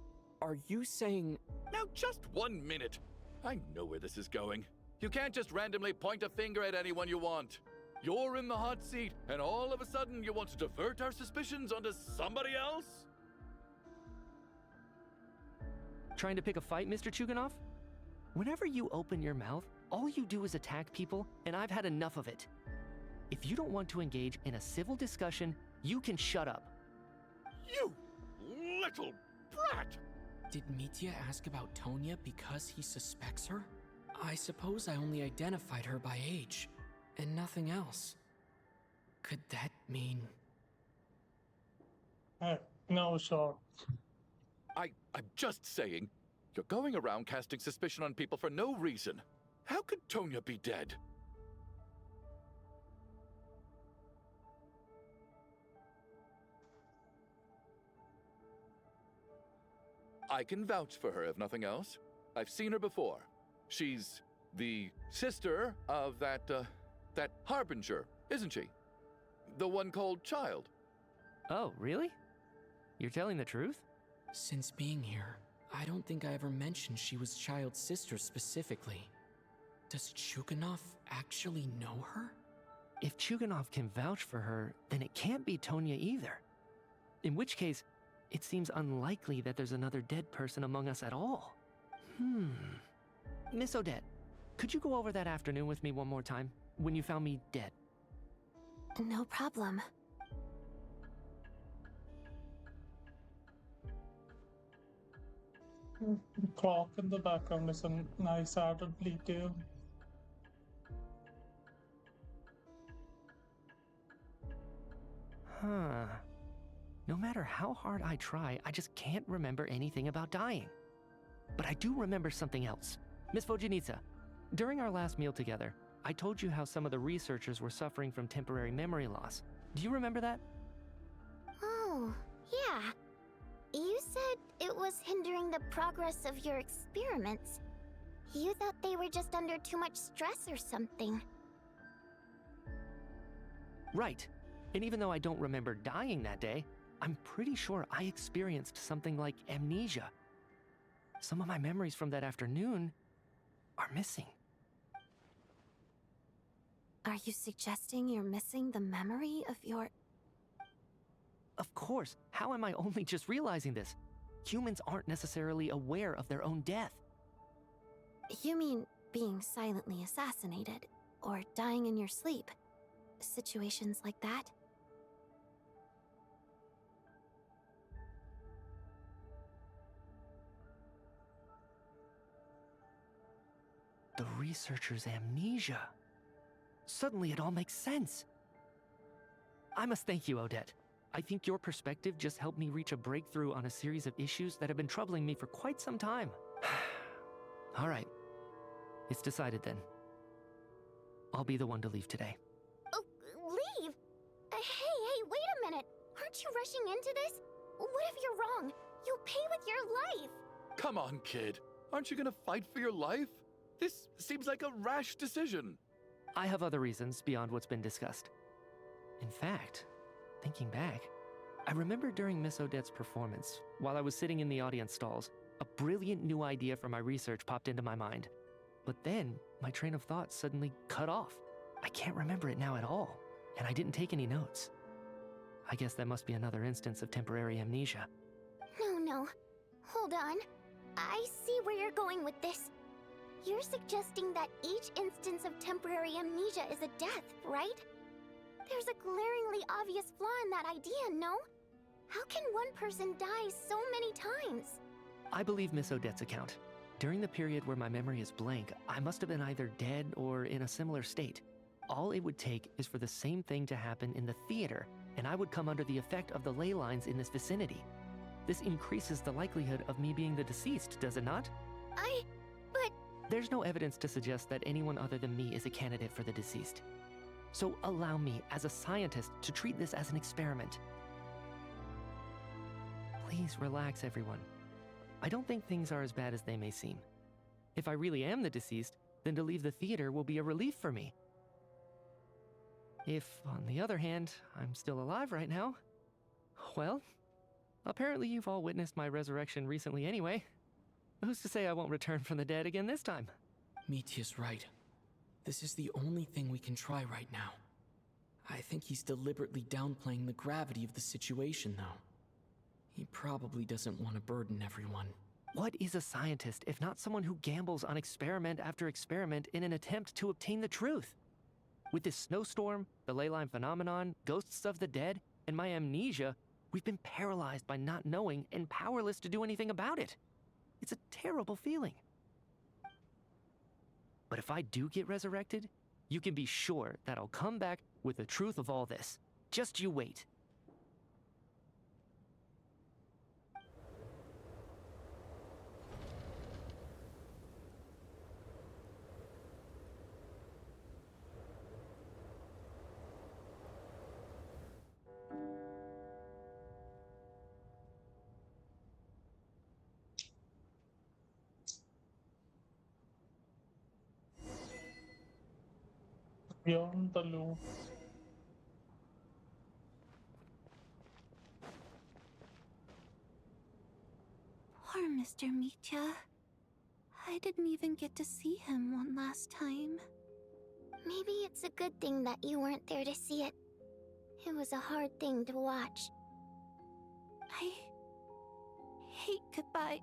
are you saying... Now just 1 minute. I know where this is going. You can't just randomly point a finger at anyone you want. You're in the hot seat, and all of a sudden you want to divert our suspicions onto somebody else? Trying to pick a fight, Mr. Chuganov? Whenever you open your mouth, all you do is attack people, and I've had enough of it. If you don't want to engage in a civil discussion, you can shut up. You little brat! Did Mitya ask about Tonya because he suspects her? I suppose I only identified her by age, and nothing else. Could that mean... No shot. I'm just saying, you're going around casting suspicion on people for no reason. How could Tonya be dead? I can vouch for her, if nothing else. I've seen her before. She's the sister of that Harbinger, isn't she? The one called Child. Oh, really? You're telling the truth? Since being here, I don't think I ever mentioned she was Child's sister specifically. Does Chuganov actually know her? If Chuganov can vouch for her, then it can't be Tonya either. In which case, it seems unlikely that there's another dead person among us at all. Miss Odette, could you go over that afternoon with me one more time, when you found me dead? No problem. The clock in the background is a nice added detail. Huh. No matter how hard I try, I just can't remember anything about dying. But I do remember something else. Miss Vojanitsa, During our last meal together, I told you how some of the researchers were suffering from temporary memory loss. Do you remember that? Oh, yeah. You said it was hindering the progress of your experiments. You thought they were just under too much stress or something. Right. And even though I don't remember dying that day, I'm pretty sure I experienced something like amnesia. Some of my memories from that afternoon are missing. Are you suggesting you're missing the memory of your... Of course. How am I only just realizing this? Humans aren't necessarily aware of their own death. You mean being silently assassinated, or dying in your sleep? Situations like that? The researcher's amnesia. Suddenly it all makes sense. I must thank you, Odette. I think your perspective just helped me reach a breakthrough on a series of issues that have been troubling me for quite some time. All right. It's decided then. I'll be the one to leave today. Oh, leave? Hey, wait a minute. Aren't you rushing into this? What if you're wrong? You'll pay with your life. Come on, kid. Aren't you gonna fight for your life? This seems like a rash decision. I have other reasons beyond what's been discussed. In fact, thinking back, I remember during Miss Odette's performance, while I was sitting in the audience stalls, a brilliant new idea for my research popped into my mind. But then, my train of thought suddenly cut off. I can't remember it now at all, and I didn't take any notes. I guess that must be another instance of temporary amnesia. No. Hold on. I see where you're going with this. You're suggesting that each instance of temporary amnesia is a death, right? There's a glaringly obvious flaw in that idea, no? How can one person die so many times? I believe Miss Odette's account. During the period where my memory is blank, I must have been either dead or in a similar state. All it would take is for the same thing to happen in the theater, and I would come under the effect of the ley lines in this vicinity. This increases the likelihood of me being the deceased, does it not? But... There's no evidence to suggest that anyone other than me is a candidate for the deceased. So allow me, as a scientist, to treat this as an experiment. Please relax, everyone. I don't think things are as bad as they may seem. If I really am the deceased, then to leave the theater will be a relief for me. If, on the other hand, I'm still alive right now, well, apparently you've all witnessed my resurrection recently anyway. Who's to say I won't return from the dead again this time? Mitya's right. This is the only thing we can try right now. I think he's deliberately downplaying the gravity of the situation, though. He probably doesn't want to burden everyone. What is a scientist if not someone who gambles on experiment after experiment in an attempt to obtain the truth? With this snowstorm, the ley line phenomenon, ghosts of the dead, and my amnesia, we've been paralyzed by not knowing and powerless to do anything about it. It's a terrible feeling. But if I do get resurrected, you can be sure that I'll come back with the truth of all this. Just you wait. Beyond the loop. Poor Mr. Mitya. I didn't even get to see him one last time. Maybe it's a good thing that you weren't there to see it. It was a hard thing to watch. I hate goodbyes.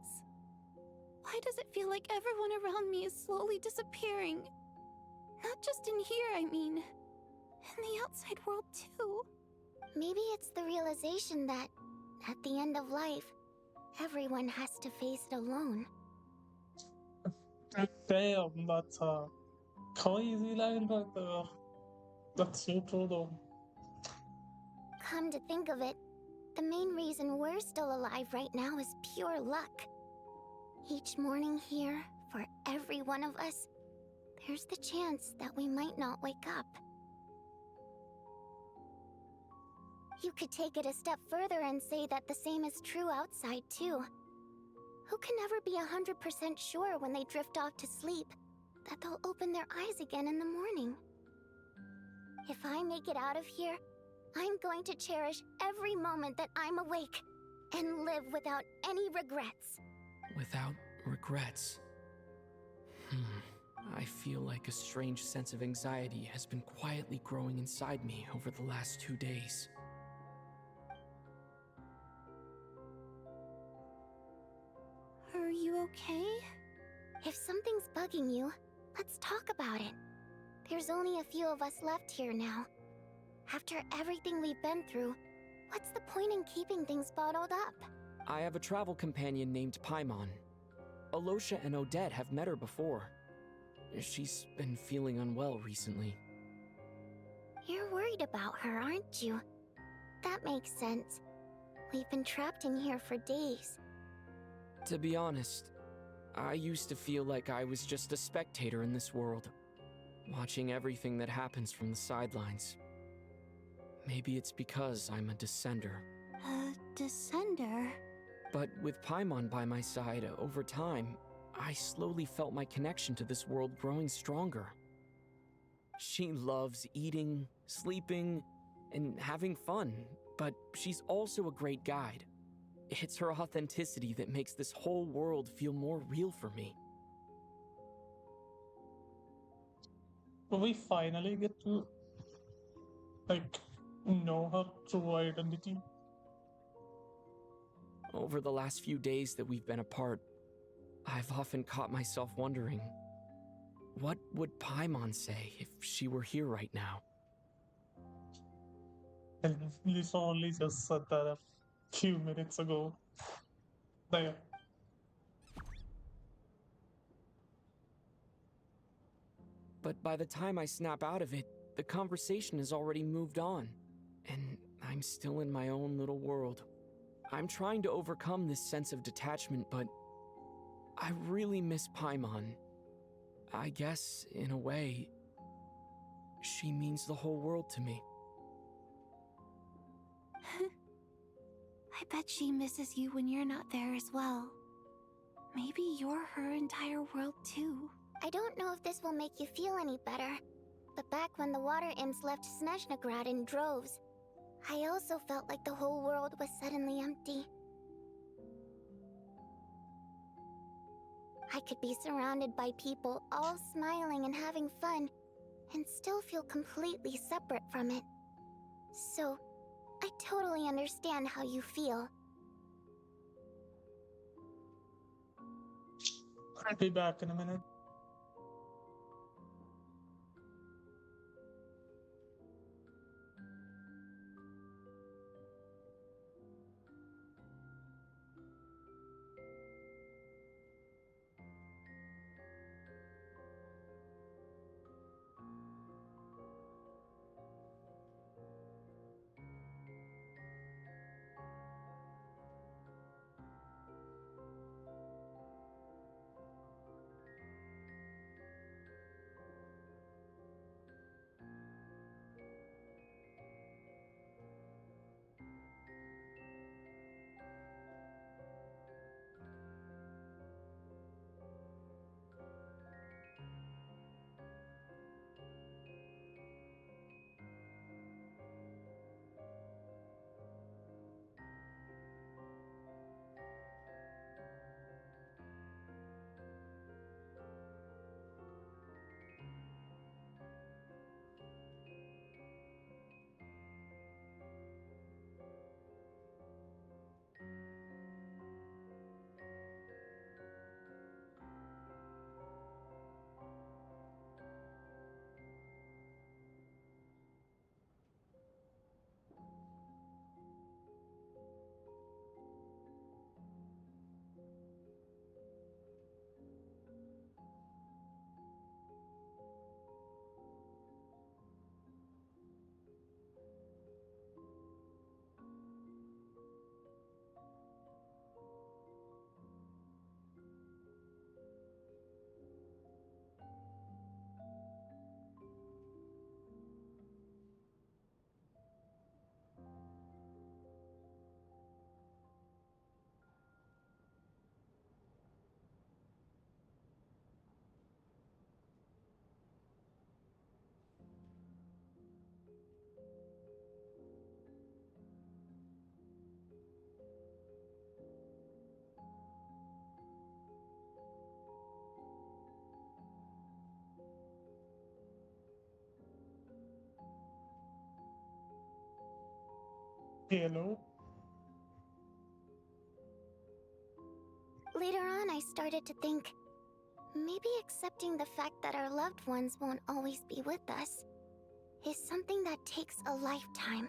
Why does it feel like everyone around me is slowly disappearing? Not just in here, I mean. In the outside world, too. Maybe it's the realization that, at the end of life, everyone has to face it alone. Damn, that's a crazy line right there. That's so true, though. Come to think of it, the main reason we're still alive right now is pure luck. Each morning here, for every one of us, there's the chance that we might not wake up. You could take it a step further and say that the same is true outside, too. Who can never be 100% sure when they drift off to sleep that they'll open their eyes again in the morning? If I make it out of here, I'm going to cherish every moment that I'm awake and live without any regrets. Without regrets. I feel like a strange sense of anxiety has been quietly growing inside me over the last 2 days. Are you okay? If something's bugging you, let's talk about it. There's only a few of us left here now. After everything we've been through, what's the point in keeping things bottled up? I have a travel companion named Paimon. Alosha and Odette have met her before. She's been feeling unwell recently. You're worried about her, aren't you? That makes sense. We've been trapped in here for days. To be honest, I used to feel like I was just a spectator in this world, watching everything that happens from the sidelines. Maybe it's because I'm a descender. A descender? But with Paimon by my side, over time, I slowly felt my connection to this world growing stronger. She loves eating, sleeping, and having fun, but she's also a great guide. It's her authenticity that makes this whole world feel more real for me. Will we finally get to, like, know her true identity? Over the last few days that we've been apart, I've often caught myself wondering, what would Paimon say if she were here right now? And Lisa only just said that a few minutes ago. There. But by the time I snap out of it, the conversation has already moved on, and I'm still in my own little world. I'm trying to overcome this sense of detachment, but I really miss Paimon. I guess, in a way, she means the whole world to me. I bet she misses you when you're not there as well. Maybe you're her entire world too. I don't know if this will make you feel any better, but back when the water imps left Snezhnaya in droves, I also felt like the whole world was suddenly empty. I could be surrounded by people all smiling and having fun, and still feel completely separate from it. So, I totally understand how you feel. I'll be back in a minute. Hello? Later on, I started to think maybe accepting the fact that our loved ones won't always be with us is something that takes a lifetime.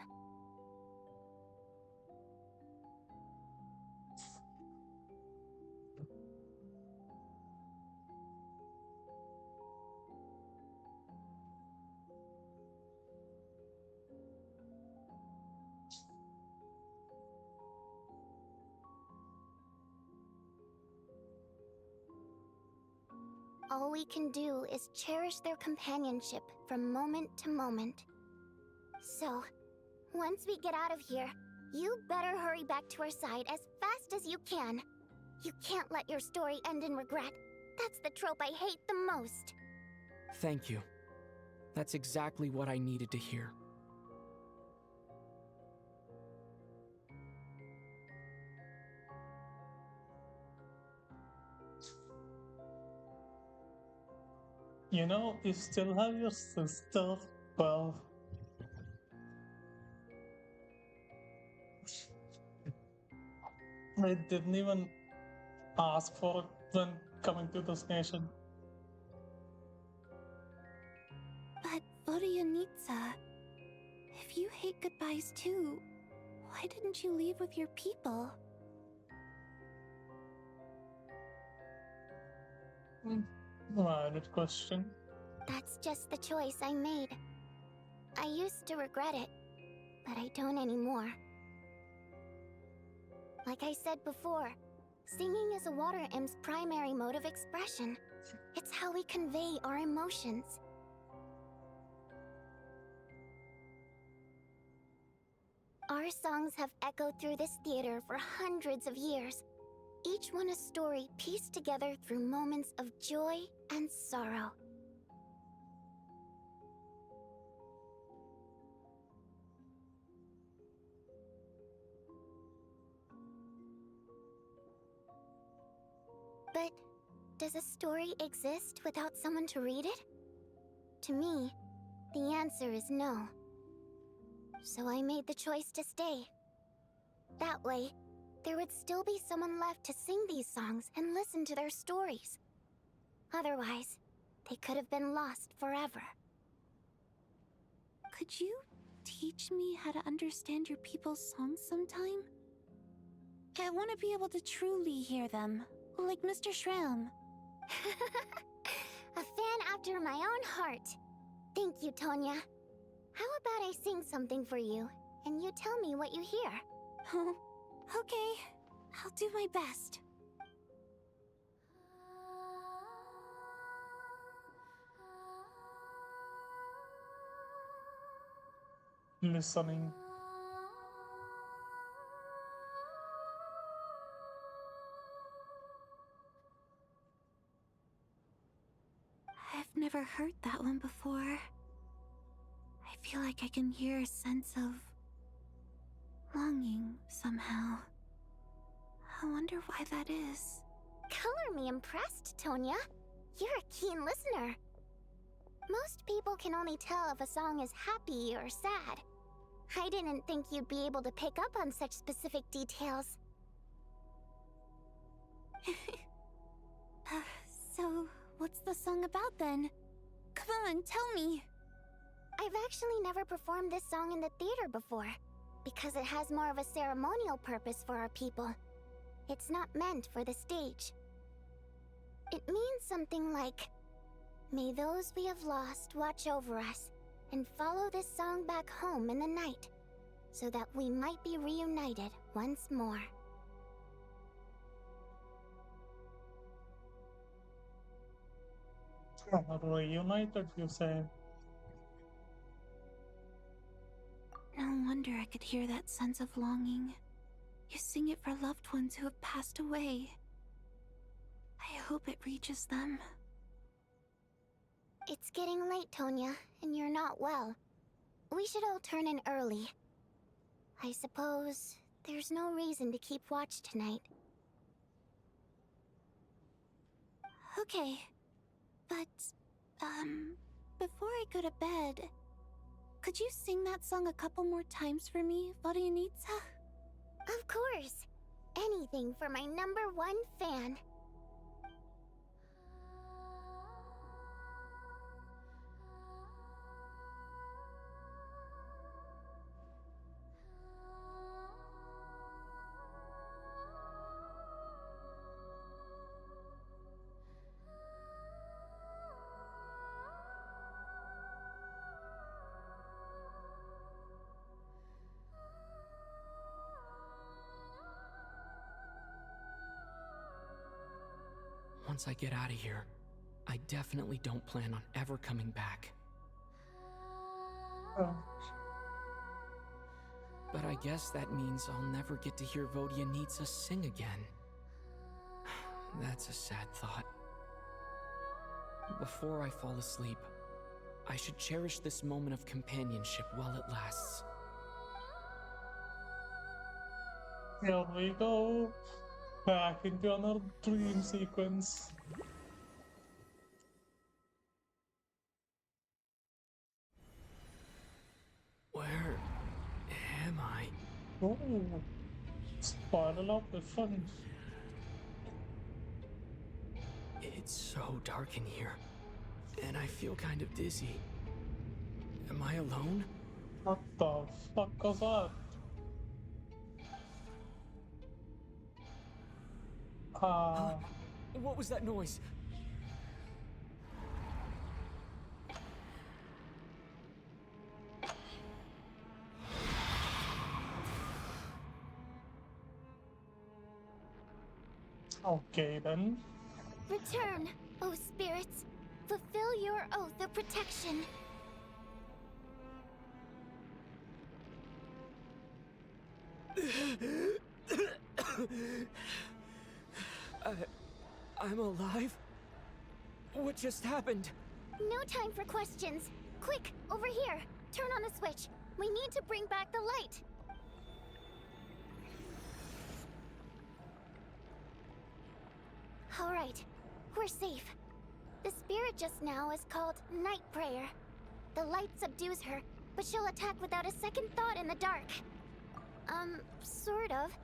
All we can do is cherish their companionship from moment to moment. So, once we get out of here, you better hurry back to our side as fast as you can. You can't let your story end in regret. That's the trope I hate the most. Thank you. That's exactly what I needed to hear. You know, you still have your sister. Well, I didn't even ask for it when coming to this nation. But Vodyanitsa, if you hate goodbyes too, why didn't you leave with your people? Valid question. That's just the choice I made. I used to regret it, but I don't anymore. Like I said before, singing is a water imp's primary mode of expression. It's how we convey our emotions. Our songs have echoed through this theater for hundreds of years, each one a story pieced together through moments of joy and sorrow. But does a story exist without someone to read it? To me, the answer is no. So I made the choice to stay. That way, there would still be someone left to sing these songs and listen to their stories. Otherwise, they could have been lost forever. Could you teach me how to understand your people's songs sometime? I want to be able to truly hear them, like Mr. Shram. A fan after my own heart. Thank you, Tonya. How about I sing something for you, and you tell me what you hear? Oh, okay. I'll do my best. Listening. I've never heard that one before. I feel like I can hear a sense of longing somehow. I wonder why that is. Color me impressed, Tonya. You're a keen listener. Most people can only tell if a song is happy or sad. I didn't think you'd be able to pick up on such specific details. So, what's the song about then? Come on, tell me! I've actually never performed this song in the theater before, because it has more of a ceremonial purpose for our people. It's not meant for the stage. It means something like, "May those we have lost watch over us, and follow this song back home in the night, so that we might be reunited once more." Reunited, you say? No wonder I could hear that sense of longing. You sing it for loved ones who have passed away. I hope it reaches them. It's getting late, Tonya, and you're not well. We should all turn in early. I suppose there's no reason to keep watch tonight. Okay. But, before I go to bed, Could you sing that song a couple more times for me, Vodyanitsa? Of course. Anything for my #1 fan. Once I get out of here, I definitely don't plan on ever coming back. But I guess that means I'll never get to hear Vodyanitsa sing again. That's a sad thought. Before I fall asleep, I should cherish this moment of companionship while it lasts. Here we go. Back into another dream sequence. Where am I? Oh, spoiler of the fun. It's so dark in here, and I feel kind of dizzy. Am I alone? What the fuck was that? What was that noise? Okay then. Return, O spirits. Fulfill your oath of protection. I'm alive? What just happened? No time for questions. Quick, over here. Turn on the switch. We need to bring back the light. All right, we're safe. The spirit just now is called Night Prayer. The light subdues her, but she'll attack without a second thought in the dark. Sort of.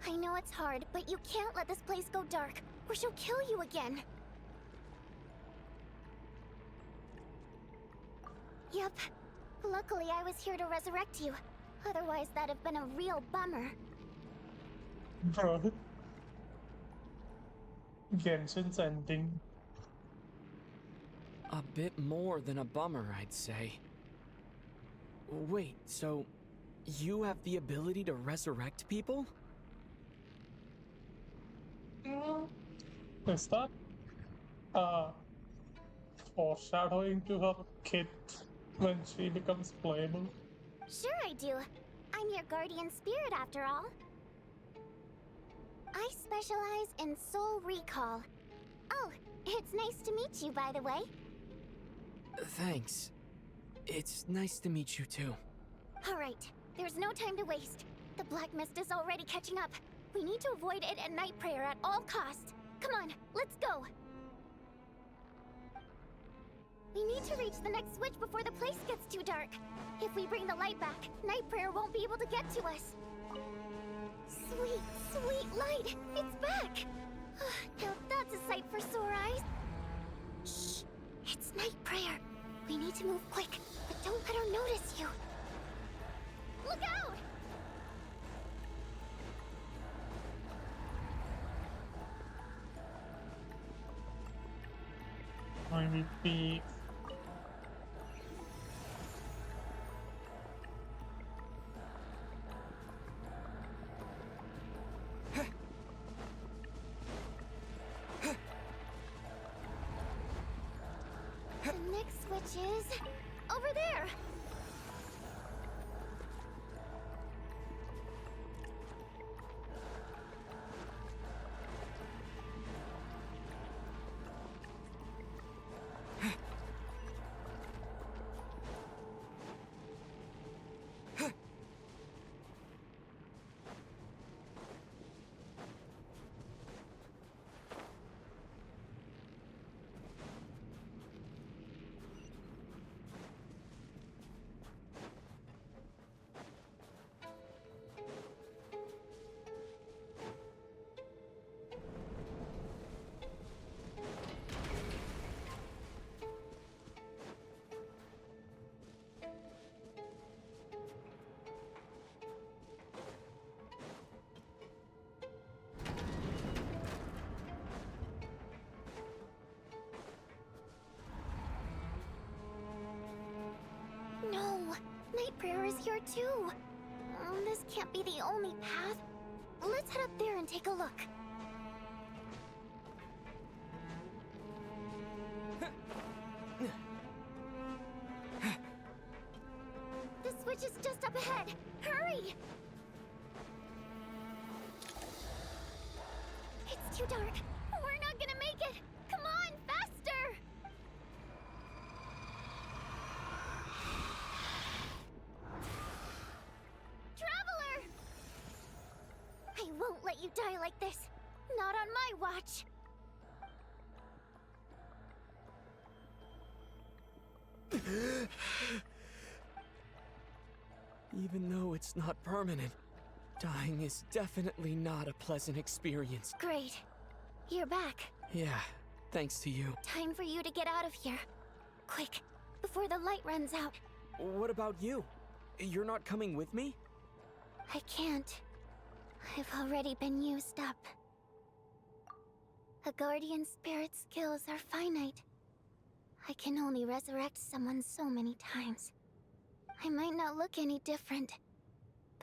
I know it's hard, but you can't let this place go dark, or she'll kill you again. Yep. Luckily, I was here to resurrect you. Otherwise, that'd have been a real bummer. Bro. Genshin's ending. A bit more than a bummer, I'd say. Wait, so you have the ability to resurrect people? Is that foreshadowing to her kid when she becomes playable? Sure I do. I'm your guardian spirit after all. I specialize in soul recall. Oh, it's nice to meet you, by the way. Thanks. It's nice to meet you too. All right, there's no time to waste. The black mist is already catching up. We need to avoid it at Night Prayer at all costs. Come on, let's go. We need to reach the next switch before the place gets too dark. If we bring the light back, Night Prayer won't be able to get to us. Sweet, sweet light! It's back! Now that's a sight for sore eyes. Shh! It's Night Prayer. We need to move quick, but don't let her notice you. Look out! I will be... The next switch is... over there! Night Prayer is here too. This can't be the only path. Let's head up there and take a look. The switch is just up ahead. Hurry! It's too dark. We're not gonna make it. Come on, faster! Traveler! I won't let you die like this. Not on my watch. Even though it's not permanent, dying is definitely not a pleasant experience. Great. You're back. Yeah, thanks to you. Time for you to get out of here. Quick, before the light runs out. What about you? You're not coming with me? I can't. I've already been used up. A guardian spirit's skills are finite. I can only resurrect someone so many times. I might not look any different,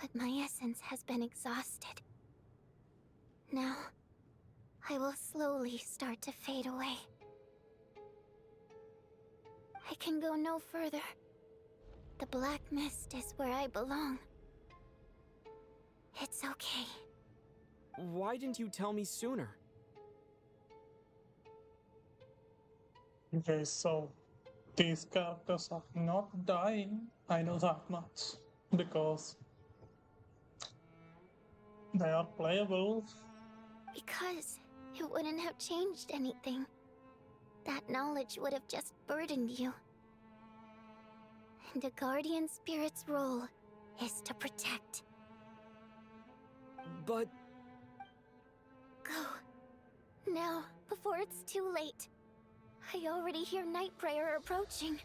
but my essence has been exhausted. Now, I will slowly start to fade away. I can go no further. The black mist is where I belong. It's okay. Why didn't you tell me sooner? Okay, so these characters are not dying, I know that much, because they are playable. Because it wouldn't have changed anything. That knowledge would have just burdened you. And a guardian spirit's role is to protect. But... Go. Now, before it's too late. I already hear Night Prayer approaching.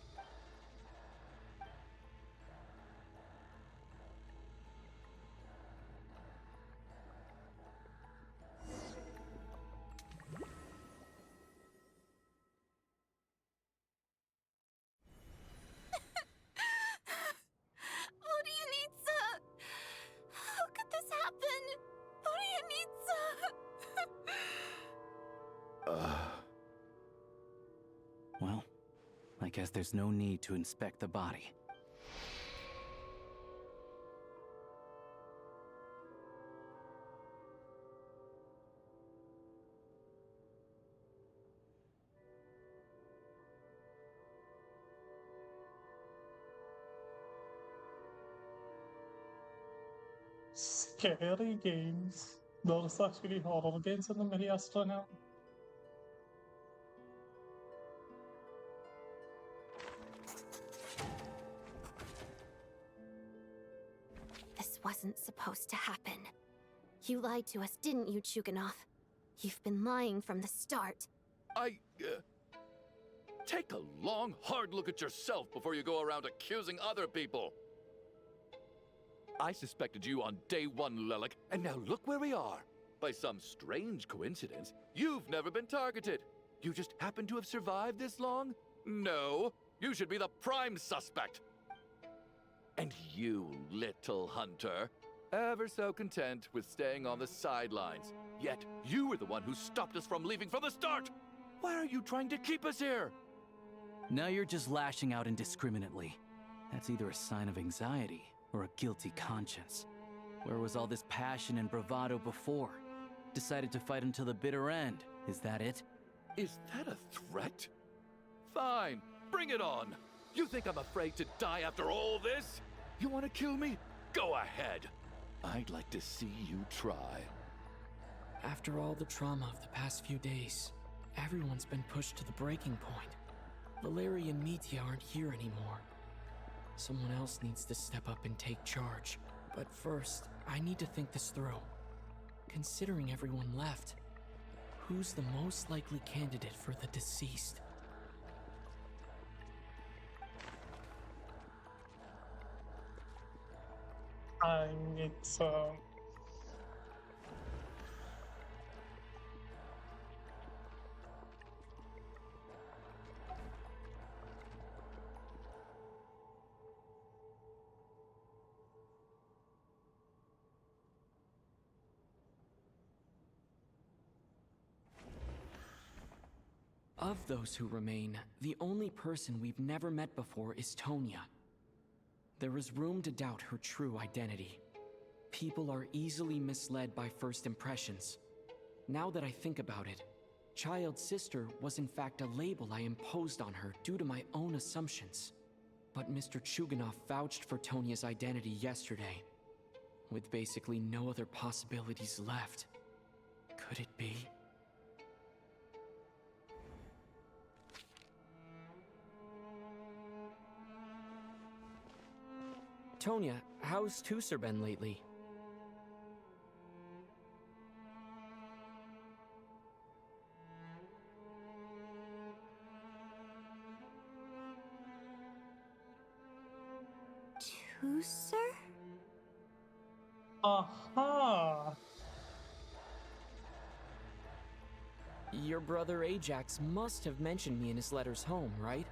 How could this happen? Well, I guess there's no need to inspect the body. Scary games. There's actually horror games in the Mini Astro now. This wasn't supposed to happen. You lied to us, didn't you, Chuganov? You've been lying from the start. Take a long, hard look at yourself before you go around accusing other people. I suspected you on day one, Lelik, and now look where we are. By some strange coincidence, you've never been targeted. You just happen to have survived this long? No, you should be the prime suspect. And you, little hunter, ever so content with staying on the sidelines. Yet, you were the one who stopped us from leaving from the start! Why are you trying to keep us here? Now you're just lashing out indiscriminately. That's either a sign of anxiety or a guilty conscience. Where was all this passion and bravado before? Decided to fight until the bitter end. Is that it? Is that a threat? Fine, bring it on. You think I'm afraid to die after all this? You want to kill me? Go ahead. I'd like to see you try. After all the trauma of the past few days, everyone's been pushed to the breaking point. Valeria and Mitya aren't here anymore. Someone else needs to step up and take charge. But first, I need to think this through. Considering everyone left, who's the most likely candidate for the deceased? It's Of those who remain, the only person we've never met before is Tonya. There is room to doubt her true identity. People are easily misled by first impressions. Now that I think about it, Child's sister was in fact a label I imposed on her due to my own assumptions. But Mr. Chuganov vouched for Tonya's identity yesterday. With basically no other possibilities left. Could it be? Tonya, how's Tusser been lately? Tusser? Aha! Your brother Ajax must have mentioned me in his letters home, right?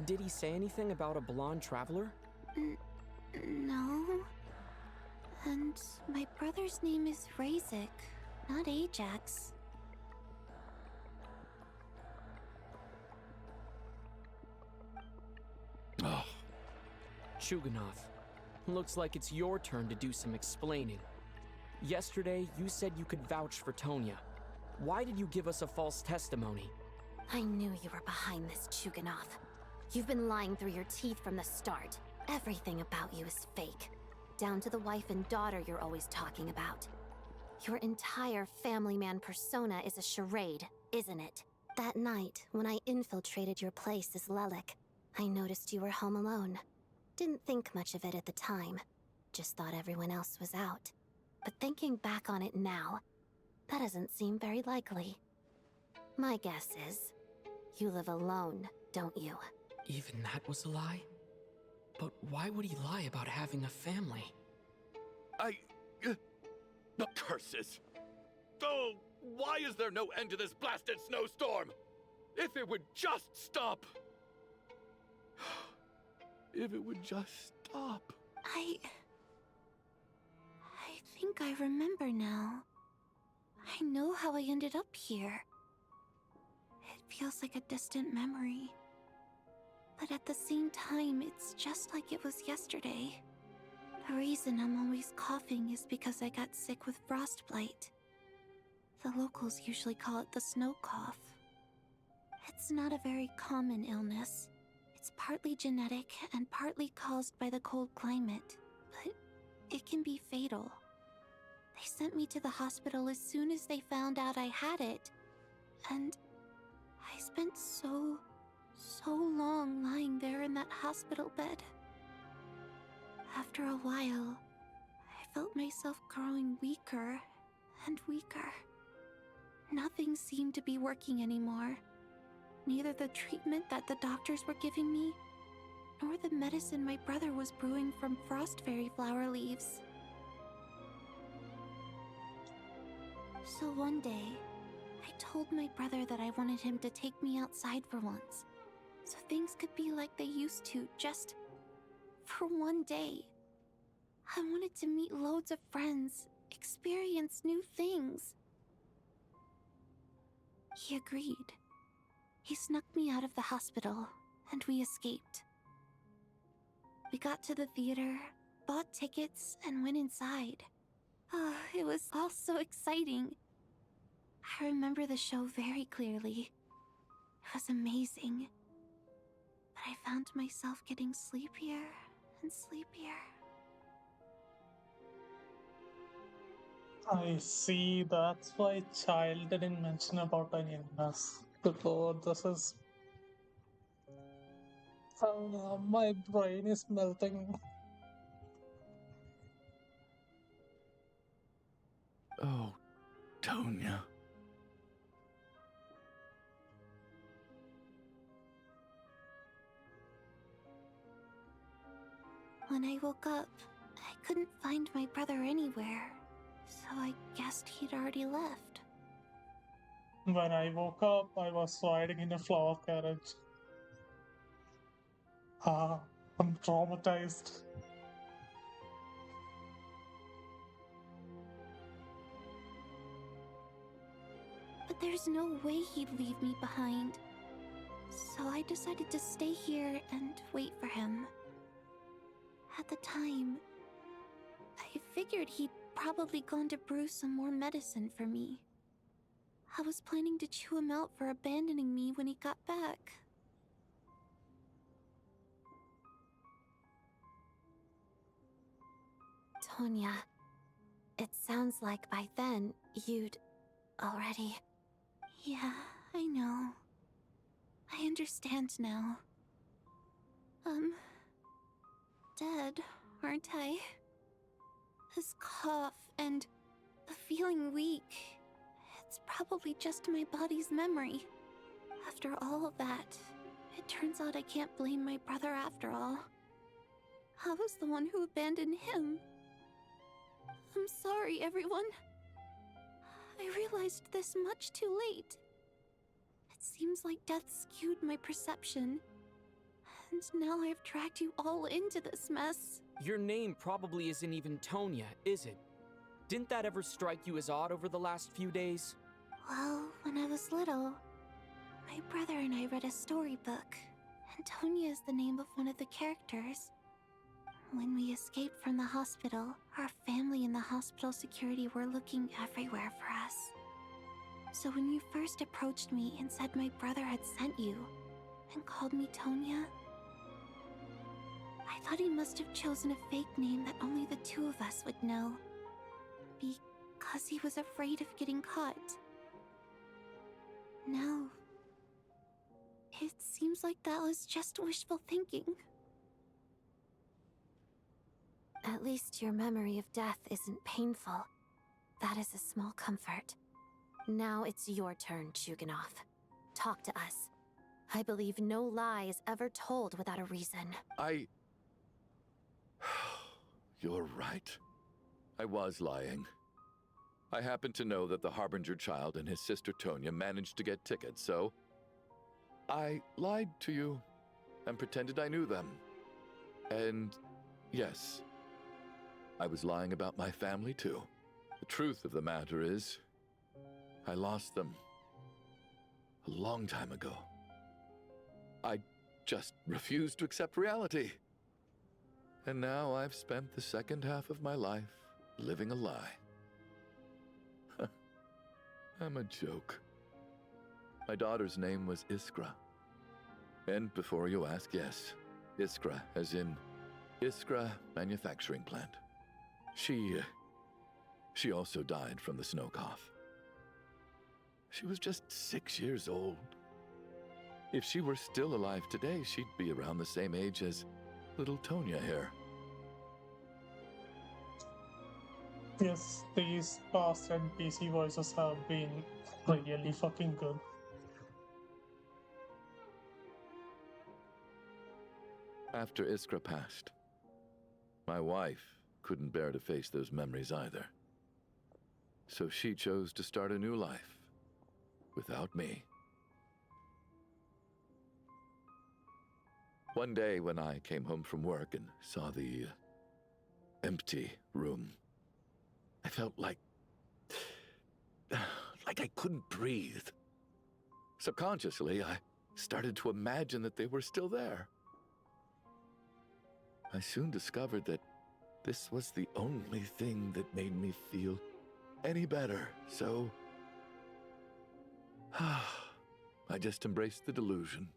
Did he say anything about a blonde traveler? No. And my brother's name is Razik, not Ajax. Oh. Chuganov, looks like it's your turn to do some explaining. Yesterday, you said you could vouch for Tonya. Why did you give us a false testimony? I knew you were behind this, Chuganov. You've been lying through your teeth from the start. Everything about you is fake. Down to the wife and daughter you're always talking about. Your entire family man persona is a charade, isn't it? That night, when I infiltrated your place as Lelik, I noticed you were home alone. Didn't think much of it at the time. Just thought everyone else was out. But thinking back on it now, that doesn't seem very likely. My guess is, you live alone, don't you? Even that was a lie? But why would he lie about having a family? The curses! Oh, why is there no end to this blasted snowstorm? If it would just stop! If it would just stop. I think I remember now. I know how I ended up here. It feels like a distant memory. But at the same time, it's just like it was yesterday. The reason I'm always coughing is because I got sick with frostbite. The locals usually call it the snow cough. It's not a very common illness. It's partly genetic and partly caused by the cold climate, but it can be fatal. They sent me to the hospital as soon as they found out I had it. And I spent so long lying there in that hospital bed. After a while, I felt myself growing weaker and weaker. Nothing seemed to be working anymore. Neither the treatment that the doctors were giving me, nor the medicine my brother was brewing from frost fairy flower leaves. So one day, I told my brother that I wanted him to take me outside for once, so things could be like they used to, just for one day. I wanted to meet loads of friends, experience new things. He agreed. He snuck me out of the hospital, and we escaped. We got to the theater, bought tickets, and went inside. Oh, it was all so exciting. I remember the show very clearly. It was amazing. But I found myself getting sleepier and sleepier. I see, that's why Child didn't mention about any illness. Good lord, this is... my brain is melting. Oh, Tonya. When I woke up, I couldn't find my brother anywhere, so I guessed he'd already left. When I woke up, I was riding in a flower carriage. I'm traumatized. But there's no way he'd leave me behind. So I decided to stay here and wait for him. At the time, I figured he'd probably gone to brew some more medicine for me. I was planning to chew him out for abandoning me when he got back. Tonya, it sounds like by then you'd already... Yeah, I know. I understand now. Dead, aren't I? This cough and the feeling weak, it's probably just my body's memory. After all of that, it turns out I can't blame my brother after all. I was the one who abandoned him. I'm sorry, everyone. I realized this much too late. It seems like death skewed my perception. And now I've dragged you all into this mess. Your name probably isn't even Tonya, is it? Didn't that ever strike you as odd over the last few days? Well, when I was little, my brother and I read a storybook, and Tonya is the name of one of the characters. When we escaped from the hospital, our family and the hospital security were looking everywhere for us. So when you first approached me and said my brother had sent you, and called me Tonya, I thought he must have chosen a fake name that only the two of us would know. Because he was afraid of getting caught. No. It seems like that was just wishful thinking. At least your memory of death isn't painful. That is a small comfort. Now it's your turn, Chuganov. Talk to us. I believe no lie is ever told without a reason. You're right. I was lying. I happen to know that the Harbinger child and his sister Tonya managed to get tickets, so I lied to you and pretended I knew them. And yes, I was lying about my family too. The truth of the matter is, I lost them a long time ago. I just refused to accept reality. And now I've spent the second half of my life living a lie. I'm a joke. My daughter's name was Iskra. And before you ask, yes, Iskra, as in Iskra Manufacturing Plant. She also died from the snow cough. She was just 6 years old. If she were still alive today, she'd be around the same age as little Tonya here. Yes, these past NPC voices have been really fucking good. After Iskra passed, my wife couldn't bear to face those memories either. So she chose to start a new life without me. One day when I came home from work and saw the empty room, I felt like I couldn't breathe. Subconsciously, I started to imagine that they were still there. I soon discovered that this was the only thing that made me feel any better, so I just embraced the delusion.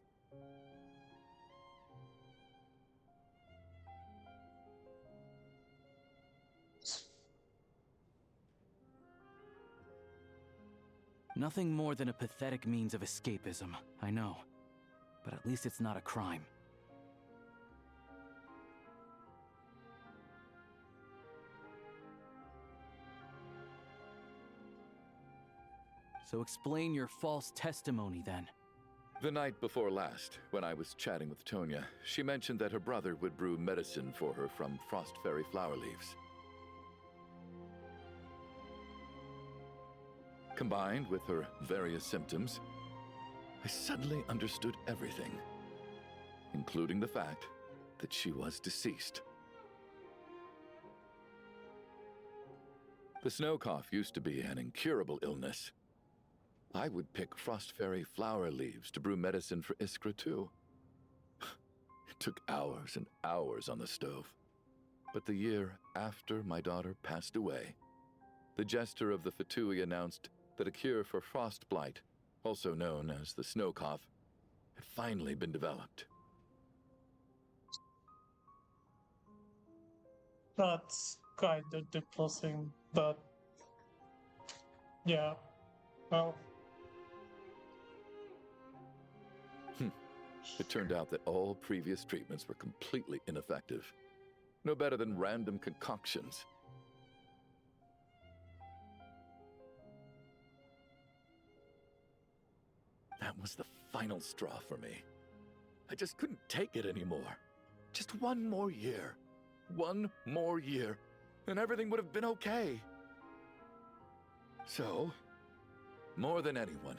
Nothing more than a pathetic means of escapism, I know. But at least it's not a crime. So explain your false testimony, then. The night before last, when I was chatting with Tonya, she mentioned that her brother would brew medicine for her from frost fairy flower leaves. Combined with her various symptoms, I suddenly understood everything, including the fact that she was deceased. The snow cough used to be an incurable illness. I would pick Frost Fairy flower leaves to brew medicine for Iskra too. It took hours and hours on the stove. But the year after my daughter passed away, the Jester of the Fatui announced that a cure for frostblight, also known as the snow cough, had finally been developed. That's kind of depressing, but yeah, well, It turned out that all previous treatments were completely ineffective. No better than random concoctions. That was the final straw for me. I just couldn't take it anymore. Just one more year. One more year, and everything would have been okay. So, more than anyone,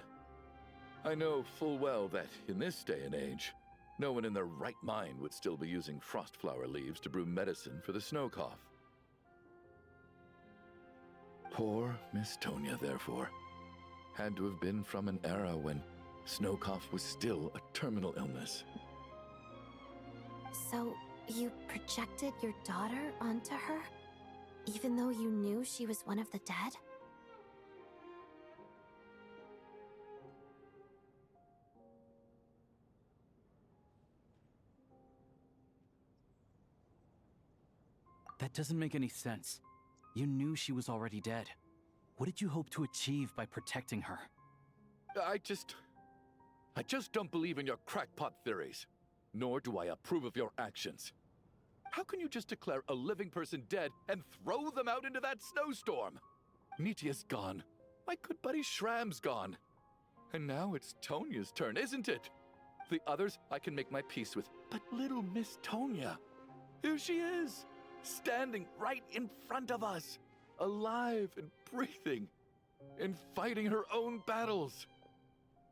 I know full well that in this day and age, no one in their right mind would still be using frostflower leaves to brew medicine for the snow cough. Poor Miss Tonya, therefore, had to have been from an era when snow cough was still a terminal illness. So, you projected your daughter onto her? Even though you knew she was one of the dead? That doesn't make any sense. You knew she was already dead. What did you hope to achieve by protecting her? I just don't believe in your crackpot theories. Nor do I approve of your actions. How can you just declare a living person dead and throw them out into that snowstorm? Nitia's gone. My good buddy Shram's gone. And now it's Tonya's turn, isn't it? The others I can make my peace with, but little Miss Tonya, here she is, standing right in front of us, alive and breathing, and fighting her own battles.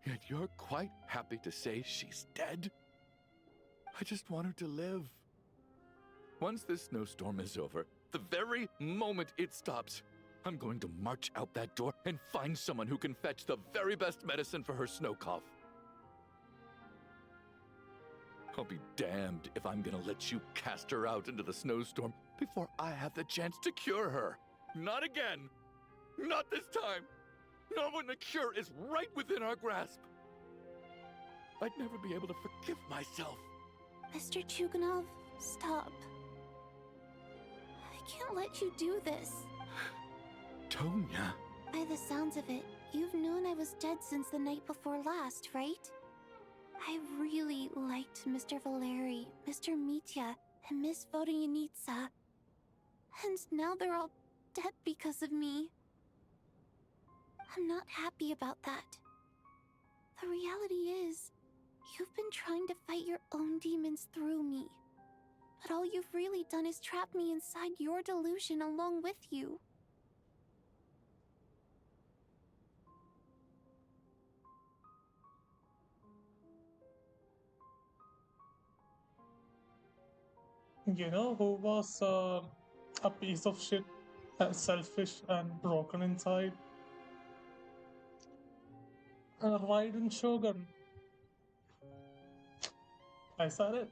Yet you're quite happy to say she's dead? I just want her to live. Once this snowstorm is over, the very moment it stops, I'm going to march out that door and find someone who can fetch the very best medicine for her snow cough. I'll be damned if I'm gonna let you cast her out into the snowstorm before I have the chance to cure her. Not again. Not this time. Not when the cure is right within our grasp. I'd never be able to forgive myself. Mr. Chuganov, stop. I can't let you do this. Tonya. By the sounds of it, you've known I was dead since the night before last, right? I really liked Mr. Valeri, Mr. Mitya, and Miss Vodyanitsa. And now they're all dead because of me. I'm not happy about that. The reality is, you've been trying to fight your own demons through me. But all you've really done is trap me inside your delusion along with you. You know who was a piece of shit, selfish and broken inside? Raiden Shogun. I said it.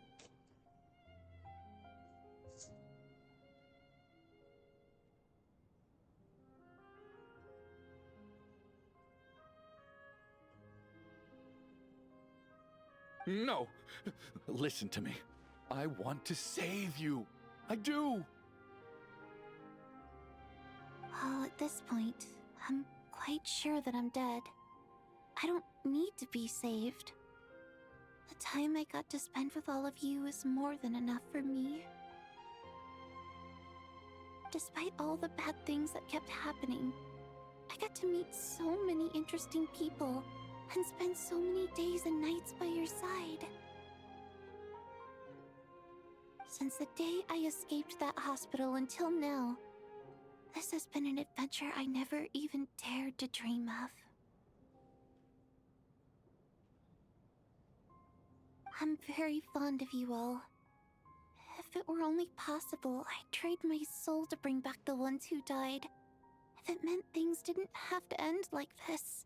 No! Listen to me. I want to save you. I do. Well, at this point, I'm quite sure that I'm dead. I don't need to be saved. The time I got to spend with all of you is more than enough for me. Despite all the bad things that kept happening, I got to meet so many interesting people and spend so many days and nights by your side. Since the day I escaped that hospital until now, this has been an adventure I never even dared to dream of. I'm very fond of you all. If it were only possible, I'd trade my soul to bring back the ones who died. If it meant things didn't have to end like this.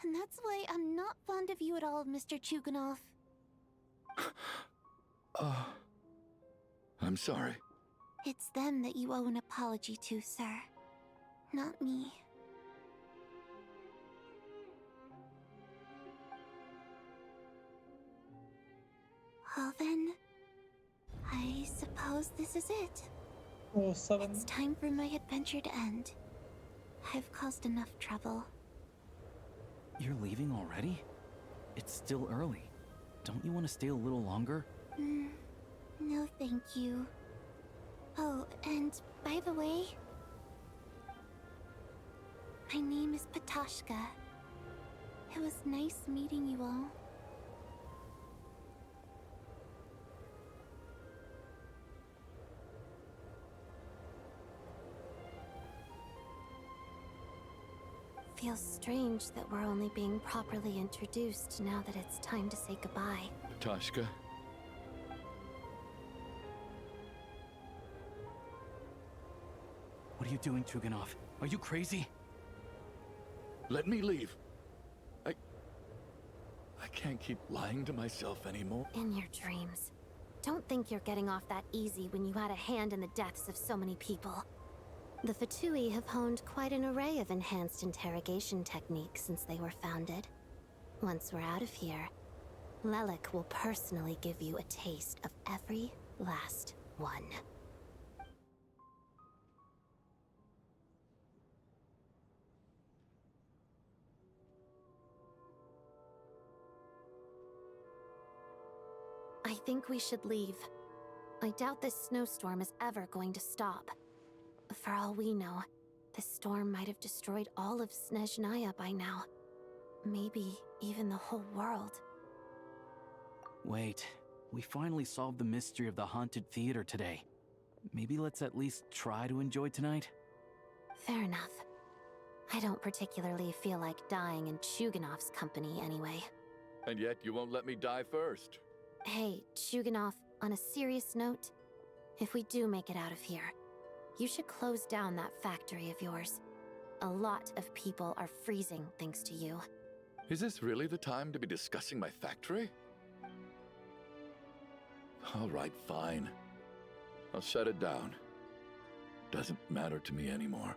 And that's why I'm not fond of you at all, Mr. Chuganov. I'm sorry. It's them that you owe an apology to, sir. Not me. Well then, I suppose this is it. Oh, 7. It's time for my adventure to end. I've caused enough trouble. You're leaving already? It's still early. Don't you want to stay a little longer? No thank you. Oh, and by the way, my name is Patashka. It was nice meeting you all. Feels strange that we're only being properly introduced now that it's time to say goodbye. Patashka? What are you doing, Chuganov? Are you crazy? Let me leave. I can't keep lying to myself anymore. In your dreams. Don't think you're getting off that easy when you had a hand in the deaths of so many people. The Fatui have honed quite an array of enhanced interrogation techniques since they were founded. Once we're out of here, Lelik will personally give you a taste of every last one. I think we should leave. I doubt this snowstorm is ever going to stop. For all we know, this storm might have destroyed all of Snezhnaya by now. Maybe even the whole world. Wait, we finally solved the mystery of the haunted theater today. Maybe let's at least try to enjoy tonight? Fair enough. I don't particularly feel like dying in Chuganov's company anyway. And yet you won't let me die first. Hey, Chuganov, on a serious note, if we do make it out of here, you should close down that factory of yours. A lot of people are freezing thanks to you. Is this really the time to be discussing my factory? All right, fine. I'll shut it down. Doesn't matter to me anymore.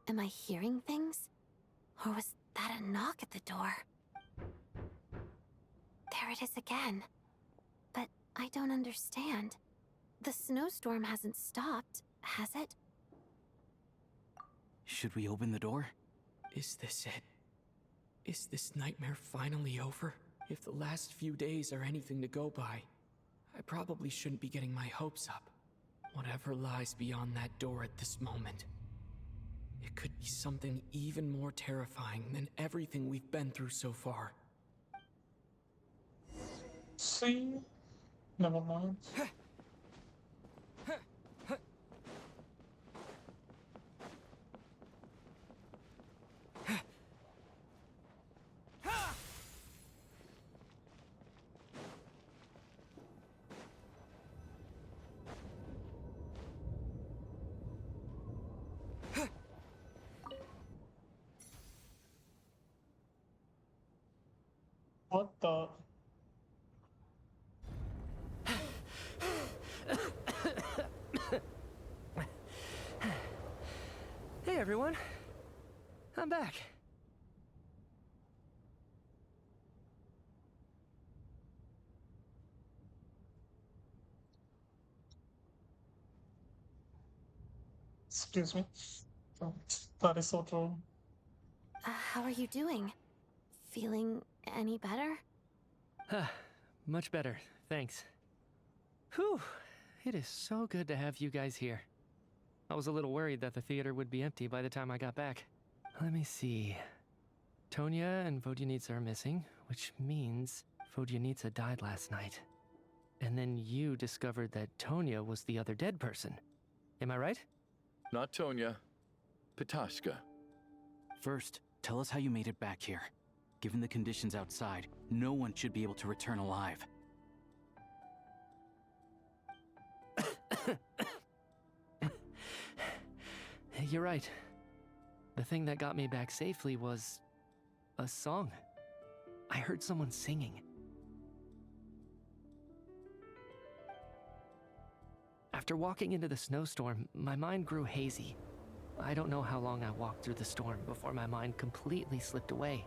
Am I hearing things? Or was that a knock at the door? There it is again. But I don't understand. The snowstorm hasn't stopped, has it? Should we open the door? Is this it? Is this nightmare finally over? If the last few days are anything to go by, I probably shouldn't be getting my hopes up. Whatever lies beyond that door at this moment. It could be something even more terrifying than everything we've been through so far. See? Never mind. What the? Hey everyone, I'm back. Excuse me. Oh, that is so true. How are you doing? Feeling any better? Much better, thanks. Whew, it is so good to have you guys here. I was a little worried that the theater would be empty by the time I got back. Let me see. Tonya and Vodyanitsa are missing, which means Vodyanitsa died last night. And then you discovered that Tonya was the other dead person. Am I right? Not Tonya. Patashka. First, tell us how you made it back here. Given the conditions outside, no one should be able to return alive. You're right. The thing that got me back safely was a song. I heard someone singing. After walking into the snowstorm, my mind grew hazy. I don't know how long I walked through the storm before my mind completely slipped away.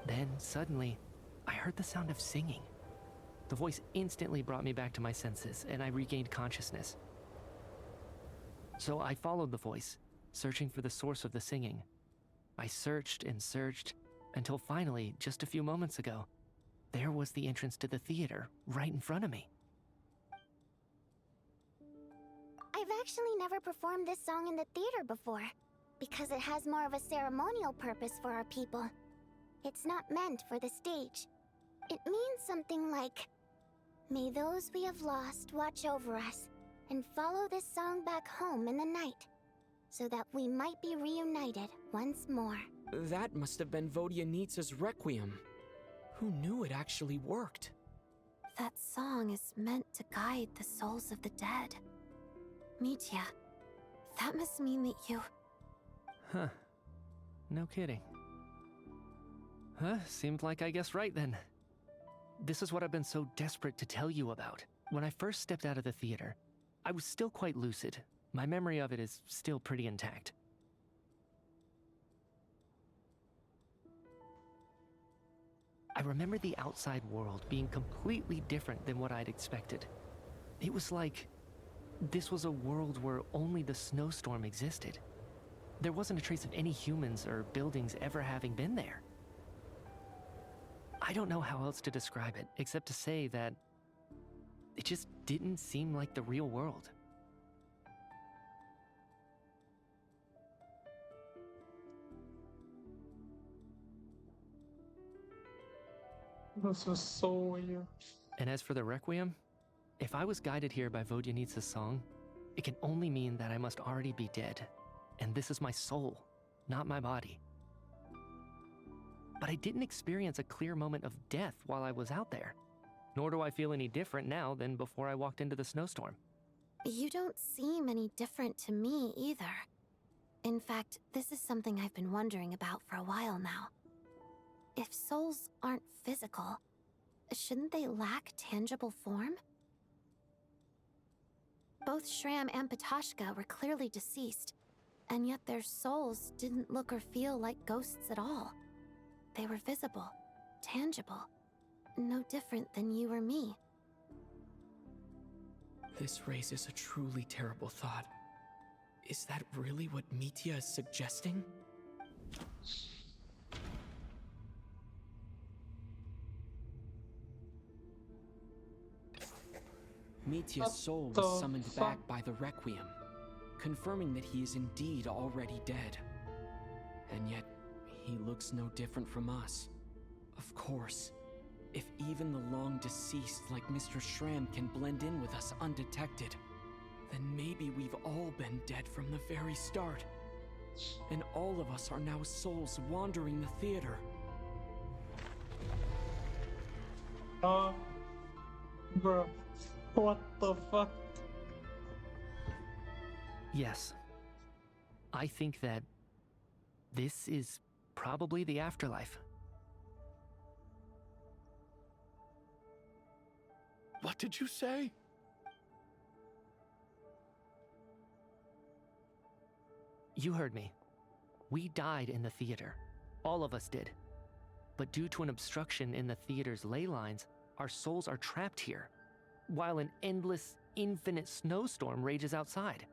Then, suddenly, I heard the sound of singing. The voice instantly brought me back to my senses, and I regained consciousness. So I followed the voice, searching for the source of the singing. I searched and searched, until finally, just a few moments ago, there was the entrance to the theater, right in front of me. I've actually never performed this song in the theater before, because it has more of a ceremonial purpose for our people. It's not meant for the stage. It means something like, "May those we have lost watch over us, and follow this song back home in the night, so that we might be reunited once more." That must have been Vodyanitsa's Requiem. Who knew it actually worked? That song is meant to guide the souls of the dead. Mitya, that must mean that you... Huh. No kidding. Seemed like I guessed right then. This is what I've been so desperate to tell you about. When I first stepped out of the theater, I was still quite lucid. My memory of it is still pretty intact. I remember the outside world being completely different than what I'd expected. It was like this was a world where only the snowstorm existed. There wasn't a trace of any humans or buildings ever having been there. I don't know how else to describe it, except to say that it just didn't seem like the real world. This was so weird. And as for the Requiem, if I was guided here by Vodyanitsa's song, it can only mean that I must already be dead. And this is my soul, not my body. But I didn't experience a clear moment of death while I was out there. Nor do I feel any different now than before I walked into the snowstorm. You don't seem any different to me either. In fact, this is something I've been wondering about for a while now. If souls aren't physical, shouldn't they lack tangible form? Both Shram and Patashka were clearly deceased, and yet their souls didn't look or feel like ghosts at all. They were visible, tangible, no different than you or me. This raises a truly terrible thought. Is that really what Mitya is suggesting? Mitya's soul was summoned back by the Requiem, confirming that he is indeed already dead. And yet, he looks no different from us. Of course, if even the long deceased like Mr. Shram can blend in with us undetected, then maybe we've all been dead from the very start. And all of us are now souls wandering the theater. Bro, what the fuck? Yes. I think that this is probably the afterlife. What did you say? You heard me. We died in the theater. All of us did. But due to an obstruction in the theater's ley lines, our souls are trapped here, while an endless, infinite snowstorm rages outside.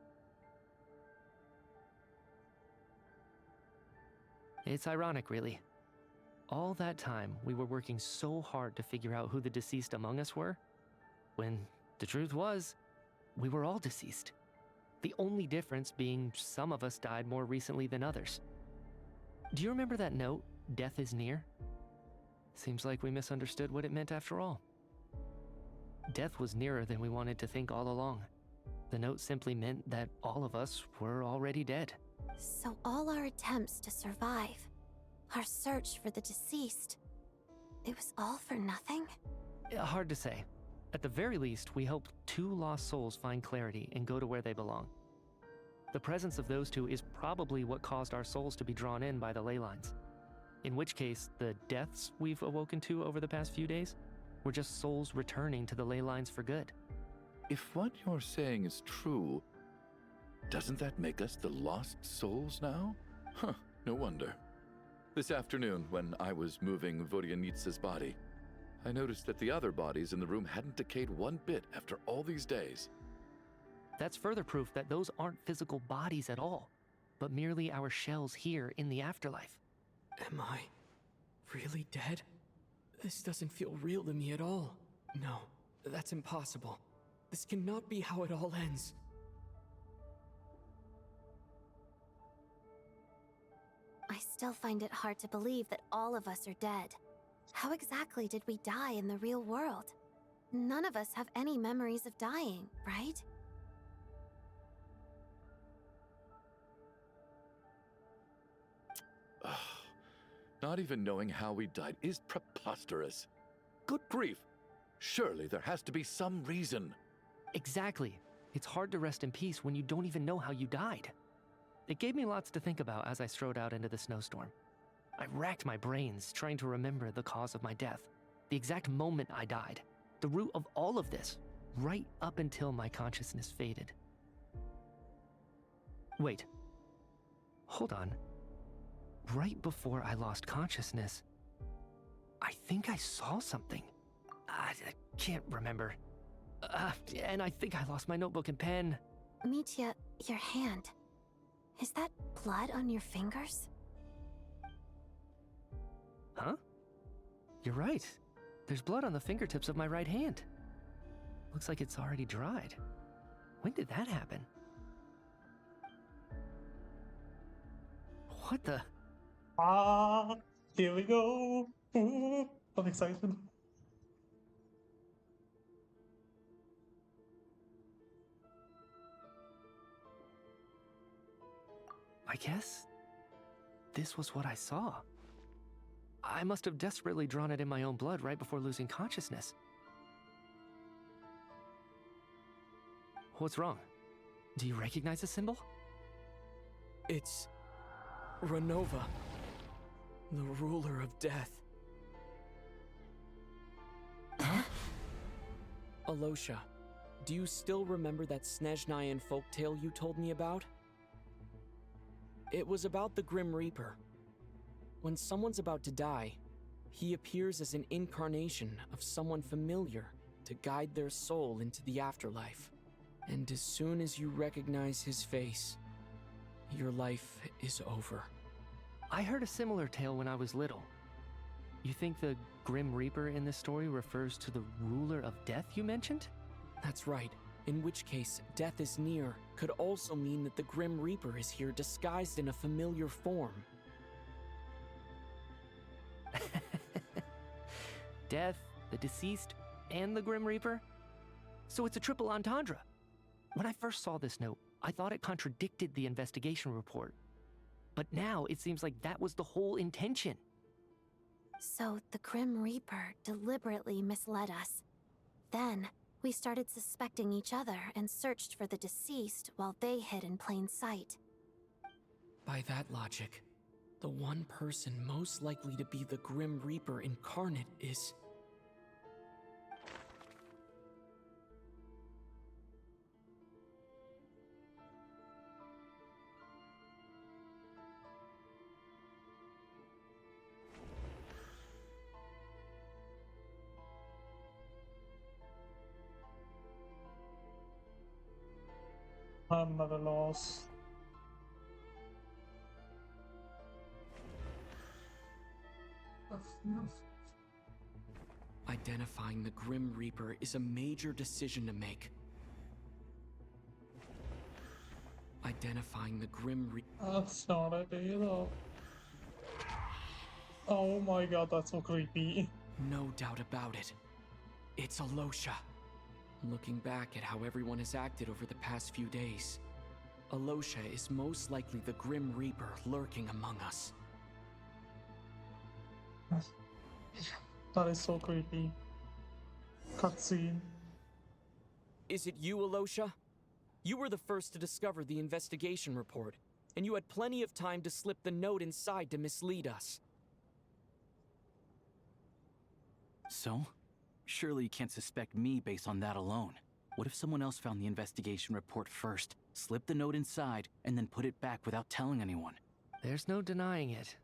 It's ironic, really. All that time, we were working so hard to figure out who the deceased among us were, when the truth was, we were all deceased. The only difference being some of us died more recently than others. Do you remember that note, "Death is near"? Seems like we misunderstood what it meant after all. Death was nearer than we wanted to think all along. The note simply meant that all of us were already dead. So all our attempts to survive, our search for the deceased, it was all for nothing? Hard to say. At the very least, we hope 2 lost souls find clarity and go to where they belong. The presence of those 2 is probably what caused our souls to be drawn in by the ley lines. In which case, the deaths we've awoken to over the past few days were just souls returning to the ley lines for good. If what you're saying is true, doesn't that make us the lost souls now? Huh, no wonder. This afternoon, when I was moving Vodyanitsa's body, I noticed that the other bodies in the room hadn't decayed one bit after all these days. That's further proof that those aren't physical bodies at all, but merely our shells here in the afterlife. Am I really dead? This doesn't feel real to me at all. No, that's impossible. This cannot be how it all ends. I still find it hard to believe that all of us are dead. How exactly did we die in the real world? None of us have any memories of dying, right? Not even knowing how we died is preposterous. Good grief! Surely there has to be some reason. Exactly. It's hard to rest in peace when you don't even know how you died. It gave me lots to think about as I strode out into the snowstorm. I racked my brains trying to remember the cause of my death, the exact moment I died, the root of all of this, right up until my consciousness faded. Wait. Hold on. Right before I lost consciousness, I think I saw something. I can't remember. And I think I lost my notebook and pen. Mitya, your hand. Is that blood on your fingers? Huh? You're right. There's blood on the fingertips of my right hand. Looks like it's already dried. When did that happen? What the? Here we go. Ooh, I'm excited. I guess this was what I saw. I must have desperately drawn it in my own blood right before losing consciousness. What's wrong? Do you recognize the symbol? It's Renova, the ruler of death. Huh? Alosha, do you still remember that Snezhnayan folktale you told me about? It was about the Grim Reaper. When someone's about to die, he appears as an incarnation of someone familiar to guide their soul into the afterlife. And as soon as you recognize his face, your life is over. I heard a similar tale when I was little. You think the Grim Reaper in this story refers to the ruler of death you mentioned? That's right. In which case, death is near could also mean that the Grim Reaper is here disguised in a familiar form. Death, the deceased, and the Grim Reaper? So it's a triple entendre. When I first saw this note, I thought it contradicted the investigation report. But now it seems like that was the whole intention. So the Grim Reaper deliberately misled us. Then, we started suspecting each other and searched for the deceased while they hid in plain sight. By that logic, the one person most likely to be the Grim Reaper incarnate is... Another loss. Identifying the Grim Reaper is a major decision to make. Identifying the Grim Reaper... That's not a day though. Oh my god, that's so creepy. No doubt about it. It's Alosha. Looking back at how everyone has acted over the past few days, Alosha is most likely the Grim Reaper lurking among us. That is so creepy. Cutscene. Is it you, Alosha? You were the first to discover the investigation report, and you had plenty of time to slip the note inside to mislead us. So? Surely you can't suspect me based on that alone. What if someone else found the investigation report first, slipped the note inside, and then put it back without telling anyone? There's no denying it.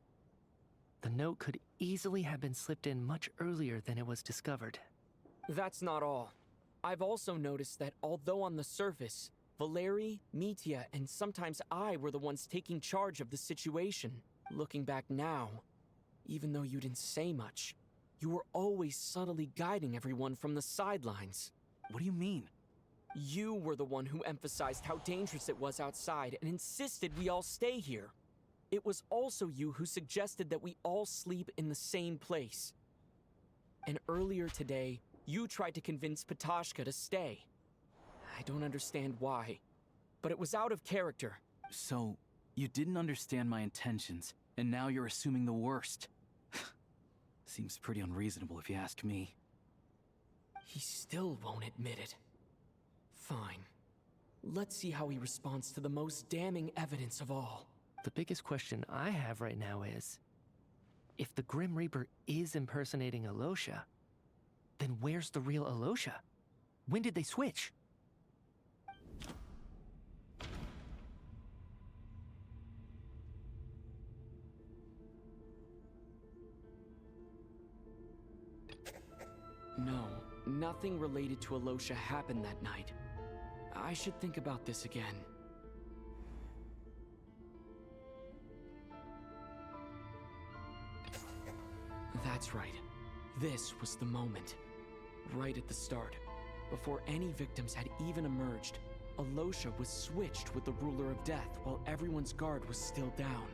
The note could easily have been slipped in much earlier than it was discovered. That's not all. I've also noticed that although on the surface, Valeri, Mitya, and sometimes I were the ones taking charge of the situation, looking back now, even though you didn't say much, you were always subtly guiding everyone from the sidelines. What do you mean? You were the one who emphasized how dangerous it was outside and insisted we all stay here. It was also you who suggested that we all sleep in the same place. And earlier today, you tried to convince Patashka to stay. I don't understand why, but it was out of character. So, you didn't understand my intentions, and now you're assuming the worst. Seems pretty unreasonable if you ask me. He still won't admit it. Fine. Let's see how he responds to the most damning evidence of all. The biggest question I have right now is, if the Grim Reaper is impersonating Alosha, then where's the real Alosha? When did they switch? No, nothing related to Alosha happened that night. I should think about this again. That's right. This was the moment. Right at the start. Before any victims had even emerged, Alosha was switched with the Ruler of Death while everyone's guard was still down.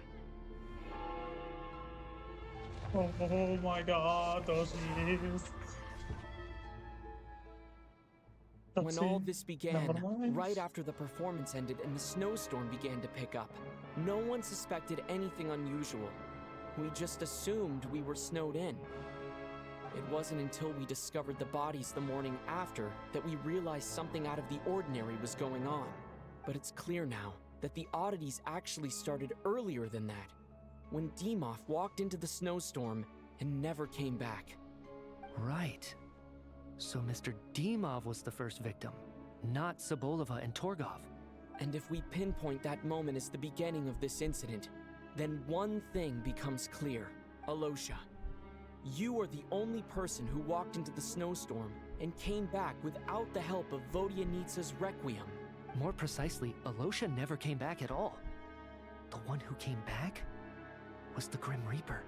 Oh my god, those years. When all this began, right after the performance ended and the snowstorm began to pick up, no one suspected anything unusual. We just assumed we were snowed in. It wasn't until we discovered the bodies the morning after that we realized something out of the ordinary was going on. But it's clear now that the oddities actually started earlier than that, when Dimov walked into the snowstorm and never came back. Right. So Mr. Dimov was the first victim, not Sobolova and Torgov. And if we pinpoint that moment as the beginning of this incident, then one thing becomes clear. Alosha, you are the only person who walked into the snowstorm and came back without the help of Vodyanitsa's Requiem. More precisely, Alosha never came back at all. The one who came back was the Grim Reaper.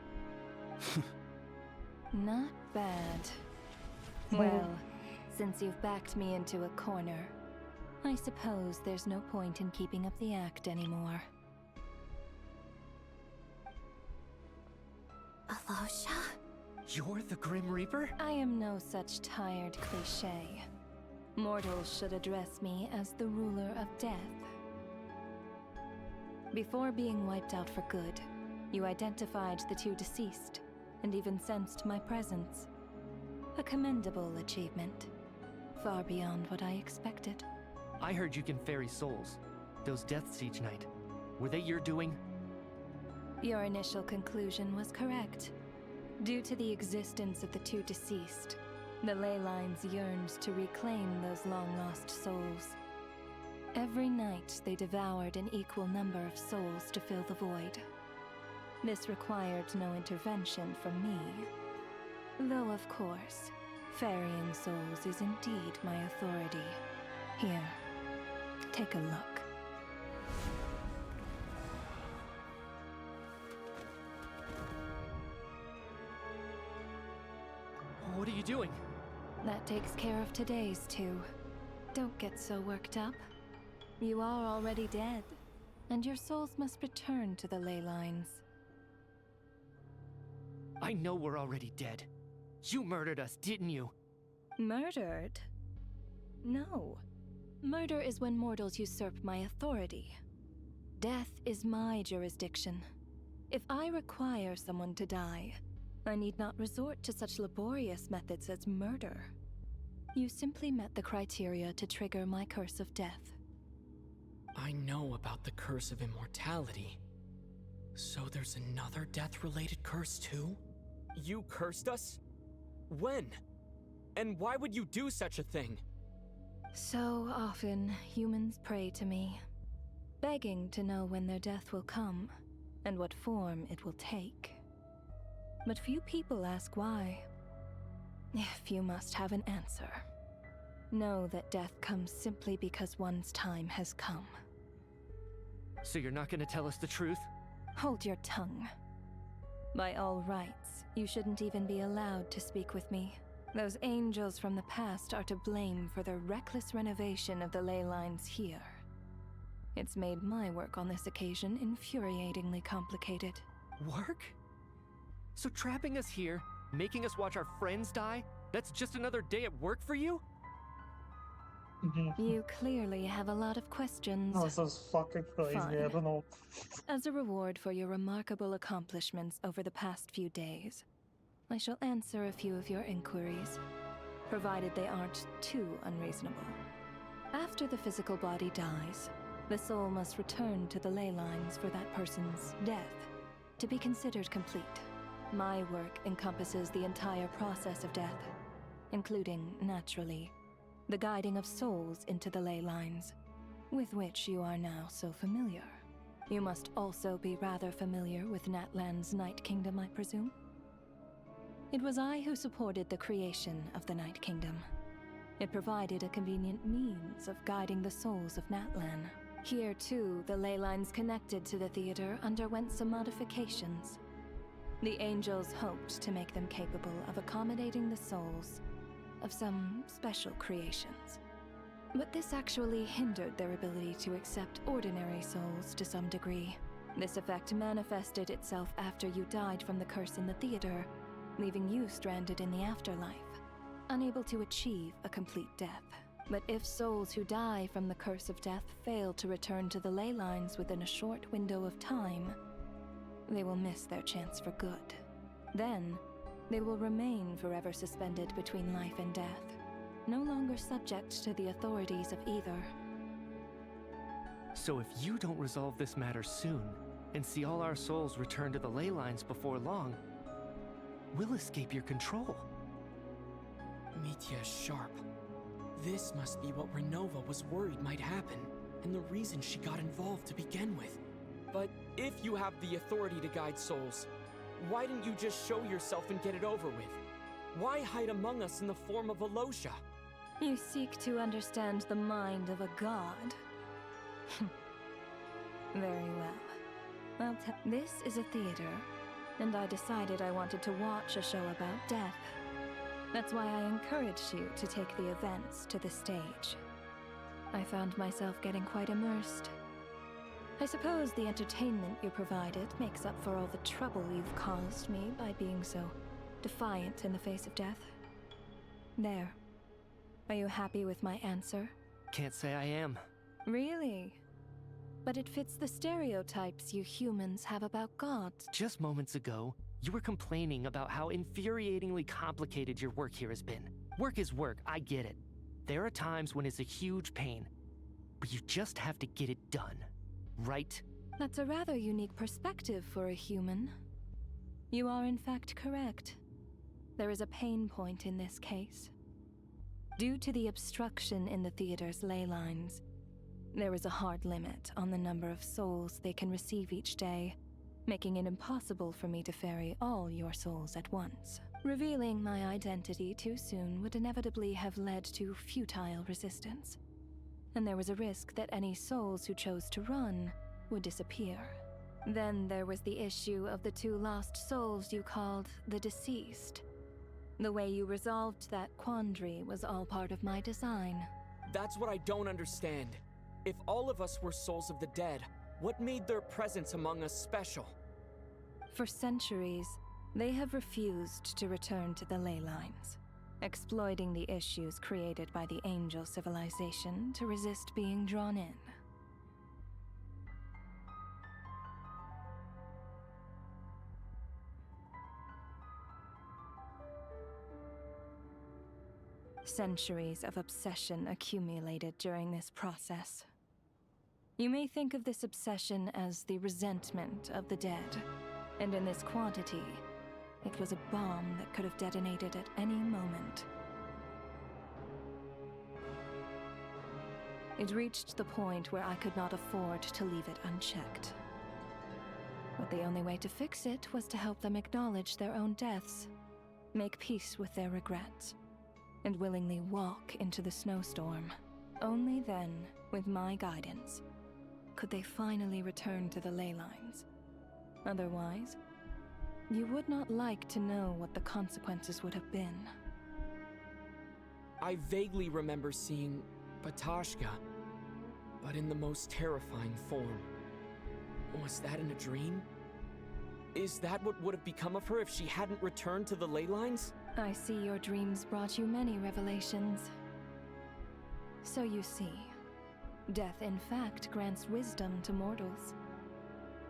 Not bad. Well, since you've backed me into a corner, I suppose there's no point in keeping up the act anymore. Alosha? You're the Grim Reaper? I am no such tired cliché. Mortals should address me as the ruler of death. Before being wiped out for good, you identified the two deceased, and even sensed my presence. A commendable achievement. Far beyond what I expected. I heard you can ferry souls. Those deaths each night. Were they your doing? Your initial conclusion was correct. Due to the existence of the two deceased, the ley lines yearned to reclaim those long-lost souls. Every night they devoured an equal number of souls to fill the void. This required no intervention from me. Though, of course, ferrying souls is indeed my authority. Here, take a look. What are you doing? That takes care of today's two. Don't get so worked up. You are already dead, and your souls must return to the ley lines. I know we're already dead. You murdered us, didn't you? Murdered? No. Murder is when mortals usurp my authority. Death is my jurisdiction. If I require someone to die, I need not resort to such laborious methods as murder. You simply met the criteria to trigger my curse of death. I know about the curse of immortality. So there's another death-related curse too? You cursed us? When? And why would you do such a thing? So often, humans pray to me, begging to know when their death will come and what form it will take. But few people ask why. If you must have an answer, know that death comes simply because one's time has come. So you're not gonna tell us the truth? Hold your tongue. By all rights, you shouldn't even be allowed to speak with me. Those angels from the past are to blame for the reckless renovation of the ley lines here. It's made my work on this occasion infuriatingly complicated. Work? So trapping us here, making us watch our friends die, that's just another day at work for you? You clearly have a lot of questions. This is fucking crazy, I don't know. As a reward for your remarkable accomplishments over the past few days, I shall answer a few of your inquiries, provided they aren't too unreasonable. After the physical body dies, the soul must return to the ley lines for that person's death to be considered complete. My work encompasses the entire process of death, including, naturally, the guiding of souls into the ley lines, with which you are now so familiar. You must also be rather familiar with Natlan's Night Kingdom, I presume? It was I who supported the creation of the Night Kingdom. It provided a convenient means of guiding the souls of Natlan. Here, too, the ley lines connected to the theater underwent some modifications. The angels hoped to make them capable of accommodating the souls of some special creations. But this actually hindered their ability to accept ordinary souls to some degree. This effect manifested itself after you died from the curse in the theater, leaving you stranded in the afterlife, unable to achieve a complete death. But if souls who die from the curse of death fail to return to the ley lines within a short window of time, they will miss their chance for good. Then, they will remain forever suspended between life and death, no longer subject to the authorities of either. So if you don't resolve this matter soon, and see all our souls return to the ley lines before long, we'll escape your control. Mitya is sharp. This must be what Renova was worried might happen, and the reason she got involved to begin with. But if you have the authority to guide souls, why didn't you just show yourself and get it over with? Why hide among us in the form of Alosha? You seek to understand the mind of a god. Very well. This is a theater, and I decided I wanted to watch a show about death. That's why I encouraged you to take the events to the stage. I found myself getting quite immersed. I suppose the entertainment you provided makes up for all the trouble you've caused me by being so defiant in the face of death. There. Are you happy with my answer? Can't say I am. Really? But it fits the stereotypes you humans have about gods. Just moments ago, you were complaining about how infuriatingly complicated your work here has been. Work is work, I get it. There are times when it's a huge pain, but you just have to get it done, right? That's a rather unique perspective for a human. You are in fact correct. There is a pain point in this case. Due to the obstruction in the theater's ley lines, there is a hard limit on the number of souls they can receive each day, making it impossible for me to ferry all your souls at once. Revealing my identity too soon would inevitably have led to futile resistance, and there was a risk that any souls who chose to run would disappear. Then there was the issue of the 2 lost souls you called the deceased. The way you resolved that quandary was all part of my design. That's what I don't understand. If all of us were souls of the dead, what made their presence among us special? For centuries, they have refused to return to the ley lines, exploiting the issues created by the angel civilization to resist being drawn in. Centuries of obsession accumulated during this process. You may think of this obsession as the resentment of the dead, and in this quantity, it was a bomb that could have detonated at any moment. It reached the point where I could not afford to leave it unchecked. But the only way to fix it was to help them acknowledge their own deaths, make peace with their regrets, and willingly walk into the snowstorm. Only then, with my guidance, could they finally return to the ley lines. Otherwise, you would not like to know what the consequences would have been. I vaguely remember seeing Batashka, but in the most terrifying form. Was that in a dream? Is that what would have become of her if she hadn't returned to the ley lines? I see your dreams brought you many revelations. So you see, death in fact grants wisdom to mortals.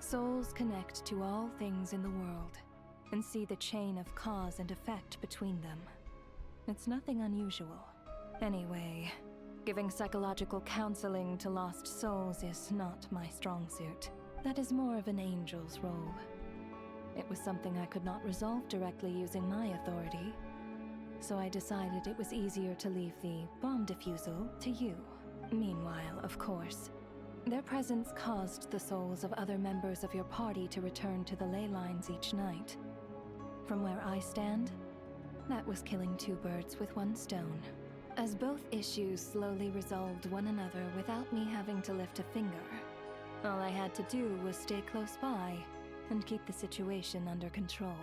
Souls connect to all things in the world and see the chain of cause and effect between them. It's nothing unusual. Anyway, giving psychological counseling to lost souls is not my strong suit. That is more of an angel's role. It was something I could not resolve directly using my authority, so I decided it was easier to leave the bomb defusal to you. Meanwhile, of course, their presence caused the souls of other members of your party to return to the ley lines each night. From where I stand, that was killing two birds with one stone. As both issues slowly resolved one another without me having to lift a finger, all I had to do was stay close by and keep the situation under control.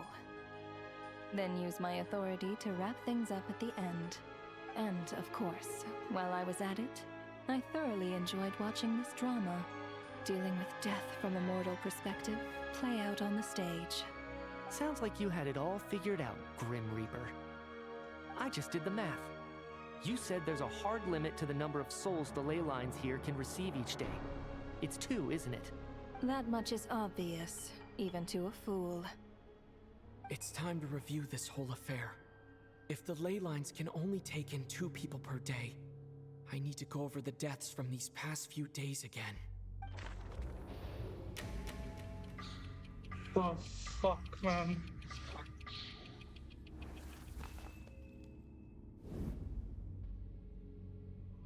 Then use my authority to wrap things up at the end. And, of course, while I was at it, I thoroughly enjoyed watching this drama, dealing with death from a mortal perspective, play out on the stage. Sounds like you had it all figured out, Grim Reaper. I just did the math. You said there's a hard limit to the number of souls the ley lines here can receive each day. It's 2, isn't it? That much is obvious, even to a fool. It's time to review this whole affair. If the ley lines can only take in 2 people per day, I need to go over the deaths from these past few days again. The fuck, man?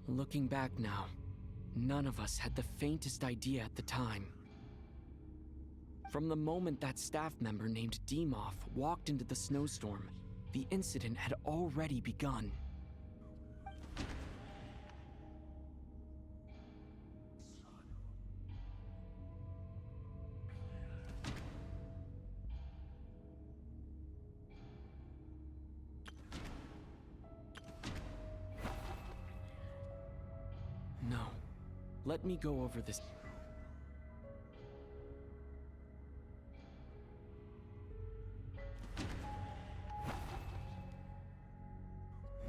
Looking back now, none of us had the faintest idea at the time. From the moment that staff member named Demoff walked into the snowstorm, the incident had already begun. No. Let me go over this.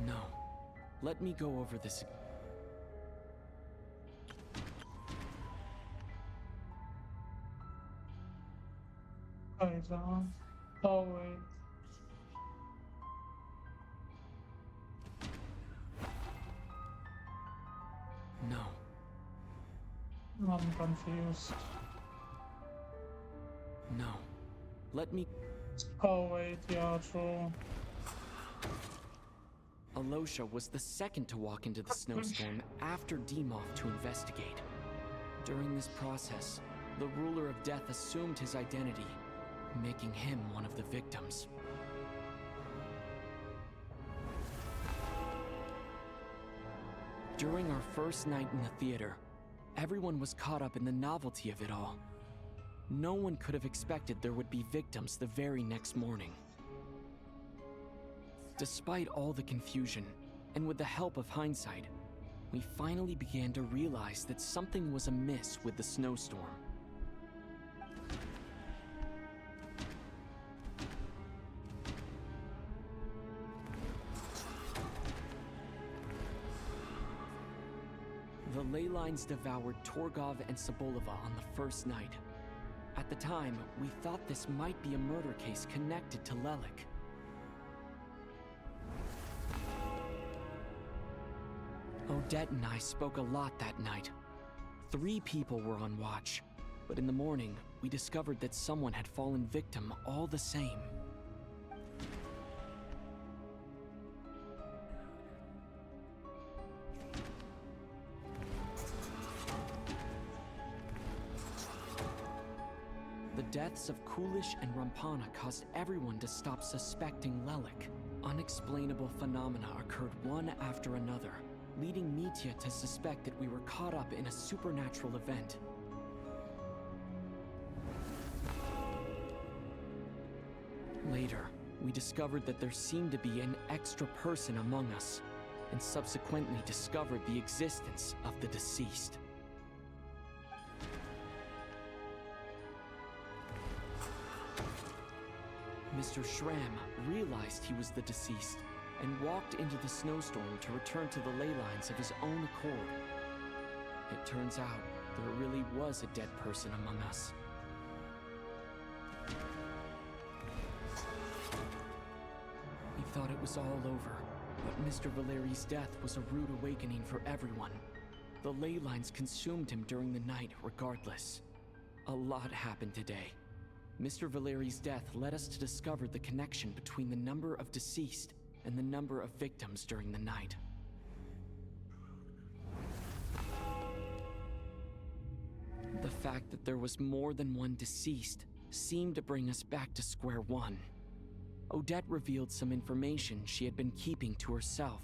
No. Let me go over this. Hold on. Oh, wait. No. I'm confused. No. Let me. Oh, wait, yeah, true. Alosha was the second to walk into the snowstorm after Demoff to investigate. During this process, the ruler of death assumed his identity, making him one of the victims. During our first night in the theater, everyone was caught up in the novelty of it all. No one could have expected there would be victims the very next morning. Despite all the confusion, and with the help of hindsight, we finally began to realize that something was amiss with the snowstorm. The ley lines devoured Torgov and Sobolova on the first night. At the time, we thought this might be a murder case connected to Lelik. Odette and I spoke a lot that night. 3 people were on watch, but in the morning, we discovered that someone had fallen victim all the same. The deaths of Kulish and Rampana caused everyone to stop suspecting Lelik. Unexplainable phenomena occurred one after another, leading Mitya to suspect that we were caught up in a supernatural event. Later, we discovered that there seemed to be an extra person among us, and subsequently discovered the existence of the deceased. Mr. Schramm realized he was the deceased and walked into the snowstorm to return to the ley lines of his own accord. It turns out there really was a dead person among us. We thought it was all over, but Mr. Valeri's death was a rude awakening for everyone. The ley lines consumed him during the night regardless. A lot happened today. Mr. Valeri's death led us to discover the connection between the number of deceased and the number of victims during the night. The fact that there was more than one deceased seemed to bring us back to square one. Odette revealed some information she had been keeping to herself.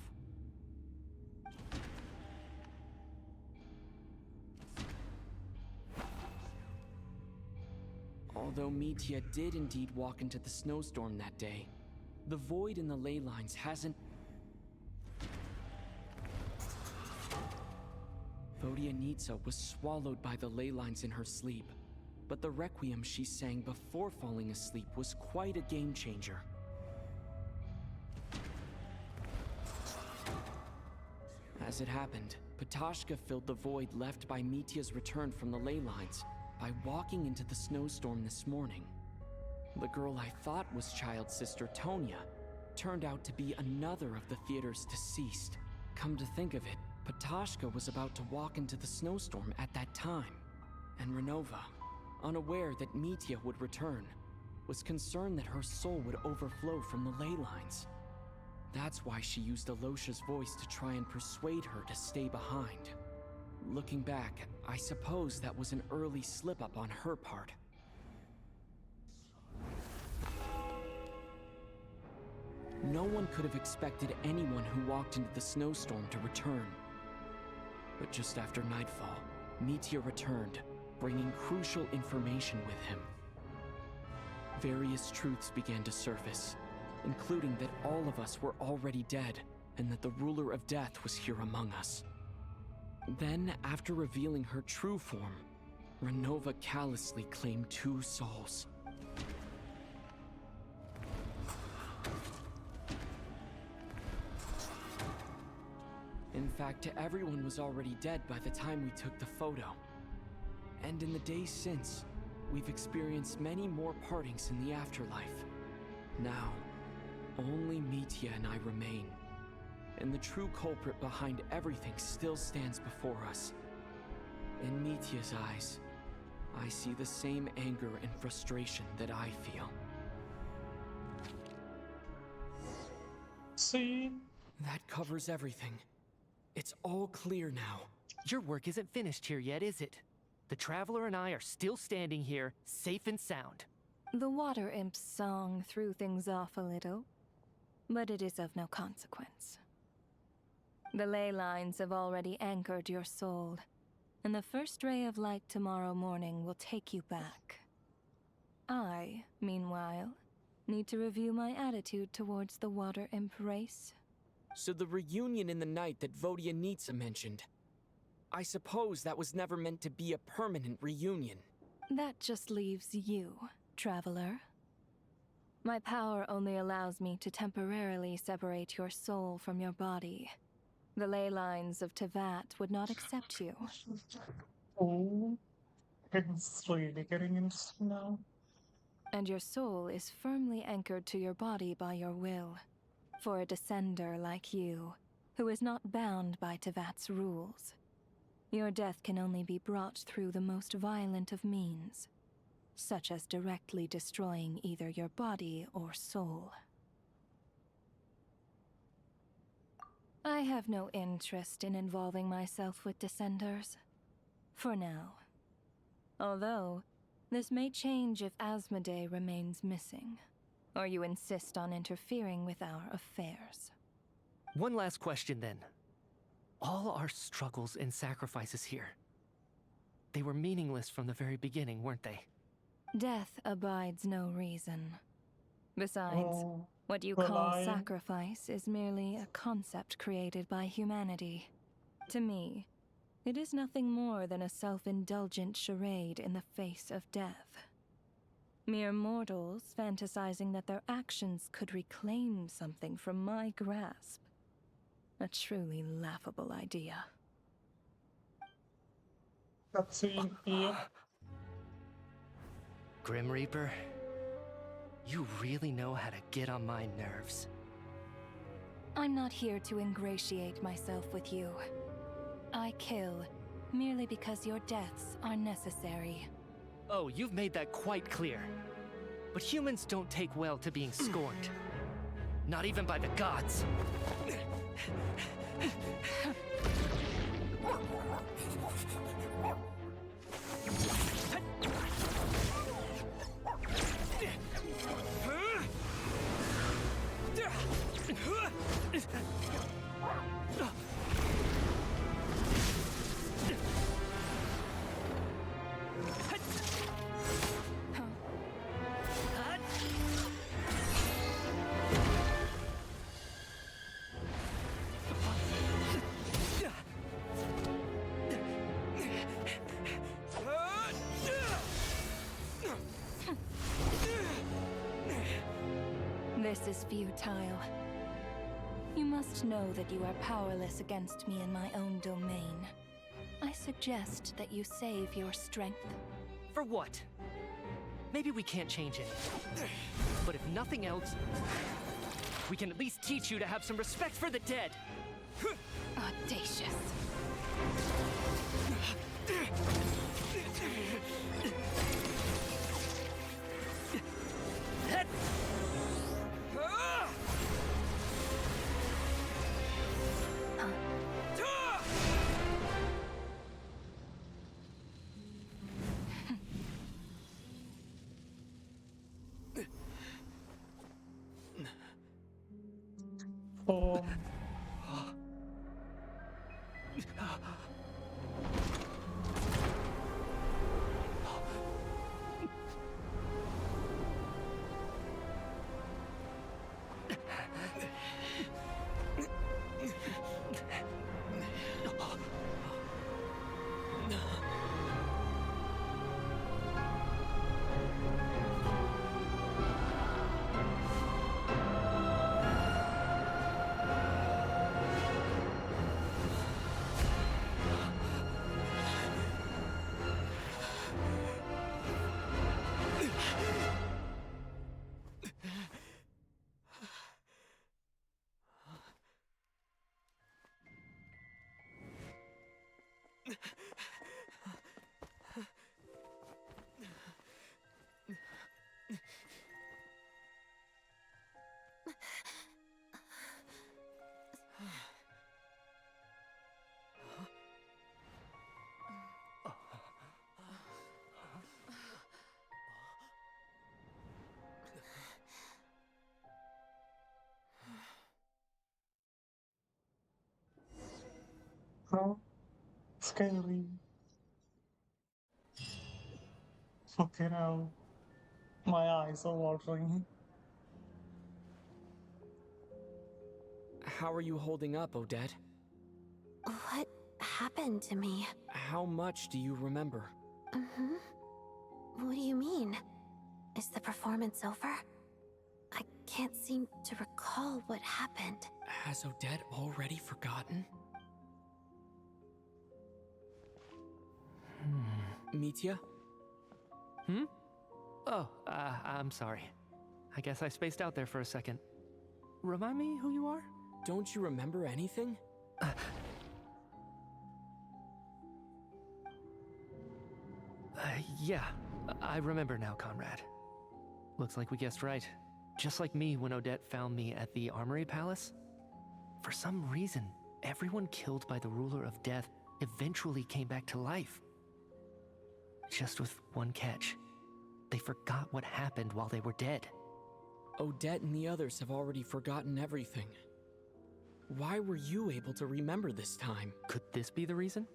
Although Mitya did indeed walk into the snowstorm that day, the void in the ley lines hasn't... Vodyanitsa was swallowed by the ley lines in her sleep, but the requiem she sang before falling asleep was quite a game changer. As it happened, Ptashka filled the void left by Mitya's return from the ley lines by walking into the snowstorm this morning. The girl I thought was child sister Tonya turned out to be another of the theater's deceased. Come to think of it, Ptashka was about to walk into the snowstorm at that time, and Renova, unaware that Mitya would return, was concerned that her soul would overflow from the ley lines. That's why she used Alosha's voice to try and persuade her to stay behind. Looking back, I suppose that was an early slip-up on her part. No one could have expected anyone who walked into the snowstorm to return. But just after nightfall, Mitya returned, bringing crucial information with him. Various truths began to surface, including that all of us were already dead, and that the ruler of death was here among us. Then, after revealing her true form, Renova callously claimed 2 souls. In fact, everyone was already dead by the time we took the photo. And in the days since, we've experienced many more partings in the afterlife. Now, only Mitya and I remain. And the true culprit behind everything still stands before us. In Mitya's eyes, I see the same anger and frustration that I feel. See? That covers everything. It's all clear now. Your work isn't finished here yet, is it? The Traveler and I are still standing here, safe and sound. The Water Imp's song threw things off a little, but it is of no consequence. The ley lines have already anchored your soul, and the first ray of light tomorrow morning will take you back. I, meanwhile, need to review my attitude towards the Water Imp race. So the reunion in the night that Vodyanitsa mentioned, I suppose that was never meant to be a permanent reunion. That just leaves you, Traveler. My power only allows me to temporarily separate your soul from your body. The ley lines of Tevat would not accept you. Oh, it's really getting interesting now. And your soul is firmly anchored to your body by your will. For a descender like you, who is not bound by Tevat's rules. Your death can only be brought through the most violent of means, such as directly destroying either your body or soul. I have no interest in involving myself with Descenders. For now. Although, this may change if Asmodee remains missing, or you insist on interfering with our affairs. One last question then. All our struggles and sacrifices here, they were meaningless from the very beginning, weren't they? Death abides no reason. Besides, what you call sacrifice is merely a concept created by humanity. To me, it is nothing more than a self-indulgent charade in the face of death. Mere mortals fantasizing that their actions could reclaim something from my grasp. A truly laughable idea. Cutscene here. Grim Reaper, you really know how to get on my nerves. I'm not here to ingratiate myself with you. I kill merely because your deaths are necessary. Oh, you've made that quite clear. But humans don't take well to being scorned. Not even by the gods. This is futile. You must know that you are powerless against me in my own domain. I suggest that you save your strength. For what? Maybe we can't change it. But if nothing else, we can at least teach you to have some respect for the dead. Audacious. Oh. No, scary. Okay, now my eyes are watering. How are you holding up, Odette? What happened to me? How much do you remember? What do you mean? Is the performance over? I can't seem to recall what happened. Has Odette already forgotten? Mitya? Oh, I'm sorry. I guess I spaced out there for a second. Remind me who you are? Don't you remember anything? Yeah, I remember now, Conrad. Looks like we guessed right. Just like me when Odette found me at the Armory Palace. For some reason, everyone killed by the Ruler of Death eventually came back to life. Just with one catch. They forgot what happened while they were dead. Odette and the others have already forgotten everything. Why were you able to remember this time? Could this be the reason?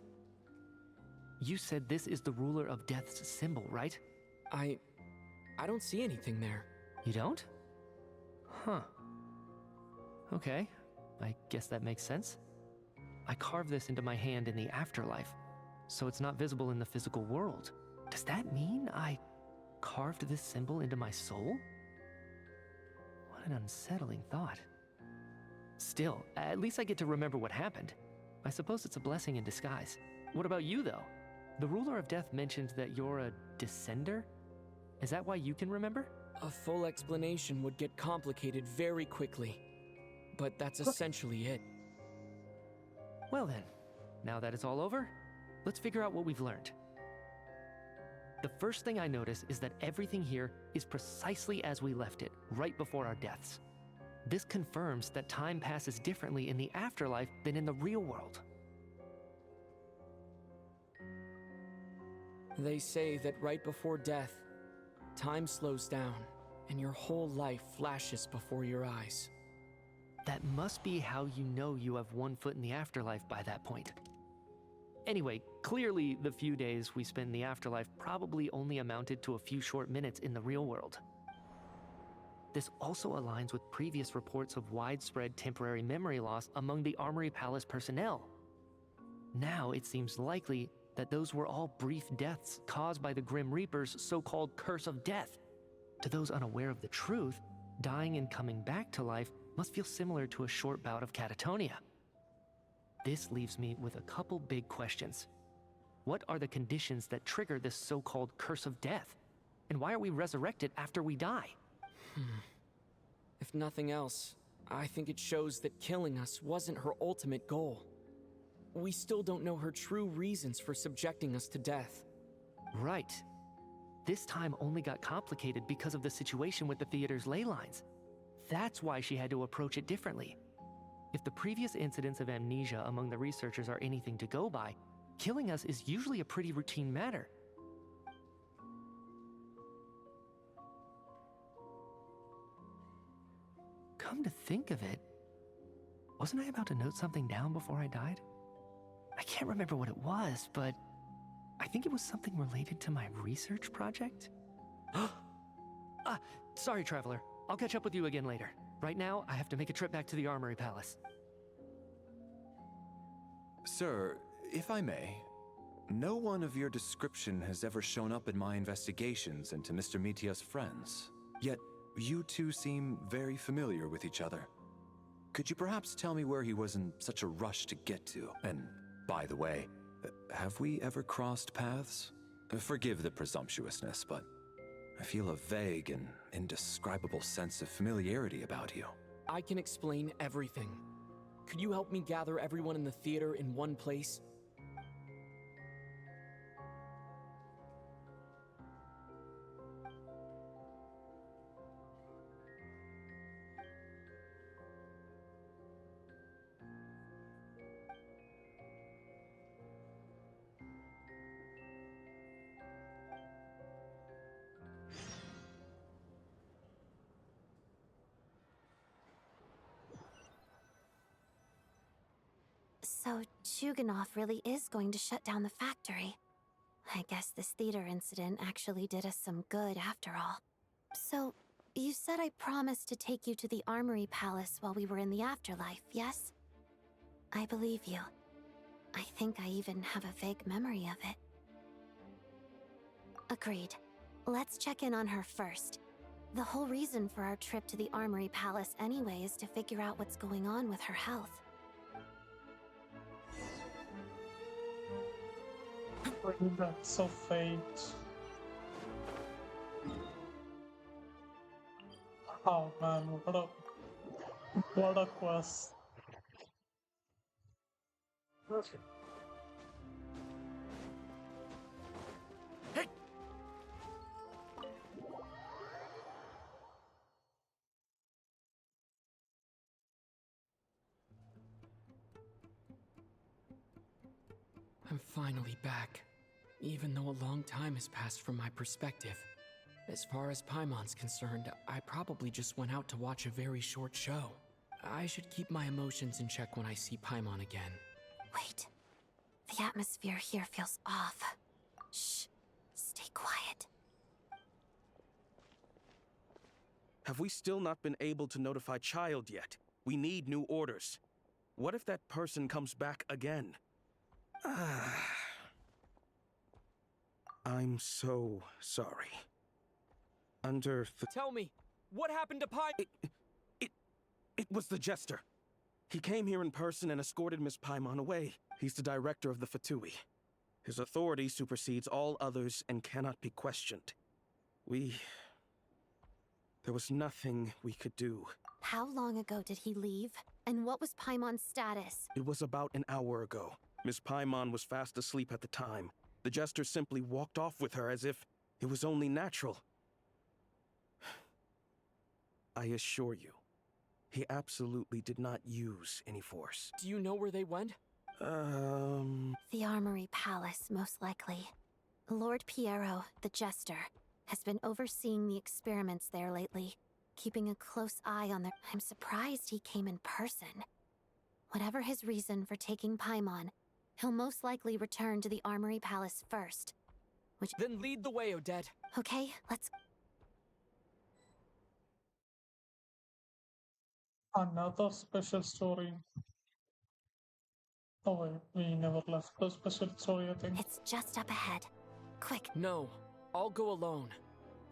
You said this is the Ruler of Death's symbol, right? I don't see anything there. You don't? Huh. Okay, I guess that makes sense. I carved this into my hand in the afterlife, so it's not visible in the physical world. Does that mean I carved this symbol into my soul? What an unsettling thought. Still, at least I get to remember what happened. I suppose it's a blessing in disguise. What about you, though? The Ruler of Death mentioned that you're a descender? Is that why you can remember? A full explanation would get complicated very quickly. But that's essentially it. Well then, now that it's all over, let's figure out what we've learned. The first thing I notice is that everything here is precisely as we left it, right before our deaths. This confirms that time passes differently in the afterlife than in the real world. They say that right before death, time slows down, and your whole life flashes before your eyes. That must be how you know you have one foot in the afterlife by that point. Anyway, clearly the few days we spend in the afterlife probably only amounted to a few short minutes in the real world. This also aligns with previous reports of widespread temporary memory loss among the Armory Palace personnel. Now it seems likely that those were all brief deaths caused by the Grim Reaper's so-called curse of death. To those unaware of the truth, dying and coming back to life must feel similar to a short bout of catatonia. This leaves me with a couple big questions. What are the conditions that trigger this so-called curse of death? And why are we resurrected after we die? If nothing else, I think it shows that killing us wasn't her ultimate goal. We still don't know her true reasons for subjecting us to death. Right. This time only got complicated because of the situation with the theater's ley lines. That's why she had to approach it differently. If the previous incidents of amnesia among the researchers are anything to go by, killing us is usually a pretty routine matter. Come to think of it, wasn't I about to note something down before I died? I can't remember what it was, but I think it was something related to my research project. Sorry, Traveler. I'll catch up with you again later. Right now, I have to make a trip back to the Armory Palace. Sir, if I may, no one of your description has ever shown up in my investigations into Mr. Mitia's friends. Yet, you two seem very familiar with each other. Could you perhaps tell me where he was in such a rush to get to? And, by the way, have we ever crossed paths? Forgive the presumptuousness, but I feel a vague and indescribable sense of familiarity about you. I can explain everything. Could you help me gather everyone in the theater in one place? So, Chuganov really is going to shut down the factory. I guess this theater incident actually did us some good after all. So, you said I promised to take you to the Armory Palace while we were in the afterlife, yes? I believe you. I think I even have a vague memory of it. Agreed. Let's check in on her first. The whole reason for our trip to the Armory Palace anyway is to figure out what's going on with her health. That's of fate. Oh man, what a quest. Okay. I'm finally back, even though a long time has passed from my perspective. As far as Paimon's concerned, I probably just went out to watch a very short show. I should keep my emotions in check when I see Paimon again. Wait. The atmosphere here feels off. Shh. Stay quiet. Have we still not been able to notify Child yet? We need new orders. What if that person comes back again? I'm so sorry. Tell me, what happened to It was the Jester. He came here in person and escorted Miss Paimon away. He's the director of the Fatui. His authority supersedes all others and cannot be questioned. There was nothing we could do. How long ago did he leave? And what was Paimon's status? It was about an hour ago. Miss Paimon was fast asleep at the time. The Jester simply walked off with her as if it was only natural. I assure you, he absolutely did not use any force. Do you know where they went? The Armory Palace, most likely. Lord Piero, the Jester, has been overseeing the experiments there lately, keeping a close eye on their... I'm surprised he came in person. Whatever his reason for taking Paimon, he'll most likely return to the Armory Palace first. Then lead the way, Odette. Okay, let's... Another special story. Oh wait, we never left the special story, I think. It's just up ahead. Quick. No, I'll go alone.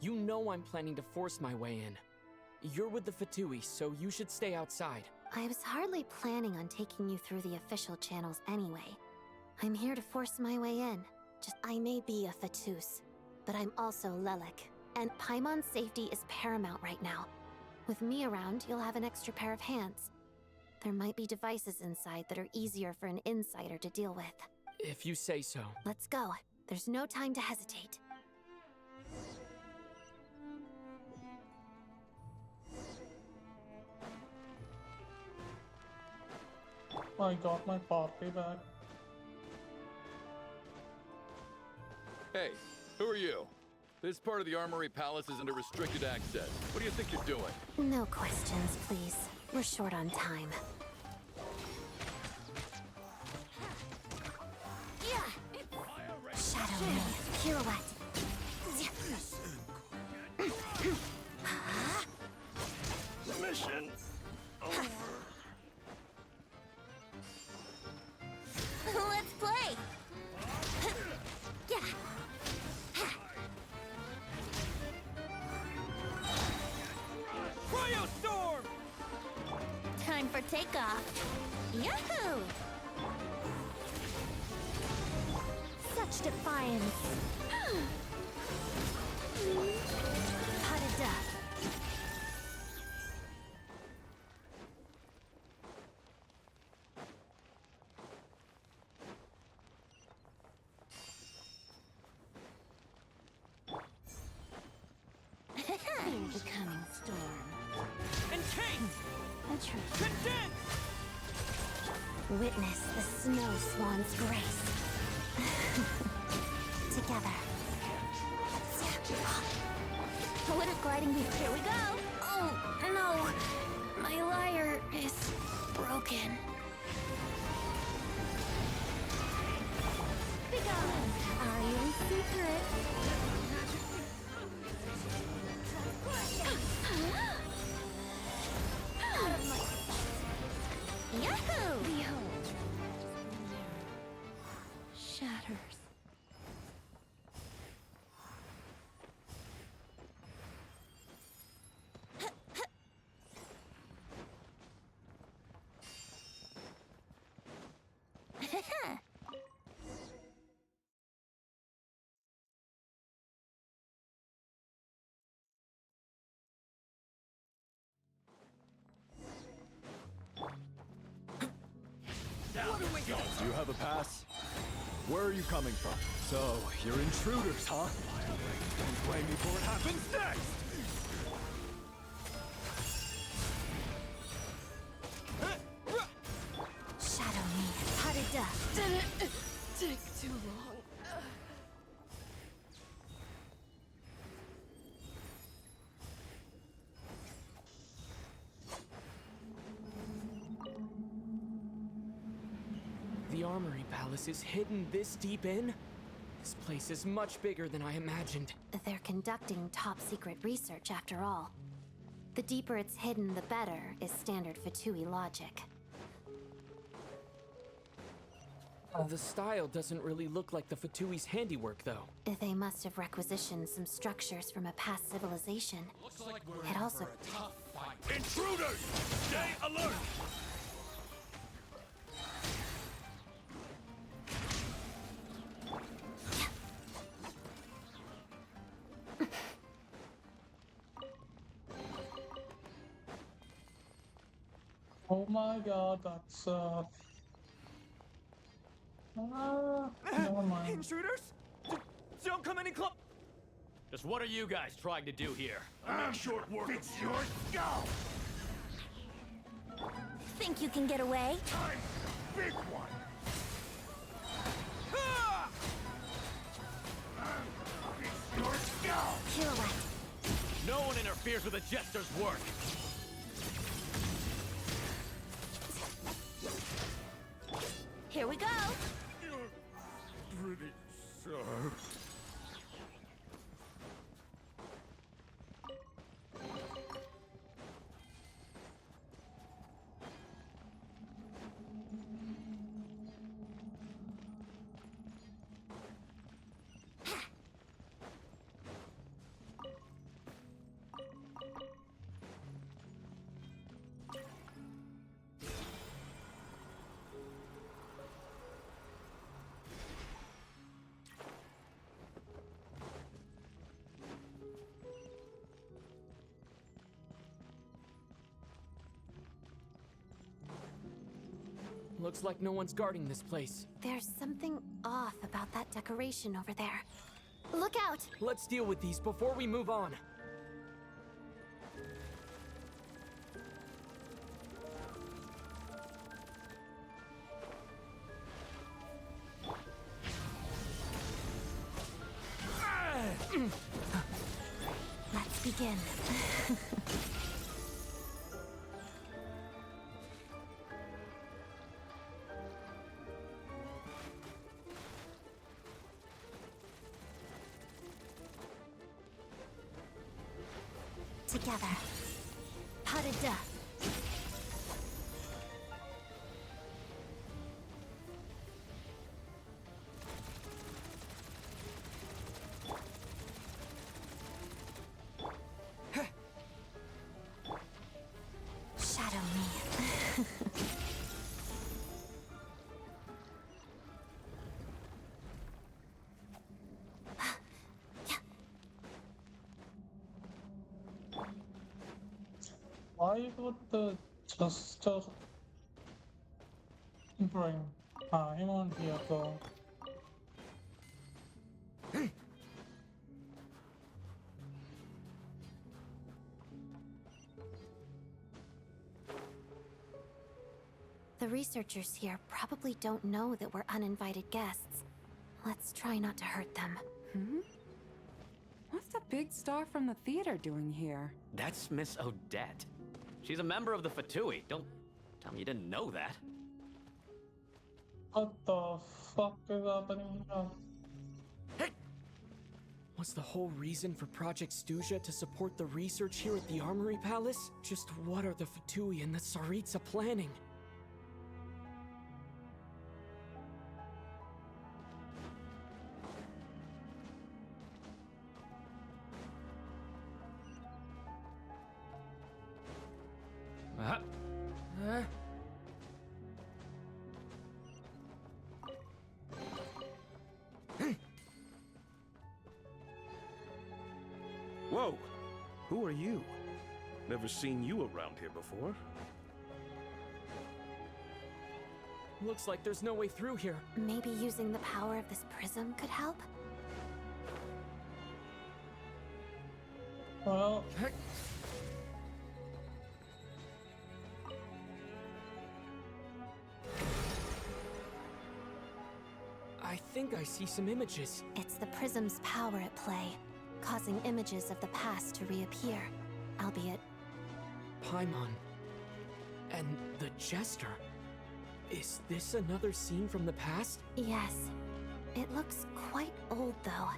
You know I'm planning to force my way in. You're with the Fatui, so you should stay outside. I was hardly planning on taking you through the official channels anyway. I'm here to force my way in. I may be a Fatus, but I'm also Lelek. And Paimon's safety is paramount right now. With me around, you'll have an extra pair of hands. There might be devices inside that are easier for an insider to deal with. If you say so. Let's go. There's no time to hesitate. I got my party back. Hey, who are you? This part of the Armory Palace is under restricted access. What do you think you're doing? No questions, please. We're short on time. Shadow me. Pirouette. Mission over. Let's play! Cryostorm! Time for takeoff. Yahoo! Such defiance. Pot of death. Incoming storm. Encase! Condense! Witness the snow swan's grace. Together. A little gliding before. Here we go. Oh, no. My lyre is broken. Begone. Are you in secret? Yahoo! Behold. Shatters. have a pass. Where are you coming from? So, you're intruders, huh? Don't blame me for what happens next! Shadow me. Harida. Didn't take too long. The Armory Palace is hidden this deep in? This place is much bigger than I imagined. They're conducting top-secret research after all. The deeper it's hidden, the better, is standard Fatui logic. The style doesn't really look like the Fatui's handiwork, though. They must have requisitioned some structures from a past civilization. It also... Intruders! Stay alert! Oh my god, that's never mind. Intruders? Don't come any close. Just what are you guys trying to do here? Make short work of your skull! Think you can get away? I'm big one! It's your skull! Pirouette. No one interferes with a jester's work. Here we go. Pretty sir. Looks like no one's guarding this place. There's something off about that decoration over there. Look out! Let's deal with these before we move on. Let's begin. Together. Harida. Shadow me. Why would the Jester bring time on here though? The researchers here probably don't know that we're uninvited guests. Let's try not to hurt them. Hmm? What's the big star from the theater doing here? That's Miss Odette. She's a member of the Fatui. Don't tell me you didn't know that. What the fuck is happening here? Was the whole reason for Project Stuja to support the research here at the Armory Palace? Just what are the Fatui and the Tsaritsa planning? Whoa! Who are you? Never seen you around here before. Looks like there's no way through here. Maybe using the power of this prism could help? Well, I think I see some images. It's the prism's power at play, causing images of the past to reappear, albeit... Paimon. And the Jester. Is this another scene from the past? Yes. It looks quite old, though.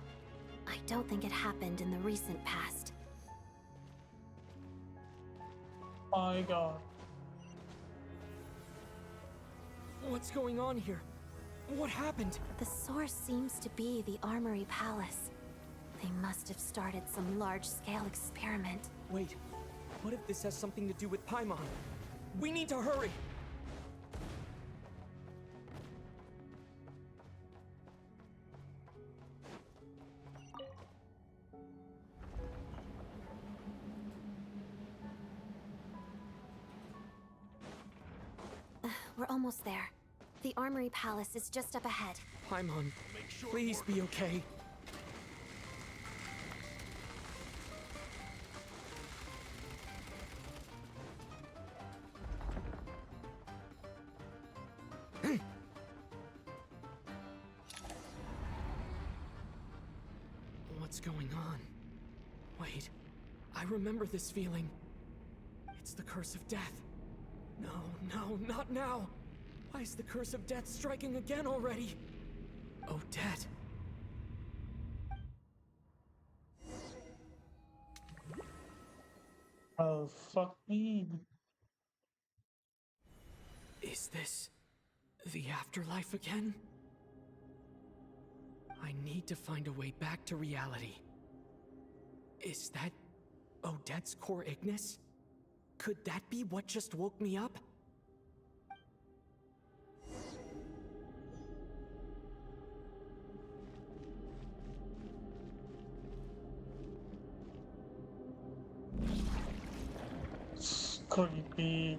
I don't think it happened in the recent past. my god. What's going on here? What happened? The source seems to be the Armory Palace. They must have started some large-scale experiment. Wait, what if this has something to do with Paimon? We need to hurry! We're almost there. The Armory Palace is just up ahead. Paimon, please be okay. What's going on? Wait, I remember this feeling. It's the curse of death. No, not now! Why is the curse of death striking again already? Odette. Oh, fuck me. Is this the afterlife again? I need to find a way back to reality. Is that Odette's core Ignis? Could that be what just woke me up? Creepy.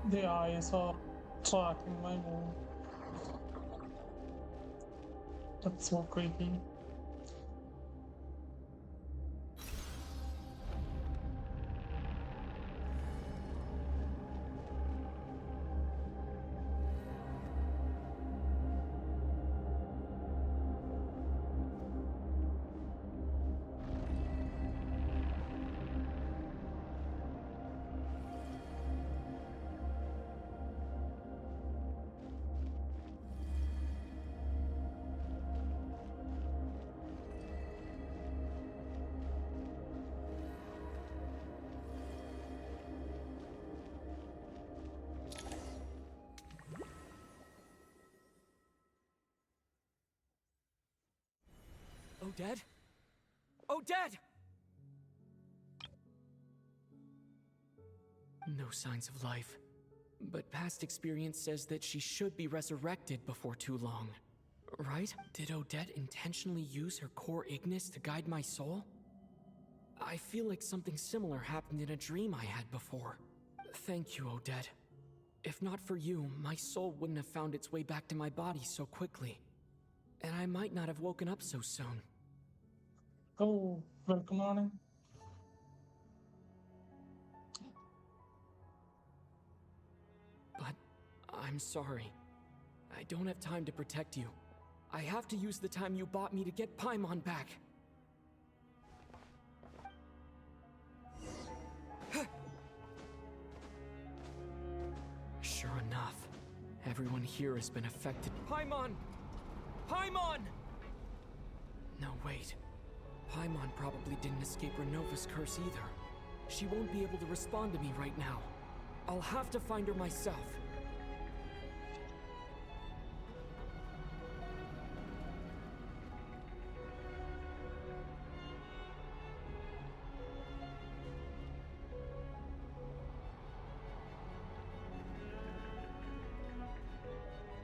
The eyes are tracking my move. That's so creepy. Odette? Odette! No signs of life. But past experience says that she should be resurrected before too long. Right? Did Odette intentionally use her core Ignis to guide my soul? I feel like something similar happened in a dream I had before. Thank you, Odette. If not for you, my soul wouldn't have found its way back to my body so quickly. And I might not have woken up so soon. Oh, welcome morning. But I'm sorry. I don't have time to protect you. I have to use the time you bought me to get Paimon back. Sure enough, everyone here has been affected. Paimon! Paimon! No, wait. Paimon probably didn't escape Renova's curse either. She won't be able to respond to me right now. I'll have to find her myself.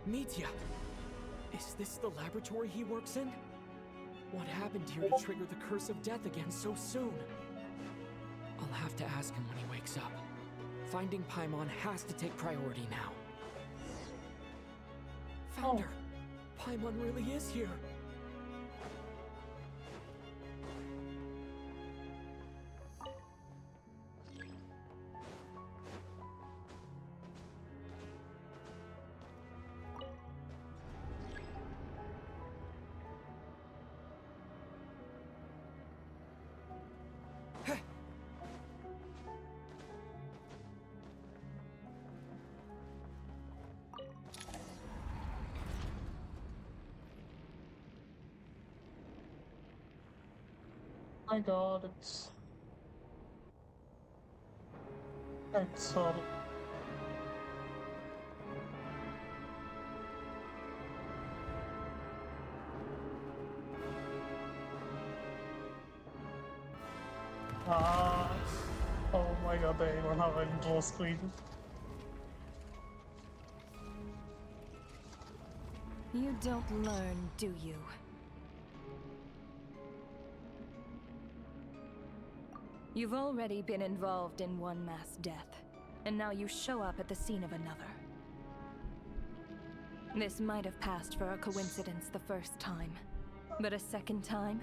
Mitya! Is this the laboratory he works in? What happened here to trigger the curse of death again so soon? I'll have to ask him when he wakes up. Finding Paimon has to take priority now. Found her! Paimon really is here! My god, it's all. Oh my god, they don't have a dual screen. You don't learn, do you? You've already been involved in one mass death, and now you show up at the scene of another. This might have passed for a coincidence the first time, but a second time?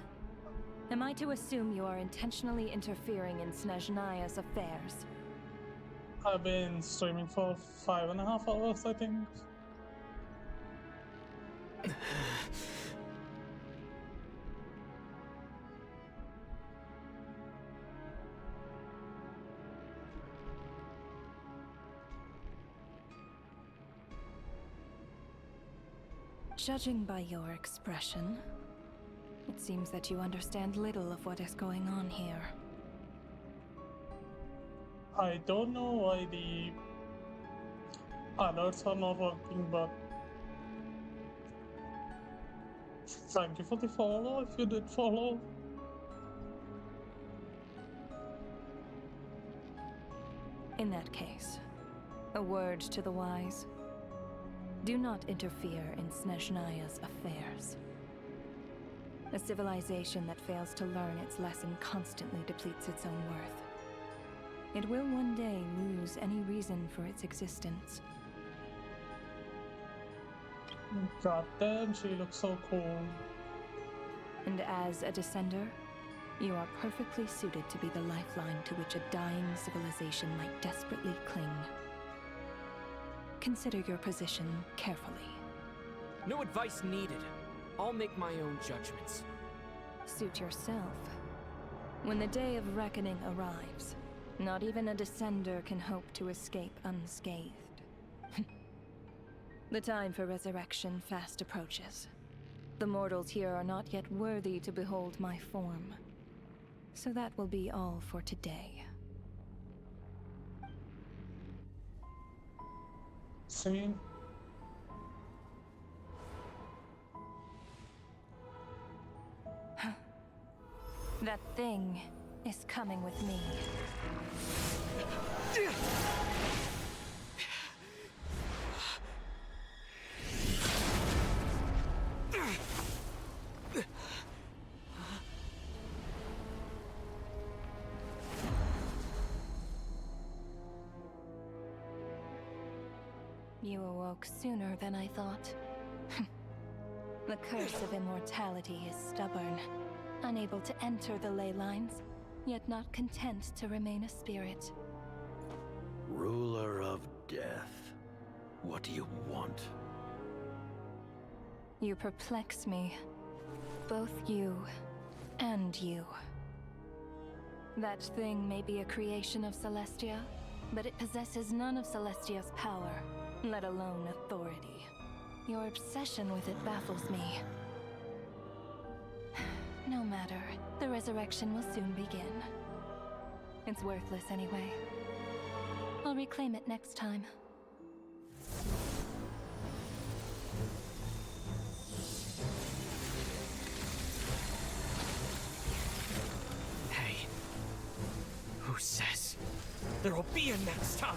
Am I to assume you are intentionally interfering in Snezhnaya's affairs? I've been streaming for 5.5 hours, I think. Judging by your expression, it seems that you understand little of what is going on here. I don't know why the alerts are not working, but thank you for the follow if you did follow. In that case, a word to the wise. Do not interfere in Snezhnaya's affairs. A civilization that fails to learn its lesson constantly depletes its own worth. It will one day lose any reason for its existence. God damn, she looks so cool. And as a descender, you are perfectly suited to be the lifeline to which a dying civilization might desperately cling. Consider your position carefully. No advice needed. I'll make my own judgments. Suit yourself. When the day of reckoning arrives, not even a descender can hope to escape unscathed. The time for resurrection fast approaches. The mortals here are not yet worthy to behold my form. So that will be all for today. See? That thing is coming with me. You awoke sooner than I thought. The curse of immortality is stubborn, unable to enter the ley lines, yet not content to remain a spirit. Ruler of death, what do you want? You perplex me. Both you and you. That thing may be a creation of Celestia, but it possesses none of Celestia's power, let alone authority. Your obsession with it baffles me. No matter, the resurrection will soon begin. It's worthless anyway. I'll We'll reclaim it next time. Hey, who says there'll be a next time?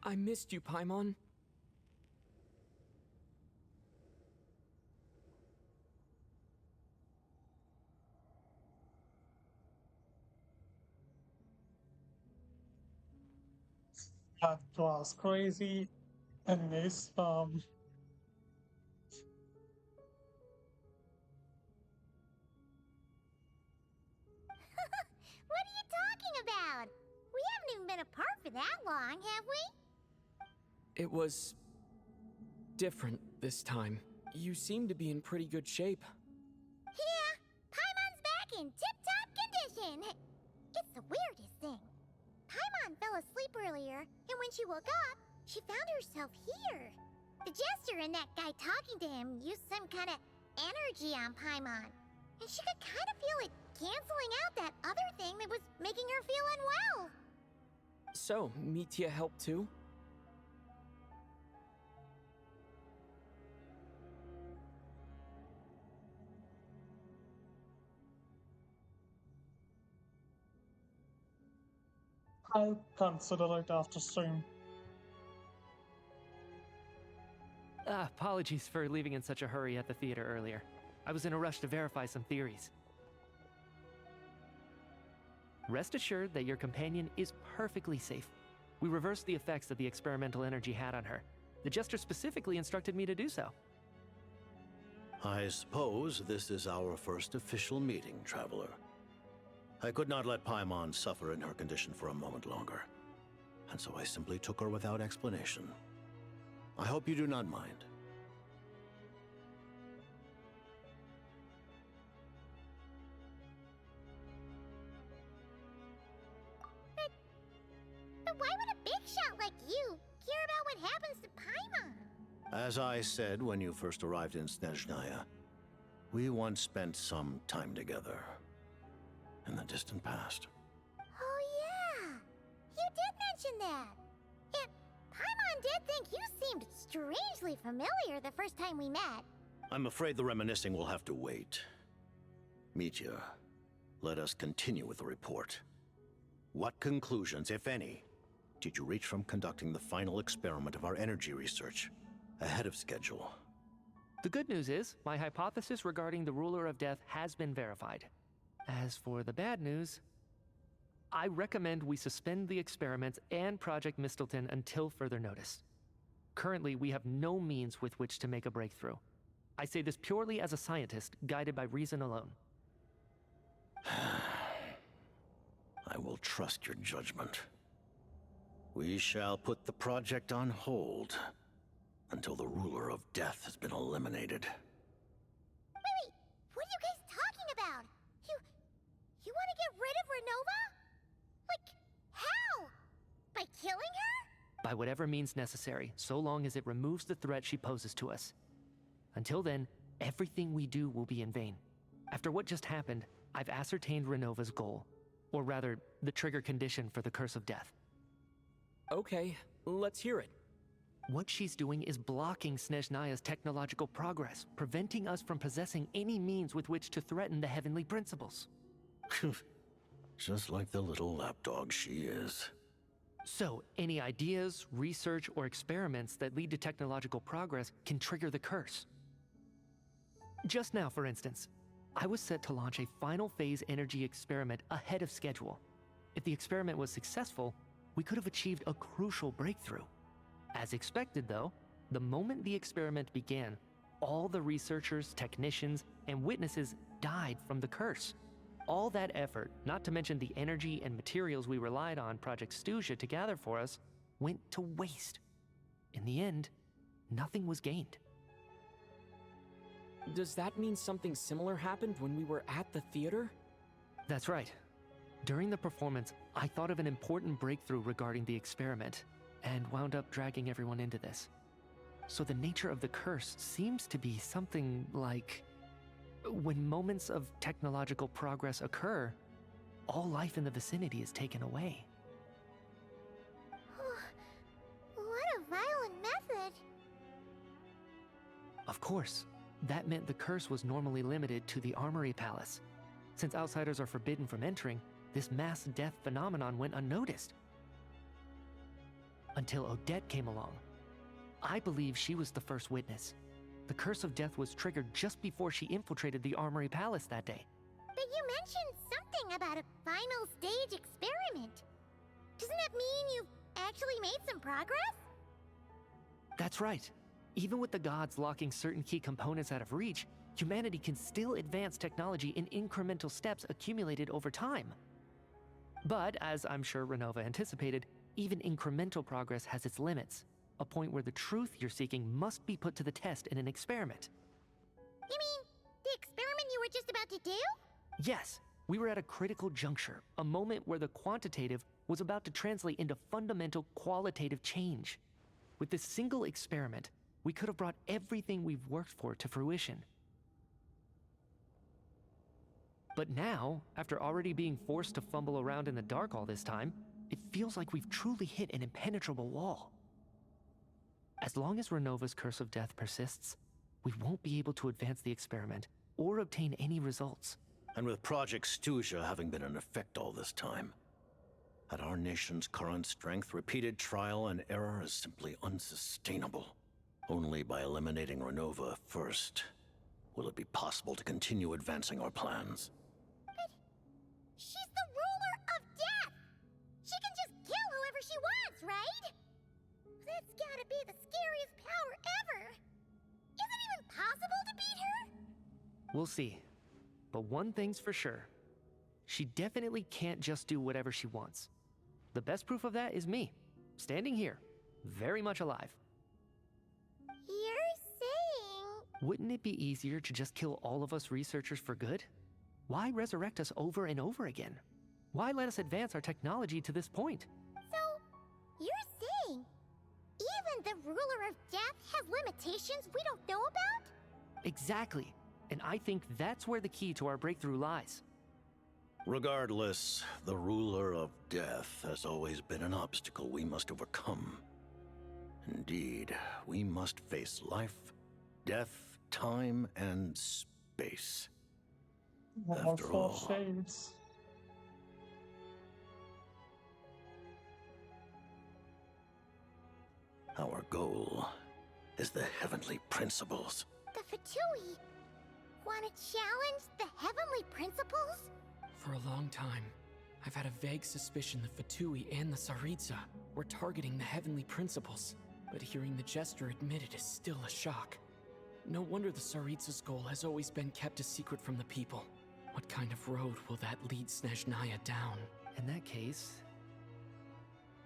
I missed you, Paimon. That was crazy. Anyways, What are you talking about? We haven't even been apart for that long, have we? It was different this time. You seem to be in pretty good shape. Yeah, Paimon's back in tip-top condition. It's the weirdest thing. Paimon fell asleep earlier, and when she woke up, she found herself here. The Jester and that guy talking to him used some kind of energy on Paimon, and she could kind of feel it canceling out that other thing that was making her feel unwell. So, Mitya helped too? I'll consider it after stream. Apologies for leaving in such a hurry at the theater earlier. I was in a rush to verify some theories. Rest assured that your companion is perfectly safe. We reversed the effects that the experimental energy had on her. The Jester specifically instructed me to do so. I suppose this is our first official meeting, Traveler. I could not let Paimon suffer in her condition for a moment longer, and so I simply took her without explanation. I hope you do not mind. But why would a big shot like you care about what happens to Paimon? As I said when you first arrived in Snezhnaya, we once spent some time together in the distant past. Oh yeah, you did mention that. Yet, Paimon did think you seemed strangely familiar the first time we met. I'm afraid the reminiscing will have to wait. Mitya, let us continue with the report. What conclusions, if any, did you reach from conducting the final experiment of our energy research ahead of schedule? The good news is, my hypothesis regarding the Ruler of Death has been verified. As for the bad news, I recommend we suspend the experiments and Project Mistelton until further notice. Currently, we have no means with which to make a breakthrough. I say this purely as a scientist, guided by reason alone. I will trust your judgment. We shall put the project on hold until the ruler of death has been eliminated. Wait, what are you guys talking about? You want to get rid of Renova? Like, how? By killing her? By whatever means necessary, so long as it removes the threat she poses to us. Until then, everything we do will be in vain. After what just happened, I've ascertained Renova's goal. Or rather, the trigger condition for the Curse of Death. Okay, let's hear it. What she's doing is blocking Snezhnaya's technological progress, preventing us from possessing any means with which to threaten the heavenly principles. Just like the little lapdog she is. So, any ideas, research, or experiments that lead to technological progress can trigger the curse. Just now, for instance, I was set to launch a final phase energy experiment ahead of schedule. If the experiment was successful, we could have achieved a crucial breakthrough. As expected, though, the moment the experiment began, all the researchers, technicians, and witnesses died from the curse. All that effort, not to mention the energy and materials we relied on Project Snezhnaya to gather for us, went to waste. In the end, nothing was gained. Does that mean something similar happened when we were at the theater? That's right. During the performance, I thought of an important breakthrough regarding the experiment, and wound up dragging everyone into this. So the nature of the curse seems to be something like, when moments of technological progress occur, all life in the vicinity is taken away. What a violent method. Of course, that meant the curse was normally limited to the Armory Palace. Since outsiders are forbidden from entering, this mass death phenomenon went unnoticed. Until Odette came along. I believe she was the first witness. The Curse of Death was triggered just before she infiltrated the Armory Palace that day. But you mentioned something about a final stage experiment. Doesn't that mean you've actually made some progress? That's right. Even with the gods locking certain key components out of reach, humanity can still advance technology in incremental steps accumulated over time. But, as I'm sure Renova anticipated, even incremental progress has its limits, a point where the truth you're seeking must be put to the test in an experiment. You mean the experiment you were just about to do? Yes, we were at a critical juncture, a moment where the quantitative was about to translate into fundamental qualitative change. With this single experiment, we could have brought everything we've worked for to fruition. But now, after already being forced to fumble around in the dark all this time, it feels like we've truly hit an impenetrable wall. As long as Renova's Curse of Death persists, we won't be able to advance the experiment or obtain any results. And with Project Snezhnaya having been in effect all this time, at our nation's current strength, repeated trial and error is simply unsustainable. Only by eliminating Renova first will it be possible to continue advancing our plans. But she's the ruler of death! She can just kill whoever she wants, right? That's gotta be the scariest power ever! Is it even possible to beat her? We'll see. But one thing's for sure. She definitely can't just do whatever she wants. The best proof of that is me, standing here, very much alive. You're saying... Wouldn't it be easier to just kill all of us researchers for good? Why resurrect us over and over again? Why let us advance our technology to this point? So, you're saying even the ruler of death has limitations we don't know about? Exactly. And I think that's where the key to our breakthrough lies. Regardless, the ruler of death has always been an obstacle we must overcome. Indeed, we must face life, death, time, and space. After all, Shades. our goal is the heavenly principles. The Fatui want to challenge the heavenly principles? For a long time, I've had a vague suspicion the Fatui and the Tsaritsa were targeting the heavenly principles, but hearing the Jester admit it is still a shock. No wonder the Tsaritsa's goal has always been kept a secret from the people. What kind of road will that lead Snezhnaya down? In that case...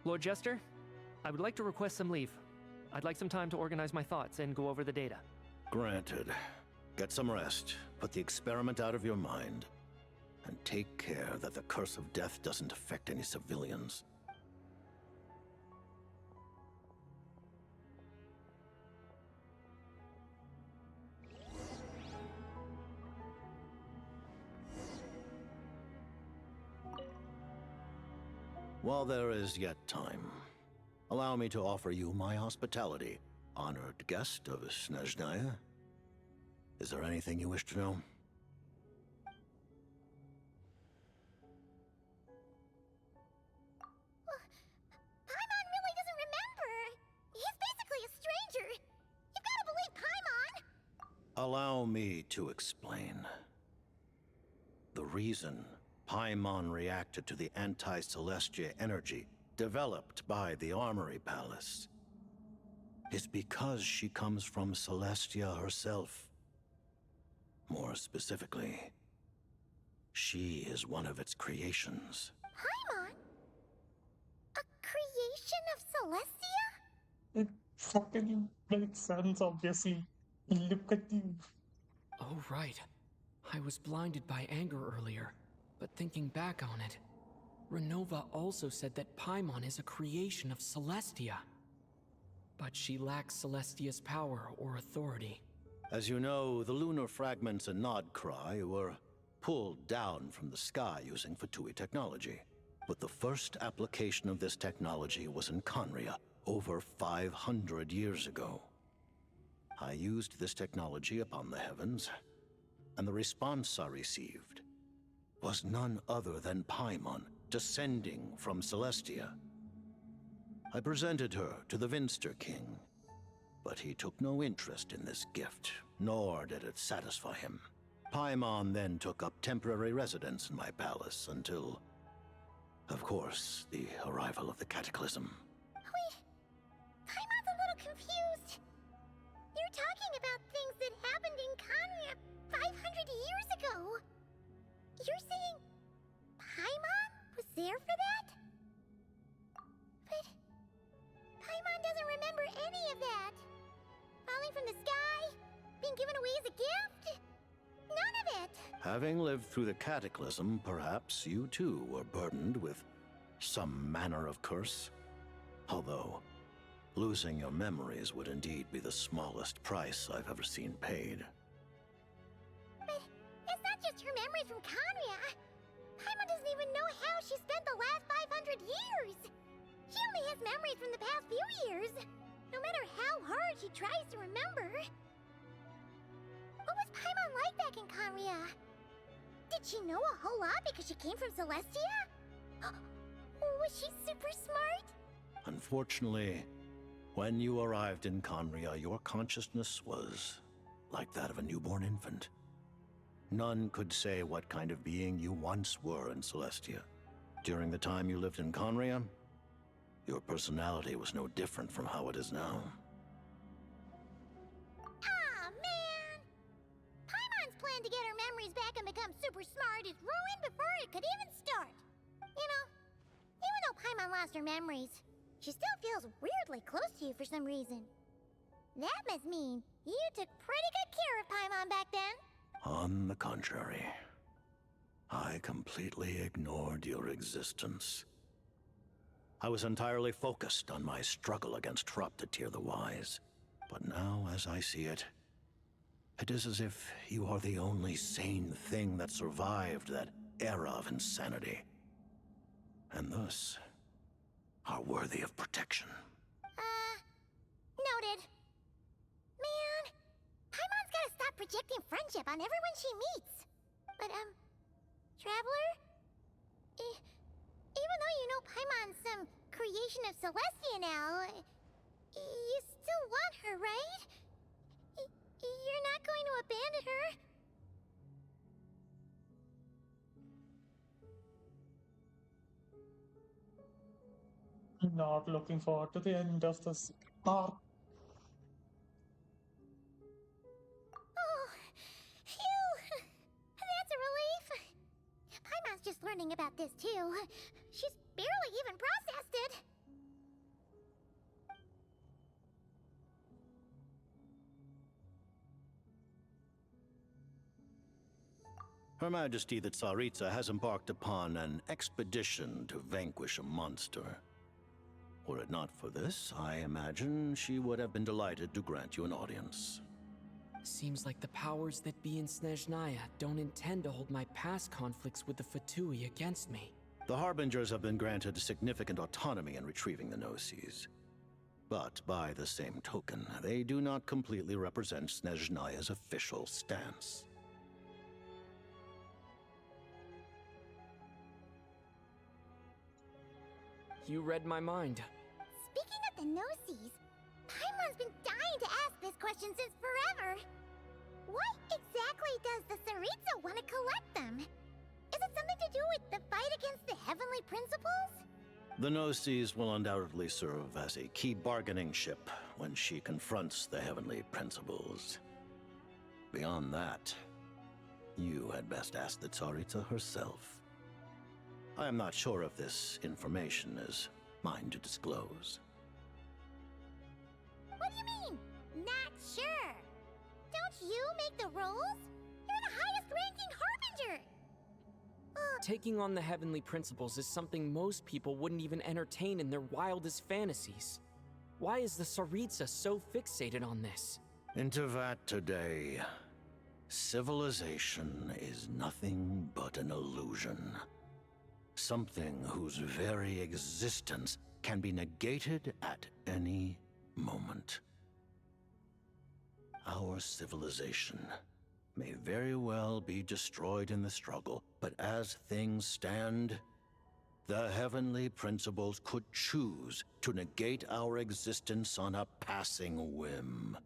Lord Jester, I would like to request some leave. I'd like some time to organize my thoughts and go over the data. Granted. Get some rest, put the experiment out of your mind, and take care that the curse of death doesn't affect any civilians. While there is yet time, allow me to offer you my hospitality, honored guest of Snezhnaya. Is there anything you wish to know? Paimon really doesn't remember. He's basically a stranger. You've got to believe Paimon. Allow me to explain. The reason Paimon reacted to the anti-Celestia energy developed by the Armory Palace is because she comes from Celestia herself. More specifically, she is one of its creations. Paimon? A creation of Celestia? It fucking makes sense, obviously. Look at you. Oh, right. I was blinded by anger earlier, but thinking back on it, Renova also said that Paimon is a creation of Celestia. But she lacks Celestia's power or authority. As you know, the lunar fragments in Nodcry were pulled down from the sky using Fatui technology. But the first application of this technology was in Conria, over 500 years ago. I used this technology upon the heavens, and the response I received was none other than Paimon, descending from Celestia. I presented her to the Vinster King, but he took no interest in this gift, nor did it satisfy him. Paimon then took up temporary residence in my palace until, of course, the arrival of the Cataclysm. Wait, Paimon's a little confused. You're talking about things that happened in Conria 500 years ago. You're saying Paimon was there for that? But Paimon doesn't remember any of that. Falling from the sky, being given away as a gift, none of it. Having lived through the Cataclysm, perhaps you too were burdened with some manner of curse. Although, losing your memories would indeed be the smallest price I've ever seen paid. But it's not just her memories from Conria. Paimon doesn't even know how she spent the last 500 years. She only has memories from the past few years, no matter how hard she tries to remember. What was Paimon like back in Conria? Did she know a whole lot because she came from Celestia? Was she super smart? Unfortunately, when you arrived in Conria, your consciousness was like that of a newborn infant. None could say what kind of being you once were in Celestia. During the time you lived in Conria, your personality was no different from how it is now. Aw, man! Paimon's plan to get her memories back and become super smart is ruined before it could even start. You know, even though Paimon lost her memories, she still feels weirdly close to you for some reason. That must mean you took pretty good care of Paimon back then. On the contrary, I completely ignored your existence. I was entirely focused on my struggle against Troptatir the Wise. But now, as I see it, it is as if you are the only sane thing that survived that era of insanity. And thus, are worthy of protection. Noted. Man, Paimon's gotta stop projecting friendship on everyone she meets. But, Traveler? Even though you know Paimon's some creation of Celestia now, you still want her, right? You're not going to abandon her? Not looking forward to the end of this arc. Oh, phew! That's a relief. Paimon's just learning wondering about this too. She's barely even processed it. Her Majesty the Tsaritsa has embarked upon an expedition to vanquish a monster. Were it not for this, I imagine she would have been delighted to grant you an audience. Seems like the powers that be in Snezhnaya don't intend to hold my past conflicts with the Fatui against me. The Harbingers have been granted significant autonomy in retrieving the Gnosis. But by the same token, they do not completely represent Snezhnaya's official stance. You read my mind. Speaking of the Gnosis, Paimon's been dying to ask this question since forever. Why exactly does the Tsaritsa want to collect them? Is it something to do with the fight against the Heavenly Principles? The Gnosis will undoubtedly serve as a key bargaining chip when she confronts the Heavenly Principles. Beyond that, you had best ask the Tsaritsa herself. I am not sure if this information is mine to disclose. What do you mean, not sure? Don't you make the rules? You're the highest-ranking Harbinger! Taking on the Heavenly Principles is something most people wouldn't even entertain in their wildest fantasies. Why is the Tsaritsa so fixated on this? In Tevat today, civilization is nothing but an illusion. Something whose very existence can be negated at any moment. Our civilization may very well be destroyed in the struggle, but as things stand, the Heavenly Principles could choose to negate our existence on a passing whim.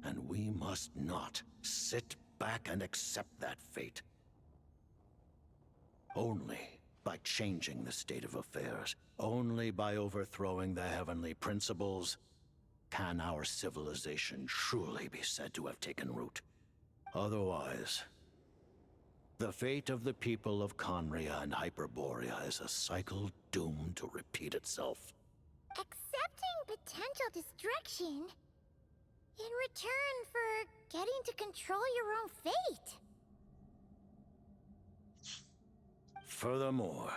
And we must not sit back and accept that fate. Only by changing the state of affairs, only by overthrowing the Heavenly Principles, can our civilization truly be said to have taken root. Otherwise, the fate of the people of Conria and Hyperborea is a cycle doomed to repeat itself. Accepting potential destruction in return for getting to control your own fate. Furthermore,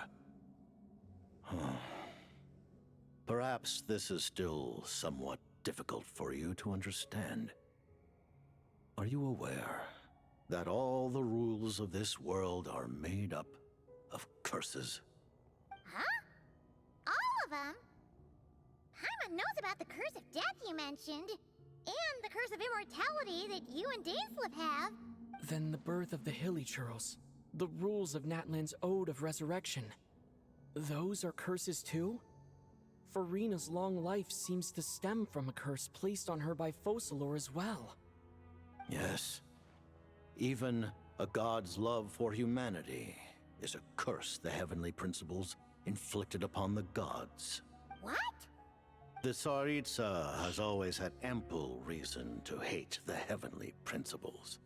perhaps this is still somewhat difficult for you to understand. Are you aware that all the rules of this world are made up of curses? Huh? All of them? Paimon knows about the curse of death you mentioned, and the curse of immortality that you and Dainsleif have. Then the birth of the Hilichurls, the rules of Natlan's Ode of Resurrection. Those are curses too? Farina's long life seems to stem from a curse placed on her by Focalor as well. Yes. Even a god's love for humanity is a curse the Heavenly Principles inflicted upon the gods. What? The Tsaritsa has always had ample reason to hate the Heavenly Principles.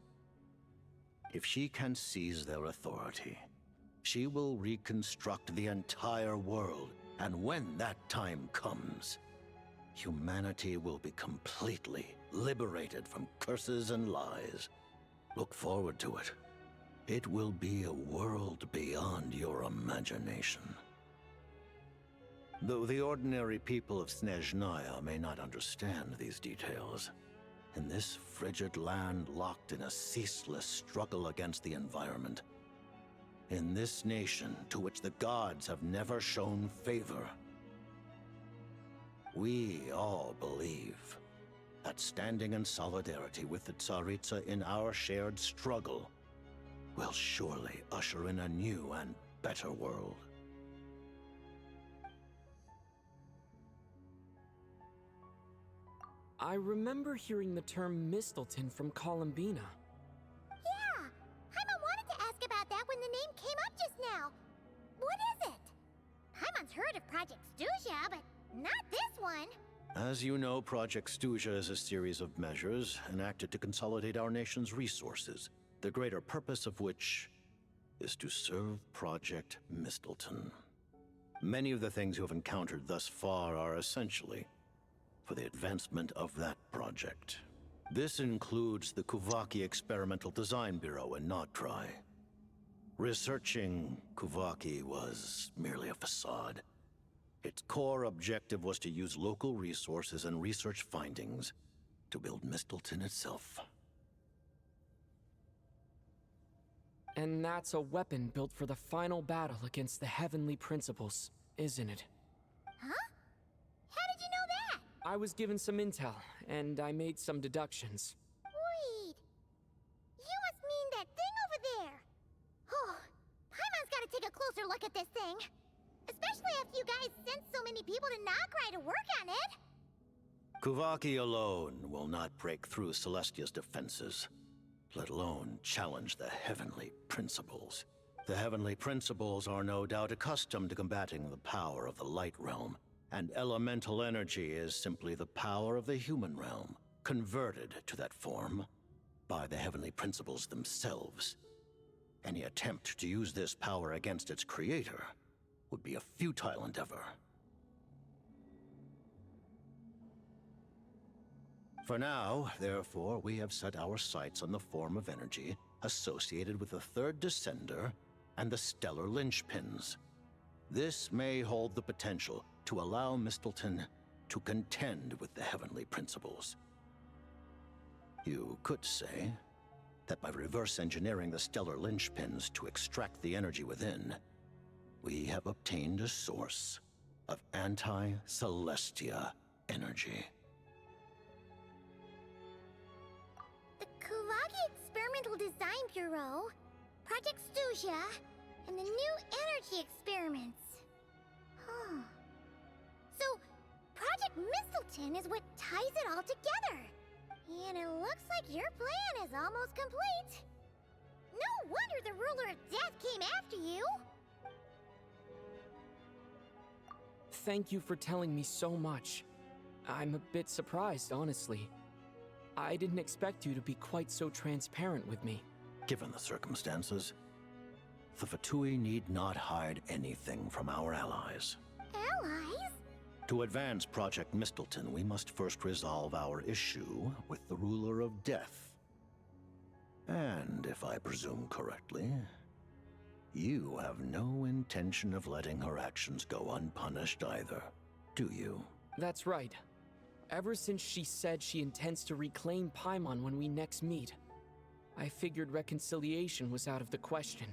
If she can seize their authority, she will reconstruct the entire world, and when that time comes, humanity will be completely liberated from curses and lies. Look forward to it. It will be a world beyond your imagination. Though the ordinary people of Snezhnaya may not understand these details, in this frigid land locked in a ceaseless struggle against the environment, in this nation to which the gods have never shown favor, we all believe that standing in solidarity with the Tsaritsa in our shared struggle will surely usher in a new and better world. I remember hearing the term Mistleton from Columbina. Yeah! Paimon wanted to ask about that when the name came up just now. What is it? Paimon's heard of Project Stuja, but not this one. As you know, Project Stuja is a series of measures enacted to consolidate our nation's resources, the greater purpose of which is to serve Project Mistleton. Many of the things you have encountered thus far are essentially for the advancement of that project. This includes the Kuvaki Experimental Design Bureau in Notdry. Researching Kuvaki was merely a facade. Its core objective was to use local resources and research findings to build Mistleton itself. And that's a weapon built for the final battle against the Heavenly Principles, isn't it? Huh? How did you know that? I was given some intel, and I made some deductions. Wait. You must mean that thing over there. Oh, Paimon's gotta take a closer look at this thing. Especially after you guys sent so many people to Nagrai to work on it. Kuvaki alone will not break through Celestia's defenses, let alone challenge the Heavenly Principles. The Heavenly Principles are no doubt accustomed to combating the power of the Light Realm, and elemental energy is simply the power of the human realm, converted to that form by the Heavenly Principles themselves. Any attempt to use this power against its creator would be a futile endeavor. For now, therefore, we have set our sights on the form of energy associated with the Third Descender and the Stellar Linchpins. This may hold the potential to allow Mistleton to contend with the Heavenly Principles. You could say that by reverse engineering the Stellar Linchpins to extract the energy within, we have obtained a source of anti-Celestia energy. The Kuvaki Experimental Design Bureau, Project Snezhnaya, and the new energy experiments. Huh. So, Project Mistleton is what ties it all together. And it looks like your plan is almost complete. No wonder the Ruler of Death came after you. Thank you for telling me so much. I'm a bit surprised, honestly. I didn't expect you to be quite so transparent with me. Given the circumstances, the Fatui need not hide anything from our allies. Allies? To advance Project Mistleton, we must first resolve our issue with the Ruler of Death. And if I presume correctly, you have no intention of letting her actions go unpunished either, do you? That's right. Ever since she said she intends to reclaim Paimon when we next meet, I figured reconciliation was out of the question.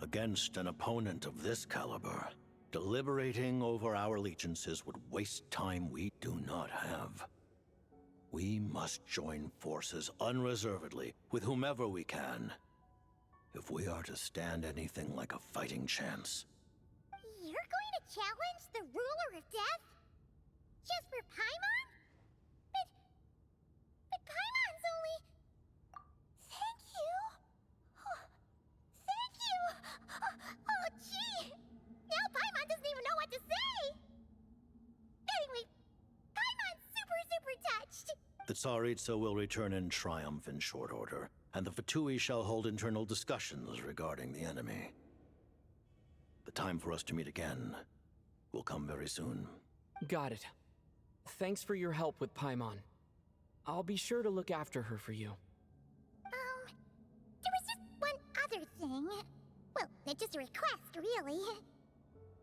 Against an opponent of this caliber, deliberating over our allegiances would waste time we do not have. We must join forces unreservedly with whomever we can, if we are to stand anything like a fighting chance. You're going to challenge the Ruler of Death? Just for Paimon? But Paimon's only... Thank you. Oh, thank you. Oh, gee. Now Paimon doesn't even know what to say. Anyway, Paimon's super touched. The Tsaritsa will return in triumph in short order, and the Fatui shall hold internal discussions regarding the enemy. The time for us to meet again will come very soon. Got it. Thanks for your help with Paimon. I'll be sure to look after her for you. There was just one other thing. Well, it's just a request, really.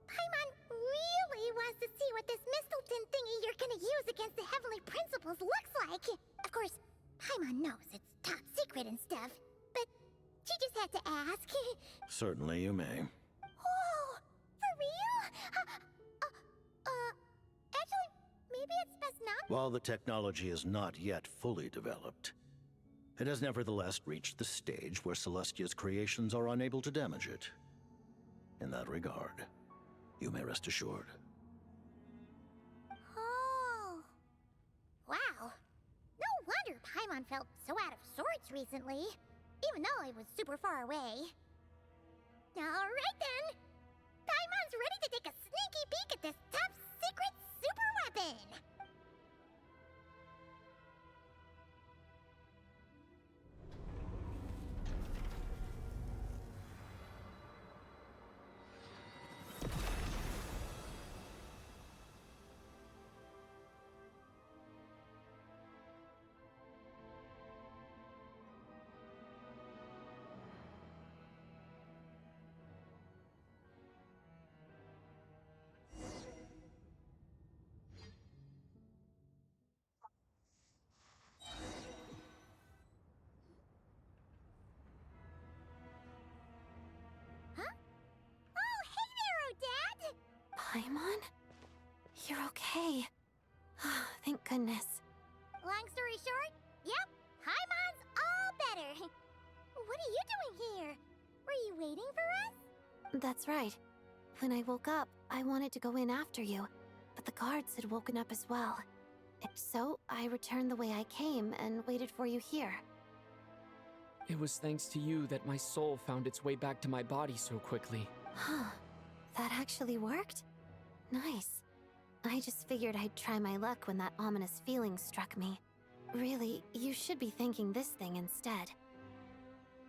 Paimon really wants to see what this Mistleton thingy you're gonna use against the Heavenly Principles looks like. Of course, Paimon knows it's top secret and stuff, but she just had to ask. Certainly you may. Oh, for real? Actually, maybe it's best not. While the technology is not yet fully developed, it has nevertheless reached the stage where Celestia's creations are unable to damage it. In that regard, you may rest assured. Oh. Wow. No wonder Paimon felt so out of sorts recently, even though it was super far away. Alright then! Paimon's ready to take a sneaky peek at this top secret super weapon! Paimon? You're okay. Thank goodness. Long story short, yep, Paimon's all better. What are you doing here? Were you waiting for us? That's right. When I woke up, I wanted to go in after you, but the guards had woken up as well. So I returned the way I came and waited for you here. It was thanks to you that my soul found its way back to my body so quickly. Huh. That actually worked? Nice. I just figured I'd try my luck when that ominous feeling struck me. Really, you should be thanking this thing instead.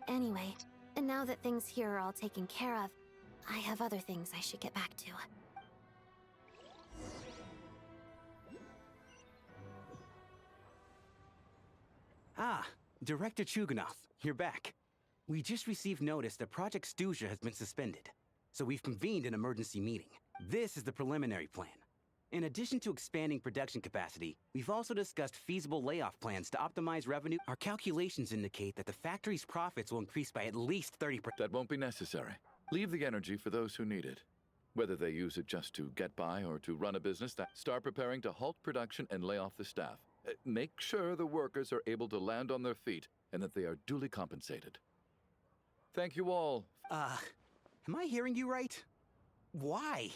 Anyway, and now that things here are all taken care of, I have other things I should get back to. Ah, Director Chuganov, you're back. We just received notice that Project Snezhnaya has been suspended, so we've convened an emergency meeting. This is the preliminary plan. In addition to expanding production capacity, we've also discussed feasible layoff plans to optimize revenue. Our calculations indicate that the factory's profits will increase by at least 30%. That won't be necessary. Leave the energy for those who need it. Whether they use it just to get by or to run a business, start preparing to halt production and lay off the staff. Make sure the workers are able to land on their feet and that they are duly compensated. Thank you all. Am I hearing you right? Why?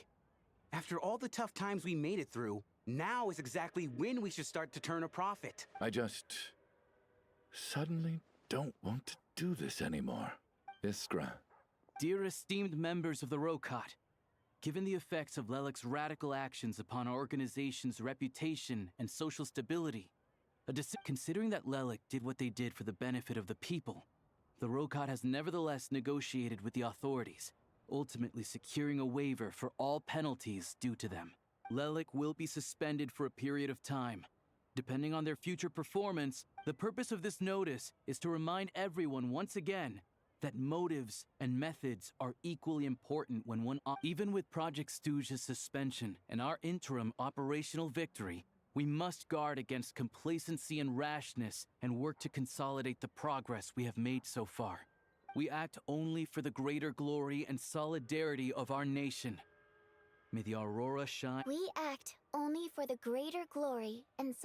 After all the tough times we made it through, now is exactly when we should start to turn a profit. I just suddenly don't want to do this anymore. Iskra. Dear esteemed members of the Rokat, given the effects of Lelik's radical actions upon our organization's reputation and social stability, considering that Lelik did what they did for the benefit of the people, the Rokat has nevertheless negotiated with the authorities, ultimately securing a waiver for all penalties due to them. Lelik will be suspended for a period of time. Depending on their future performance, the purpose of this notice is to remind everyone once again that motives and methods are equally important when even with Project Snezhnaya's suspension and our interim operational victory, we must guard against complacency and rashness and work to consolidate the progress we have made so far. We act only for the greater glory and solidarity of our nation. May the aurora shine. We act only for the greater glory and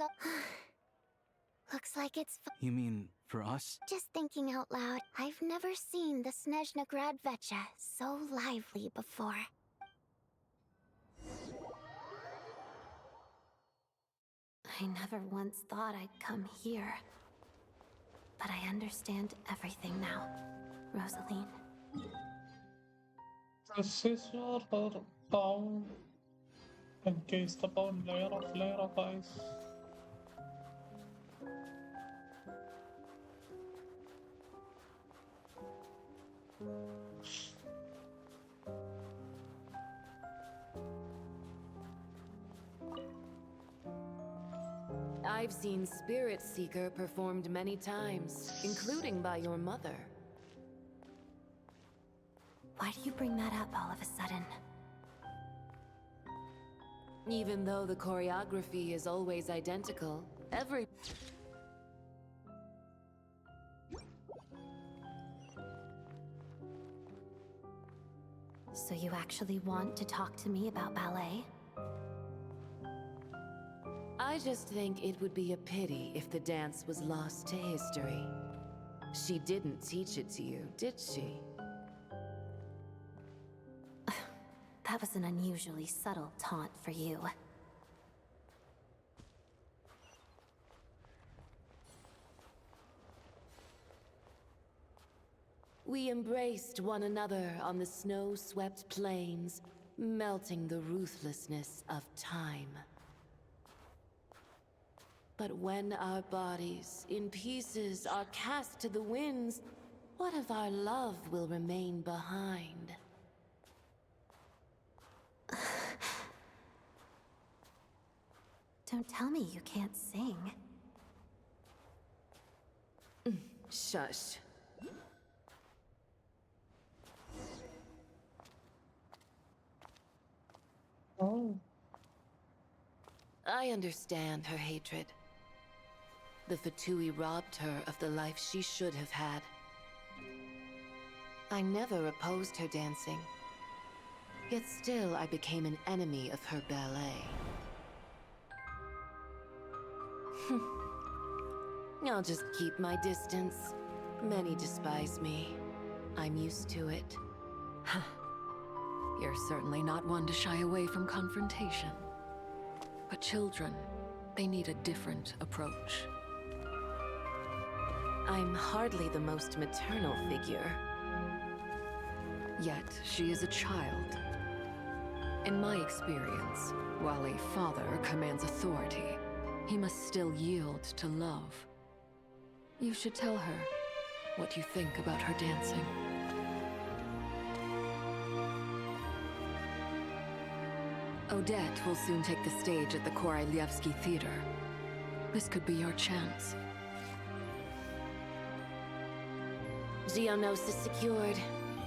Looks like it's You mean for us? Just thinking out loud, I've never seen the Snezhnaya Archon so lively before. I never once thought I'd come here. But I understand everything now, Rosaline. This is your town. Encased upon layer of ice. I've seen Spirit Seeker performed many times, including by your mother. Why do you bring that up all of a sudden? Even though the choreography is always identical, every... So you actually want to talk to me about ballet? I just think it would be a pity if the dance was lost to history. She didn't teach it to you, did she? That was an unusually subtle taunt for you. We embraced one another on the snow-swept plains, melting the ruthlessness of time. But when our bodies, in pieces, are cast to the winds, what of our love will remain behind? Don't tell me you can't sing. Shush. Oh. I understand her hatred. The Fatui robbed her of the life she should have had. I never opposed her dancing. Yet still I became an enemy of her ballet. I'll just keep my distance. Many despise me. I'm used to it. You're certainly not one to shy away from confrontation. But children, they need a different approach. I'm hardly the most maternal figure. Yet, she is a child. In my experience, while a father commands authority, he must still yield to love. You should tell her what you think about her dancing. Odette will soon take the stage at the Korolyevsky Theater. This could be your chance. Geonosis secured.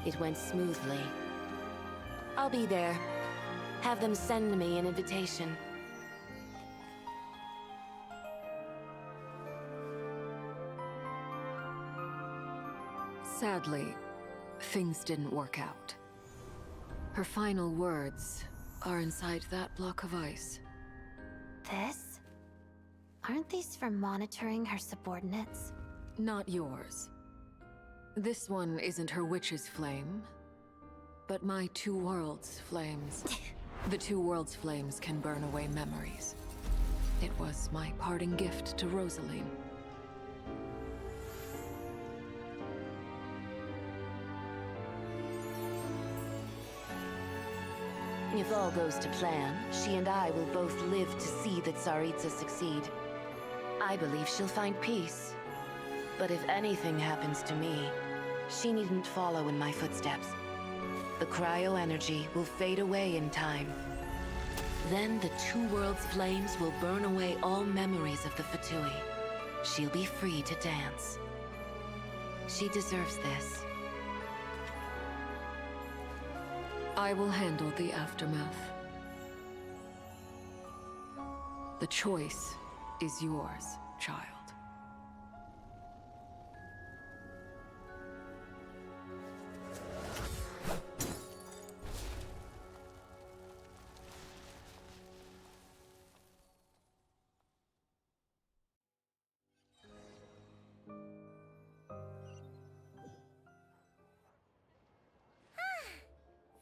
It went smoothly. I'll be there. Have them send me an invitation. Sadly, things didn't work out. Her final words are inside that block of ice. This? Aren't these for monitoring her subordinates? Not yours. This one isn't her witch's flame, but my two worlds' flames. The two worlds' flames can burn away memories. It was my parting gift to Rosaline. If all goes to plan, she and I will both live to see the Tsaritsa succeed. I believe she'll find peace. But if anything happens to me, she needn't follow in my footsteps. The cryo-energy will fade away in time. Then the two worlds' flames will burn away all memories of the Fatui. She'll be free to dance. She deserves this. I will handle the aftermath. The choice is yours, child.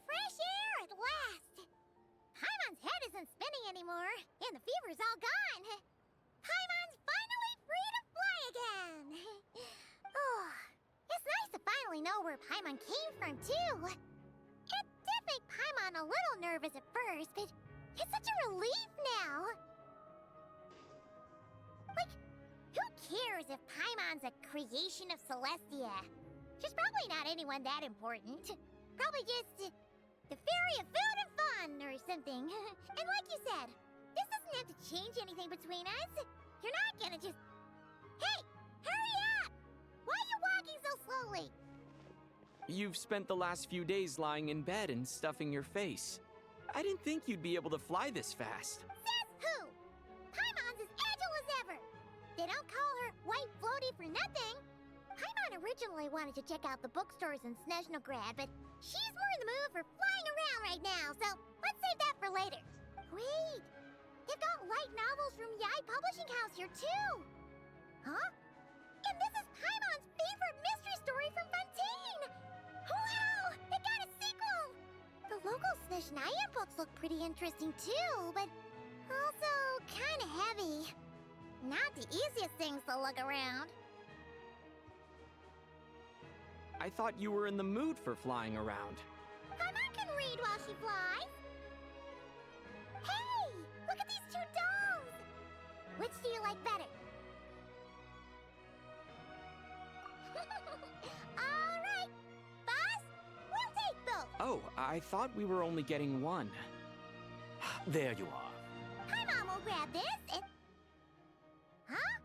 Fresh air at last! Paimon's head isn't spinning anymore, and the fever's all gone. Paimon's finally free to fly again! Oh, it's nice to finally know where Paimon came from, too. It did make Paimon a little nervous at first, but it's such a relief now. Like, who cares if Paimon's a creation of Celestia? She's probably not anyone that important. Probably just the fairy of food and fun or something. And like you said, this doesn't have to change anything between us. You're not gonna just... Hey, hurry up! Why are you walking so slowly? You've spent the last few days lying in bed and stuffing your face. I didn't think you'd be able to fly this fast. Says who? Paimon's as agile as ever. They don't call her White Floaty for nothing. Paimon originally wanted to check out the bookstores in Snezhnaya, but she's more in the mood for flying around right now, so let's save that for later. Wait, they've got light novels from Yai Publishing House here too. Huh? And this is Paimon's favorite mystery story from Fontaine. Wow, they got a sequel. The local Snezhnaya books look pretty interesting too, but also kind of heavy. Not the easiest things to look around. I thought you were in the mood for flying around. Paimon can read while she flies. Hey, look at these two dolls. Which do you like better? All right, boss, we'll take both. Oh, I thought we were only getting one. There you are. Paimon will grab this and... Huh?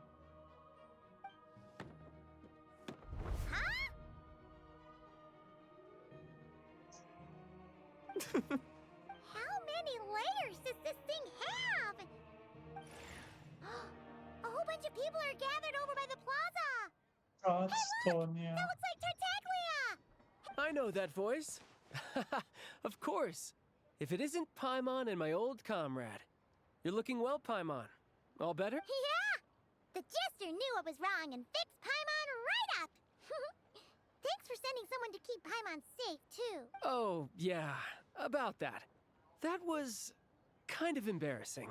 How many layers does this thing have? A whole bunch of people are gathered over by the plaza. Gastonia. That looks like Tartaglia. I know that voice. Of course. if it isn't Paimon and my old comrade. You're looking well, Paimon. All better? Yeah! The Jester knew I was wrong and fixed Paimon right up! Thanks for sending someone to keep Paimon safe, too. Oh, yeah, about that. That was kind of embarrassing.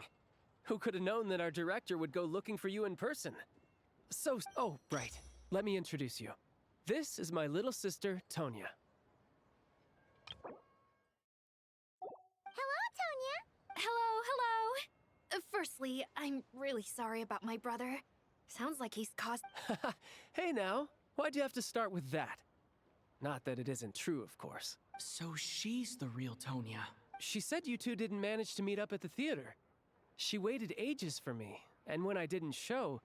Who could have known that our director would go looking for you in person? Oh, right. Let me introduce you. This is my little sister, Tonya. Hello, Tonya! Hello. Firstly, I'm really sorry about my brother. Sounds like he's caused... Hey now, why'd you have to start with that? Not that it isn't true, of course. So she's the real Tonya. She said you two didn't manage to meet up at the theater. She waited ages for me, and when I didn't show,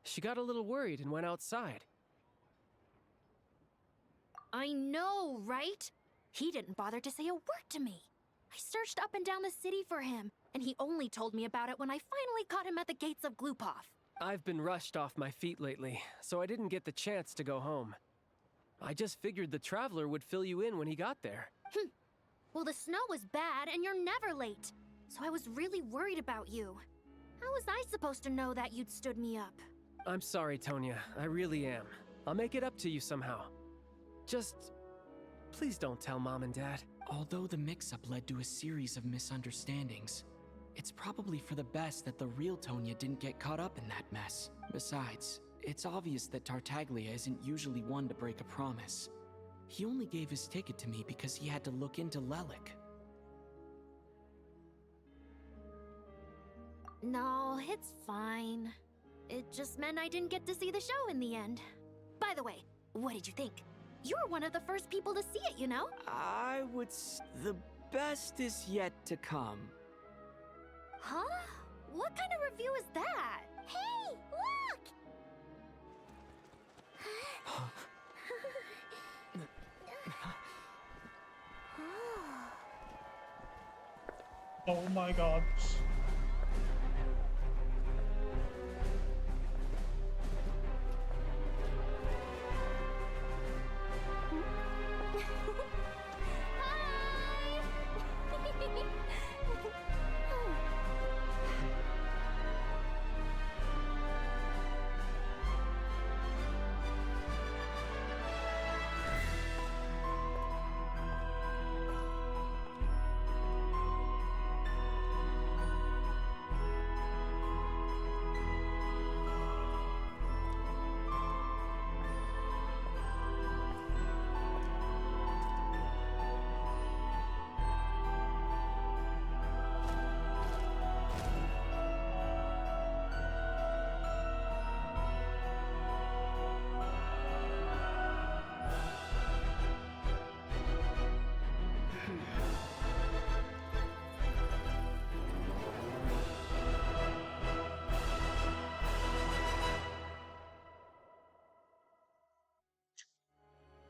she got a little worried and went outside. I know, right? He didn't bother to say a word to me. I searched up and down the city for him, and he only told me about it when I finally caught him at the gates of Glupov. I've been rushed off my feet lately, so I didn't get the chance to go home. I just figured the Traveler would fill you in when he got there. Well, the snow was bad, and you're never late. So I was really worried about you. How was I supposed to know that you'd stood me up? I'm sorry, Tonya. I really am. I'll make it up to you somehow. Just... please don't tell Mom and Dad. Although the mix-up led to a series of misunderstandings, it's probably for the best that the real Tonya didn't get caught up in that mess. Besides, it's obvious that Tartaglia isn't usually one to break a promise. He only gave his ticket to me because he had to look into Lelik. No, it's fine. It just meant I didn't get to see the show in the end. By the way, what did you think? You were one of the first people to see it, you know? I would the best is yet to come. Huh? What kind of review is that? Hey, look! Oh my god.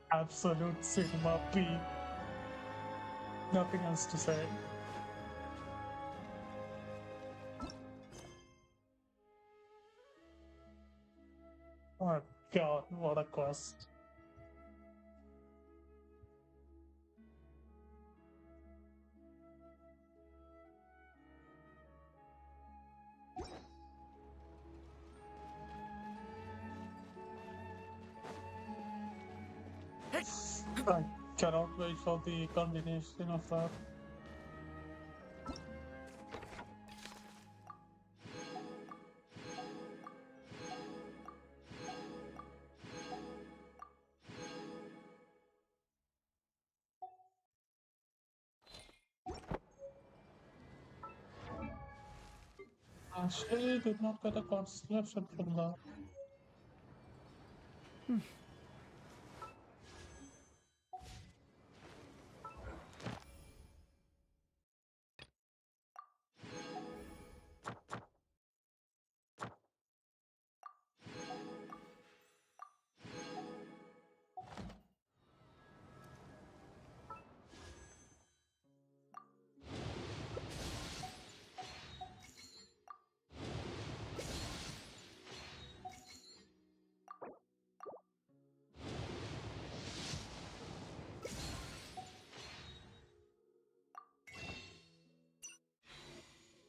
Absolute cinema peak. Nothing else to say. Oh god, what a quest. I cannot wait for the combination of that. Actually, did not get a constellation from that.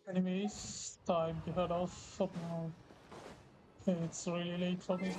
Anyways, time to head off for now. It's really late for me.